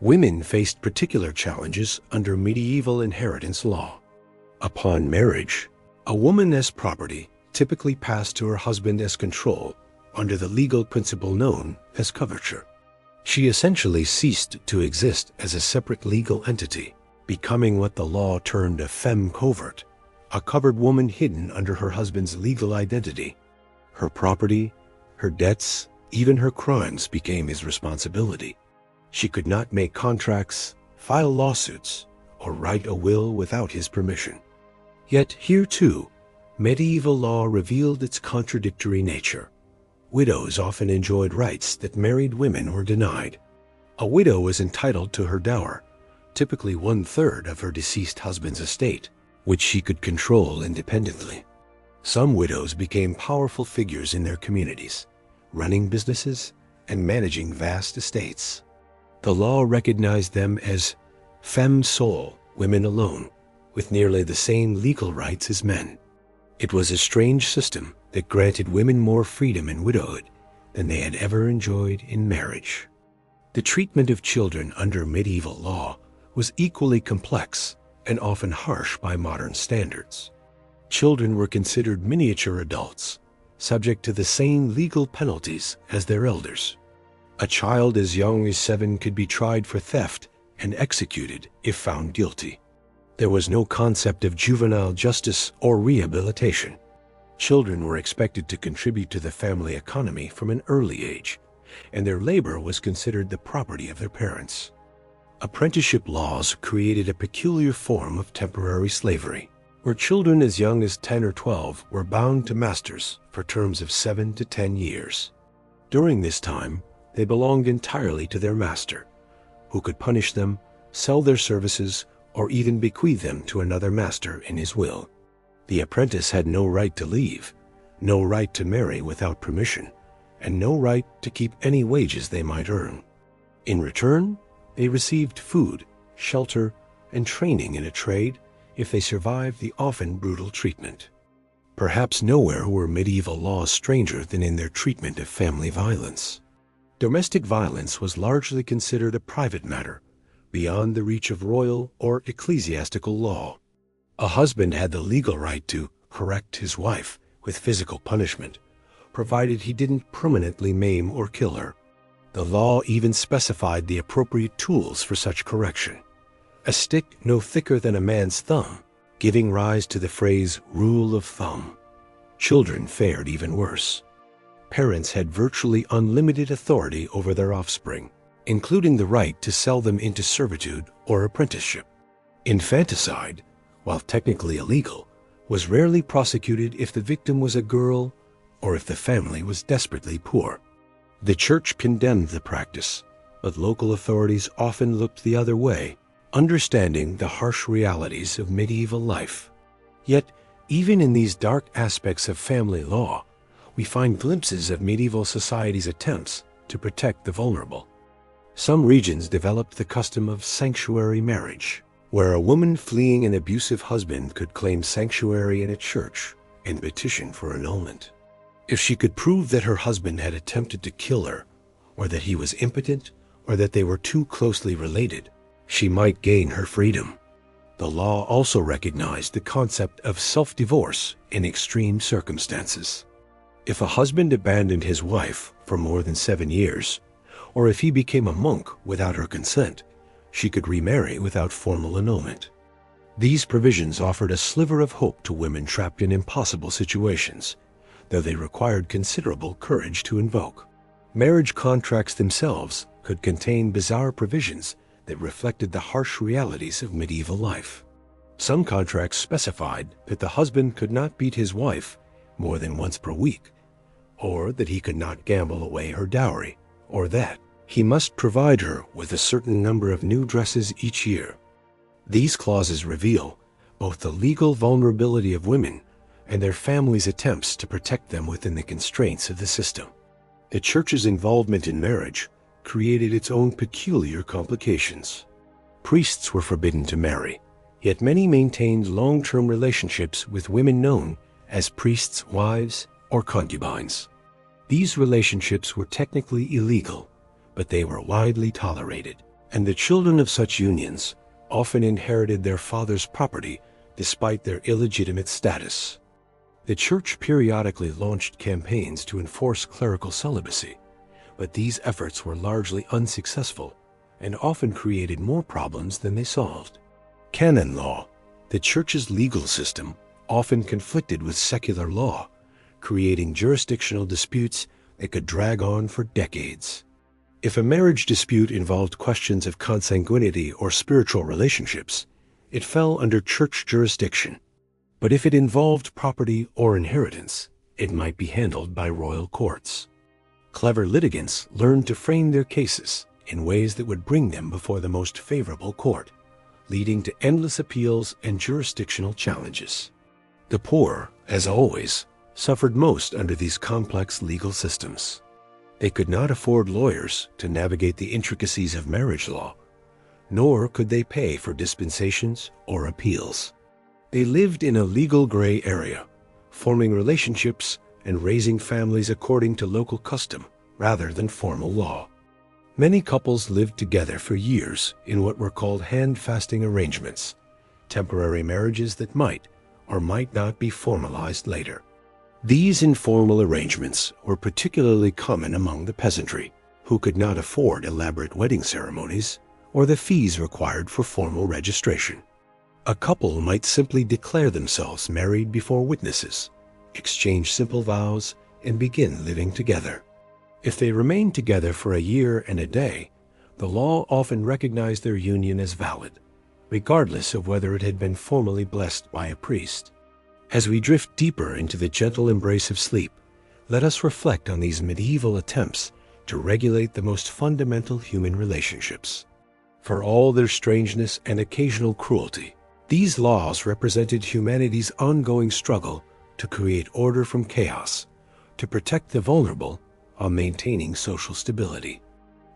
Women faced particular challenges under medieval inheritance law. Upon marriage, a woman as property typically passed to her husband as control under the legal principle known as coverture. She essentially ceased to exist as a separate legal entity, becoming what the law termed a femme covert, a covered woman hidden under her husband's legal identity. Her property, her debts, even her crimes became his responsibility. She could not make contracts, file lawsuits, or write a will without his permission. Yet here too, medieval law revealed its contradictory nature. Widows often enjoyed rights that married women were denied. A widow was entitled to her dower, typically 1/3 of her deceased husband's estate, which she could control independently. Some widows became powerful figures in their communities, running businesses and managing vast estates. The law recognized them as femmes seules, women alone, with nearly the same legal rights as men. It was a strange system that granted women more freedom in widowhood than they had ever enjoyed in marriage. The treatment of children under medieval law was equally complex and often harsh by modern standards. Children were considered miniature adults, subject to the same legal penalties as their elders. A child as young as 7 could be tried for theft and executed if found guilty. There was no concept of juvenile justice or rehabilitation. Children were expected to contribute to the family economy from an early age, and their labor was considered the property of their parents. Apprenticeship laws created a peculiar form of temporary slavery, where children as young as 10 or 12 were bound to masters for terms of 7 to 10 years. During this time, they belonged entirely to their master, who could punish them, sell their services, or even bequeath them to another master in his will. The apprentice had no right to leave, no right to marry without permission, and no right to keep any wages they might earn. In return, they received food, shelter, and training in a trade if they survived the often brutal treatment. Perhaps nowhere were medieval laws stranger than in their treatment of family violence. Domestic violence was largely considered a private matter, beyond the reach of royal or ecclesiastical law. A husband had the legal right to correct his wife with physical punishment, provided he didn't permanently maim or kill her. The law even specified the appropriate tools for such correction. A stick no thicker than a man's thumb, giving rise to the phrase rule of thumb. Children fared even worse. Parents had virtually unlimited authority over their offspring, including the right to sell them into servitude or apprenticeship. Infanticide, while technically illegal, was rarely prosecuted if the victim was a girl or if the family was desperately poor. The church condemned the practice, but local authorities often looked the other way, understanding the harsh realities of medieval life. Yet, even in these dark aspects of family law, we find glimpses of medieval society's attempts to protect the vulnerable. Some regions developed the custom of sanctuary marriage, where a woman fleeing an abusive husband could claim sanctuary in a church and petition for annulment. If she could prove that her husband had attempted to kill her, or that he was impotent, or that they were too closely related, she might gain her freedom. The law also recognized the concept of self-divorce in extreme circumstances. If a husband abandoned his wife for more than 7 years, or if he became a monk without her consent, she could remarry without formal annulment. These provisions offered a sliver of hope to women trapped in impossible situations, though they required considerable courage to invoke. Marriage contracts themselves could contain bizarre provisions that reflected the harsh realities of medieval life. Some contracts specified that the husband could not beat his wife more than once per week, or that he could not gamble away her dowry, or that he must provide her with a certain number of new dresses each year. These clauses reveal both the legal vulnerability of women and their families' attempts to protect them within the constraints of the system. The church's involvement in marriage created its own peculiar complications. Priests were forbidden to marry, yet many maintained long-term relationships with women known as priests' wives or concubines. These relationships were technically illegal, but they were widely tolerated, and the children of such unions often inherited their father's property despite their illegitimate status. The church periodically launched campaigns to enforce clerical celibacy, but these efforts were largely unsuccessful and often created more problems than they solved. Canon law, the church's legal system, often conflicted with secular law, creating jurisdictional disputes that could drag on for decades. If a marriage dispute involved questions of consanguinity or spiritual relationships, it fell under church jurisdiction. But if it involved property or inheritance, it might be handled by royal courts. Clever litigants learned to frame their cases in ways that would bring them before the most favorable court, leading to endless appeals and jurisdictional challenges. The poor, as always, suffered most under these complex legal systems. They could not afford lawyers to navigate the intricacies of marriage law, nor could they pay for dispensations or appeals. They lived in a legal gray area, forming relationships and raising families according to local custom rather than formal law. Many couples lived together for years in what were called hand-fasting arrangements, temporary marriages that might or might not be formalized later. These informal arrangements were particularly common among the peasantry, who could not afford elaborate wedding ceremonies or the fees required for formal registration. A couple might simply declare themselves married before witnesses, exchange simple vows, and begin living together. If they remained together for a year and a day, the law often recognized their union as valid, regardless of whether it had been formally blessed by a priest. As we drift deeper into the gentle embrace of sleep, let us reflect on these medieval attempts to regulate the most fundamental human relationships. For all their strangeness and occasional cruelty, these laws represented humanity's ongoing struggle to create order from chaos, to protect the vulnerable while maintaining social stability.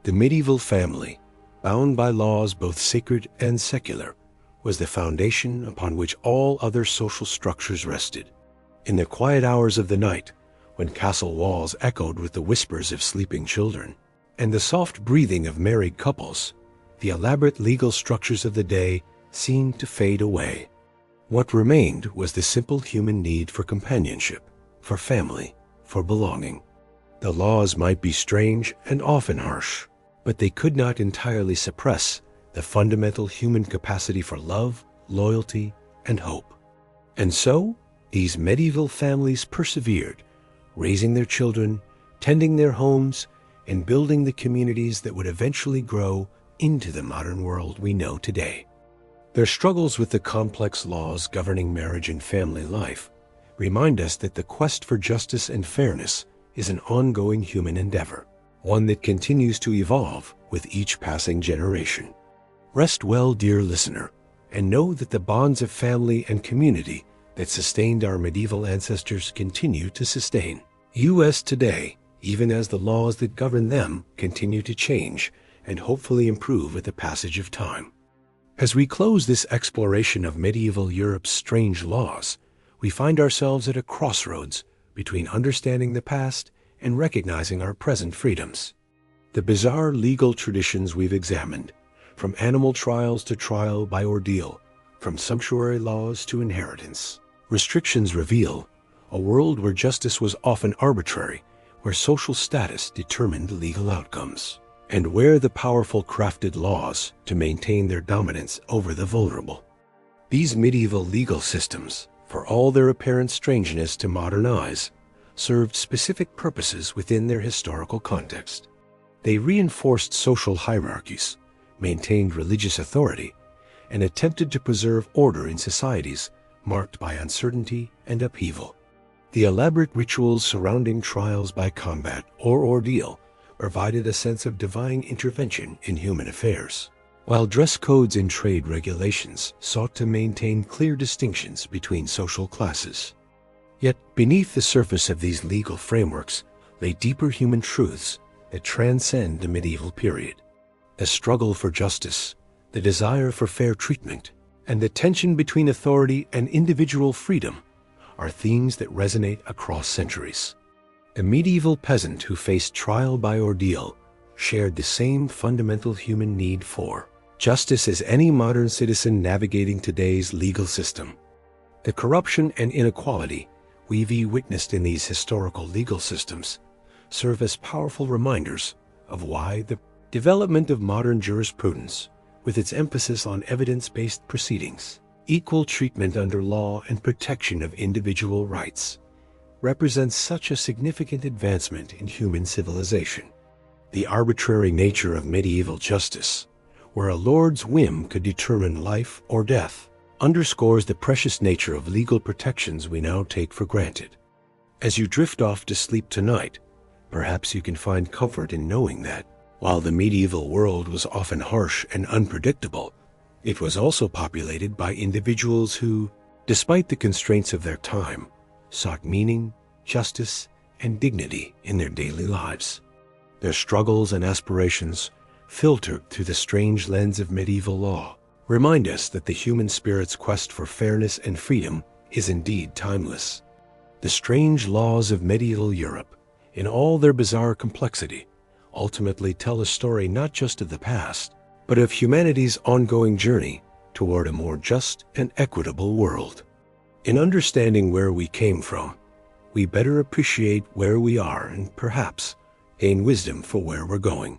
The medieval family, bound by laws both sacred and secular, was the foundation upon which all other social structures rested. In the quiet hours of the night, when castle walls echoed with the whispers of sleeping children and the soft breathing of married couples, the elaborate legal structures of the day seemed to fade away. What remained was the simple human need for companionship, for family, for belonging. The laws might be strange and often harsh, but they could not entirely suppress the fundamental human capacity for love, loyalty, and hope. And so, these medieval families persevered, raising their children, tending their homes, and building the communities that would eventually grow into the modern world we know today. Their struggles with the complex laws governing marriage and family life remind us that the quest for justice and fairness is an ongoing human endeavor, one that continues to evolve with each passing generation. Rest well, dear listener, and know that the bonds of family and community that sustained our medieval ancestors continue to sustain us today, even as the laws that govern them continue to change and hopefully improve with the passage of time. As we close this exploration of medieval Europe's strange laws, we find ourselves at a crossroads between understanding the past and recognizing our present freedoms. The bizarre legal traditions we've examined, from animal trials to trial by ordeal, from sumptuary laws to inheritance, restrictions reveal a world where justice was often arbitrary, where social status determined legal outcomes, and where the powerful crafted laws to maintain their dominance over the vulnerable. These medieval legal systems, for all their apparent strangeness to modern eyes, served specific purposes within their historical context. They reinforced social hierarchies, maintained religious authority, and attempted to preserve order in societies marked by uncertainty and upheaval. The elaborate rituals surrounding trials by combat or ordeal provided a sense of divine intervention in human affairs, while dress codes and trade regulations sought to maintain clear distinctions between social classes. Yet beneath the surface of these legal frameworks lay deeper human truths that transcend the medieval period. The struggle for justice, the desire for fair treatment, and the tension between authority and individual freedom are themes that resonate across centuries. A medieval peasant who faced trial by ordeal shared the same fundamental human need for justice as any modern citizen navigating today's legal system. The corruption and inequality we've witnessed in these historical legal systems serve as powerful reminders of why the development of modern jurisprudence, with its emphasis on evidence-based proceedings, equal treatment under law, and protection of individual rights, represents such a significant advancement in human civilization. The arbitrary nature of medieval justice, where a lord's whim could determine life or death, underscores the precious nature of legal protections we now take for granted. As you drift off to sleep tonight, perhaps you can find comfort in knowing that, while the medieval world was often harsh and unpredictable, it was also populated by individuals who, despite the constraints of their time, sought meaning, justice, and dignity in their daily lives. Their struggles and aspirations, filtered through the strange lens of medieval law, remind us that the human spirit's quest for fairness and freedom is indeed timeless. The strange laws of medieval Europe, in all their bizarre complexity, ultimately tell a story not just of the past, but of humanity's ongoing journey toward a more just and equitable world. In understanding where we came from, we better appreciate where we are and perhaps gain wisdom for where we're going.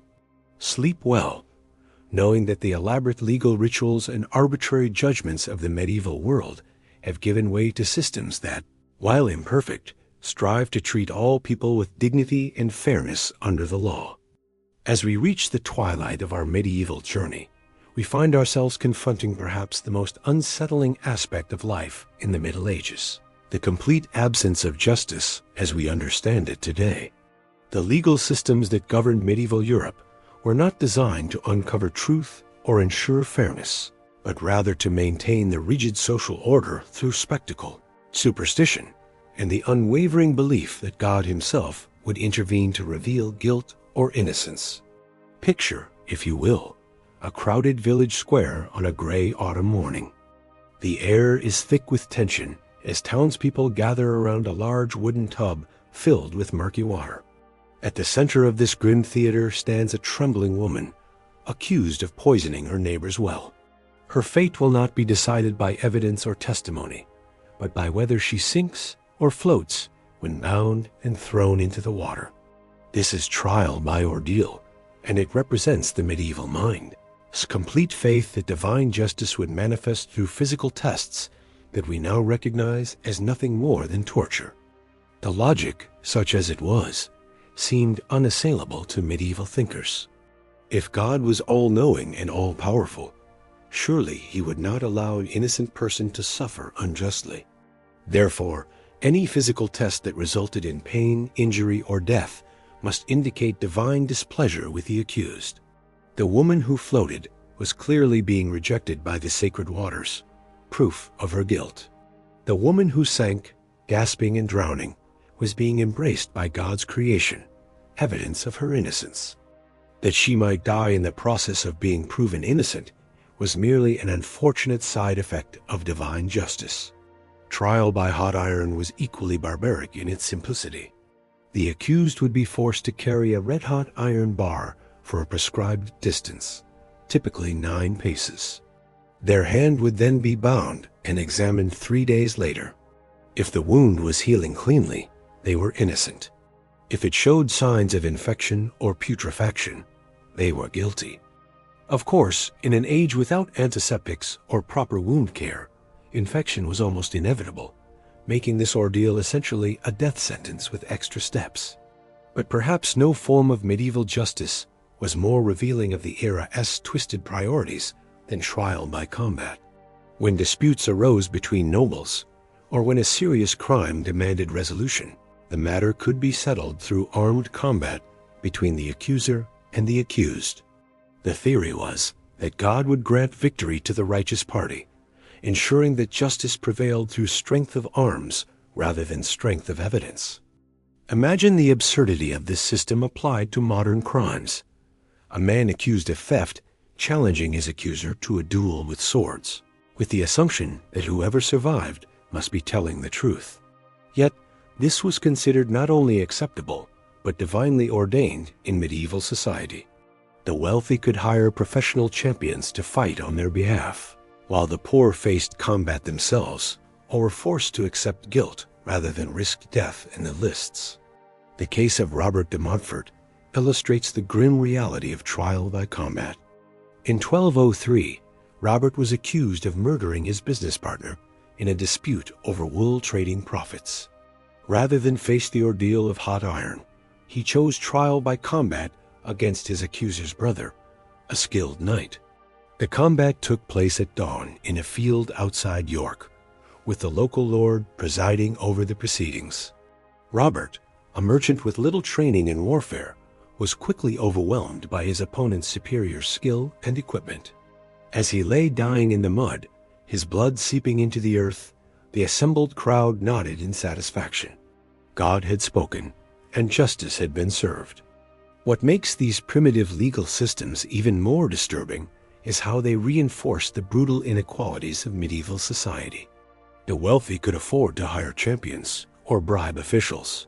Sleep well, knowing that the elaborate legal rituals and arbitrary judgments of the medieval world have given way to systems that, while imperfect, strive to treat all people with dignity and fairness under the law. As we reach the twilight of our medieval journey, we find ourselves confronting perhaps the most unsettling aspect of life in the Middle Ages: the complete absence of justice as we understand it today. The legal systems that governed medieval Europe were not designed to uncover truth or ensure fairness, but rather to maintain the rigid social order through spectacle, superstition, and the unwavering belief that God himself would intervene to reveal guilt or innocence. Picture, if you will, a crowded village square on a gray autumn morning. The air is thick with tension as townspeople gather around a large wooden tub filled with murky water. At the center of this grim theater stands a trembling woman, accused of poisoning her neighbor's well. Her fate will not be decided by evidence or testimony, but by whether she sinks or floats when bound and thrown into the water. This is trial by ordeal, and it represents the medieval mind. Complete faith that divine justice would manifest through physical tests that we now recognize as nothing more than torture. The logic, such as it was, seemed unassailable to medieval thinkers. If God was all-knowing and all-powerful, surely he would not allow an innocent person to suffer unjustly. Therefore, any physical test that resulted in pain, injury, or death must indicate divine displeasure with the accused. The woman who floated was clearly being rejected by the sacred waters, proof of her guilt. The woman who sank, gasping and drowning, was being embraced by God's creation, evidence of her innocence. That she might die in the process of being proven innocent was merely an unfortunate side effect of divine justice. Trial by hot iron was equally barbaric in its simplicity. The accused would be forced to carry a red-hot iron bar for a prescribed distance, typically 9 paces. Their hand would then be bound and examined 3 days later. If the wound was healing cleanly, they were innocent. If it showed signs of infection or putrefaction, they were guilty. Of course, in an age without antiseptics or proper wound care, infection was almost inevitable, making this ordeal essentially a death sentence with extra steps. But perhaps no form of medieval justice was more revealing of the era's twisted priorities than trial by combat. When disputes arose between nobles, or when a serious crime demanded resolution, the matter could be settled through armed combat between the accuser and the accused. The theory was that God would grant victory to the righteous party, ensuring that justice prevailed through strength of arms rather than strength of evidence. Imagine the absurdity of this system applied to modern crimes. A man accused of theft challenging his accuser to a duel with swords, with the assumption that whoever survived must be telling the truth. Yet, this was considered not only acceptable, but divinely ordained in medieval society. The wealthy could hire professional champions to fight on their behalf, while the poor faced combat themselves or were forced to accept guilt rather than risk death in the lists. The case of Robert de Montfort illustrates the grim reality of trial by combat. In 1203, Robert was accused of murdering his business partner in a dispute over wool trading profits. Rather than face the ordeal of hot iron, he chose trial by combat against his accuser's brother, a skilled knight. The combat took place at dawn in a field outside York, with the local lord presiding over the proceedings. Robert, a merchant with little training in warfare, was quickly overwhelmed by his opponent's superior skill and equipment. As he lay dying in the mud, his blood seeping into the earth, the assembled crowd nodded in satisfaction. God had spoken, and justice had been served. What makes these primitive legal systems even more disturbing is how they reinforce the brutal inequalities of medieval society. The wealthy could afford to hire champions or bribe officials.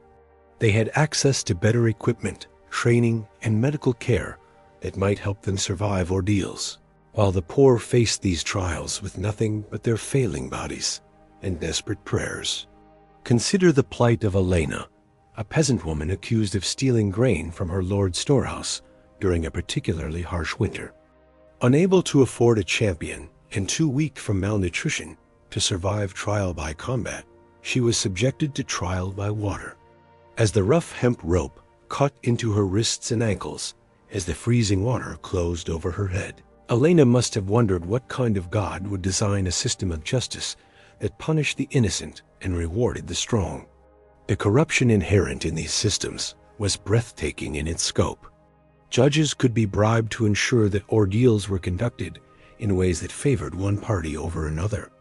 They had access to better equipment, training, and medical care that might help them survive ordeals, while the poor faced these trials with nothing but their failing bodies and desperate prayers. Consider the plight of Elena, a peasant woman accused of stealing grain from her lord's storehouse during a particularly harsh winter. Unable to afford a champion and too weak from malnutrition to survive trial by combat, she was subjected to trial by water. As the rough hemp rope cut into her wrists and ankles as the freezing water closed over her head, Elena must have wondered what kind of God would design a system of justice that punished the innocent and rewarded the strong. The corruption inherent in these systems was breathtaking in its scope. Judges could be bribed to ensure that ordeals were conducted in ways that favored one party over another.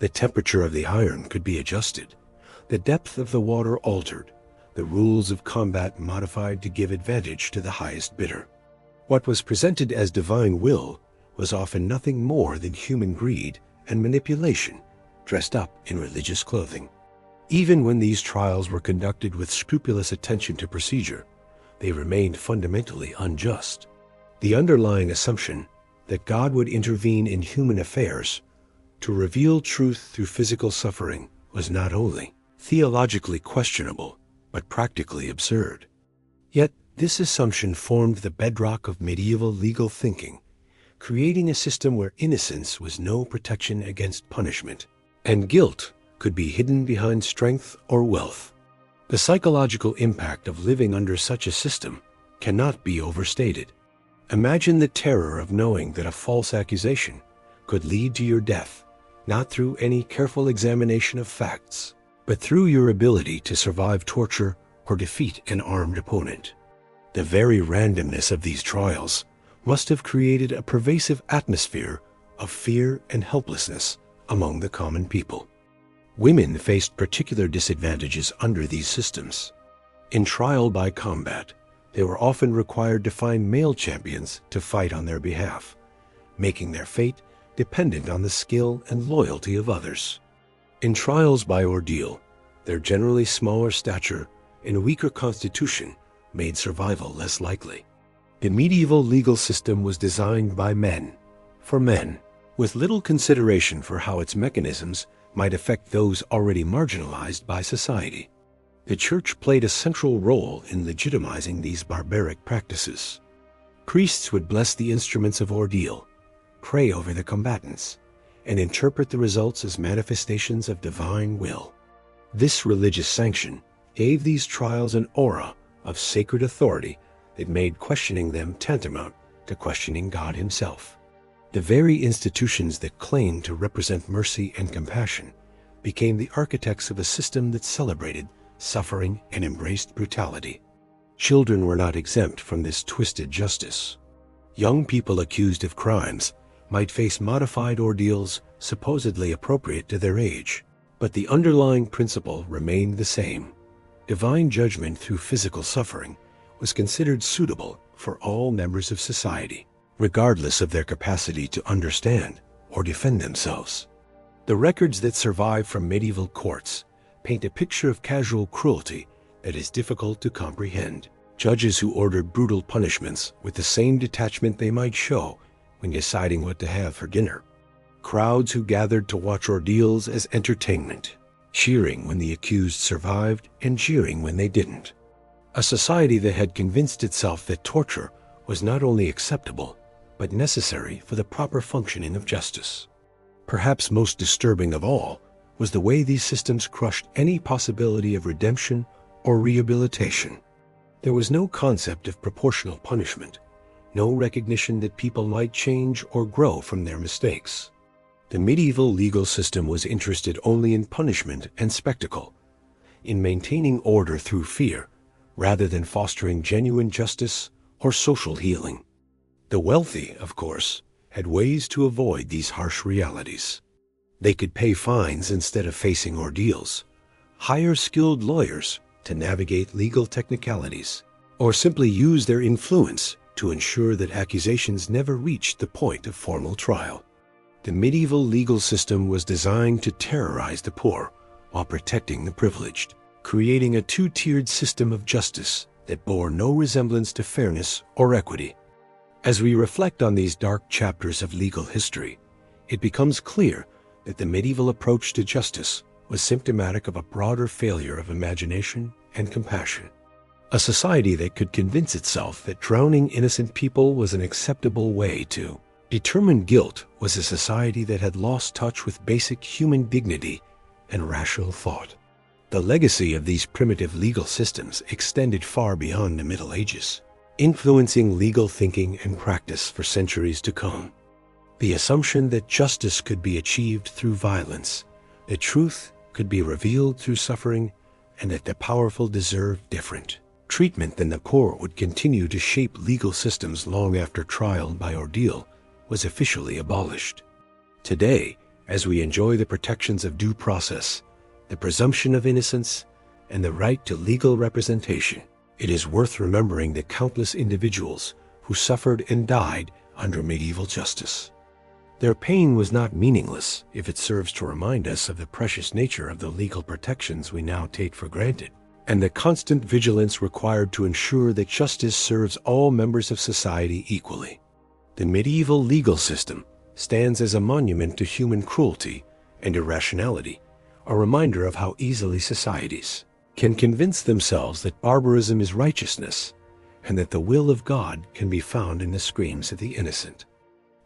The temperature of the iron could be adjusted, the depth of the water altered, the rules of combat modified to give advantage to the highest bidder. What was presented as divine will was often nothing more than human greed and manipulation, dressed up in religious clothing. Even when these trials were conducted with scrupulous attention to procedure, they remained fundamentally unjust. The underlying assumption that God would intervene in human affairs to reveal truth through physical suffering was not only theologically questionable, but practically absurd. Yet, this assumption formed the bedrock of medieval legal thinking, creating a system where innocence was no protection against punishment, and guilt could be hidden behind strength or wealth. The psychological impact of living under such a system cannot be overstated. Imagine the terror of knowing that a false accusation could lead to your death, not through any careful examination of facts, but through your ability to survive torture or defeat an armed opponent. The very randomness of these trials must have created a pervasive atmosphere of fear and helplessness among the common people. Women faced particular disadvantages under these systems. In trial by combat, they were often required to find male champions to fight on their behalf, making their fate dependent on the skill and loyalty of others. In trials by ordeal, their generally smaller stature and weaker constitution made survival less likely. The medieval legal system was designed by men, for men, with little consideration for how its mechanisms might affect those already marginalized by society. The Church played a central role in legitimizing these barbaric practices. Priests would bless the instruments of ordeal, pray over the combatants, and interpret the results as manifestations of divine will. This religious sanction gave these trials an aura of sacred authority that made questioning them tantamount to questioning God himself. The very institutions that claimed to represent mercy and compassion became the architects of a system that celebrated suffering and embraced brutality. Children were not exempt from this twisted justice. Young people accused of crimes might face modified ordeals supposedly appropriate to their age, but the underlying principle remained the same. Divine judgment through physical suffering was considered suitable for all members of society, regardless of their capacity to understand or defend themselves. The records that survive from medieval courts paint a picture of casual cruelty that is difficult to comprehend. Judges who ordered brutal punishments with the same detachment they might show when deciding what to have for dinner. Crowds who gathered to watch ordeals as entertainment, cheering when the accused survived and jeering when they didn't. A society that had convinced itself that torture was not only acceptable, but necessary for the proper functioning of justice. Perhaps most disturbing of all was the way these systems crushed any possibility of redemption or rehabilitation. There was no concept of proportional punishment, no recognition that people might change or grow from their mistakes. The medieval legal system was interested only in punishment and spectacle, in maintaining order through fear, rather than fostering genuine justice or social healing. The wealthy, of course, had ways to avoid these harsh realities. They could pay fines instead of facing ordeals, hire skilled lawyers to navigate legal technicalities, or simply use their influence to ensure that accusations never reached the point of formal trial. The medieval legal system was designed to terrorize the poor while protecting the privileged, creating a two-tiered system of justice that bore no resemblance to fairness or equity. As we reflect on these dark chapters of legal history, it becomes clear that the medieval approach to justice was symptomatic of a broader failure of imagination and compassion. A society that could convince itself that drowning innocent people was an acceptable way to determine guilt was a society that had lost touch with basic human dignity and rational thought. The legacy of these primitive legal systems extended far beyond the Middle Ages, influencing legal thinking and practice for centuries to come. The assumption that justice could be achieved through violence, that truth could be revealed through suffering, and that the powerful deserved different treatment than the poor would continue to shape legal systems long after trial by ordeal was officially abolished. Today, as we enjoy the protections of due process, the presumption of innocence, and the right to legal representation, it is worth remembering the countless individuals who suffered and died under medieval justice. Their pain was not meaningless if it serves to remind us of the precious nature of the legal protections we now take for granted, and the constant vigilance required to ensure that justice serves all members of society equally. The medieval legal system stands as a monument to human cruelty and irrationality, a reminder of how easily societies can convince themselves that barbarism is righteousness and that the will of God can be found in the screams of the innocent.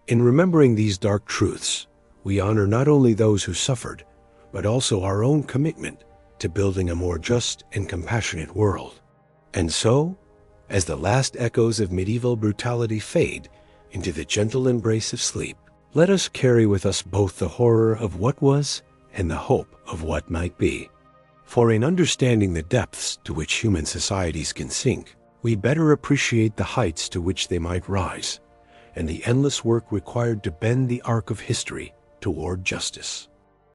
In remembering these dark truths, we honor not only those who suffered, but also our own commitment to building a more just and compassionate world. And so, as the last echoes of medieval brutality fade into the gentle embrace of sleep, let us carry with us both the horror of what was and the hope of what might be. For in understanding the depths to which human societies can sink, we better appreciate the heights to which they might rise, and the endless work required to bend the arc of history toward justice.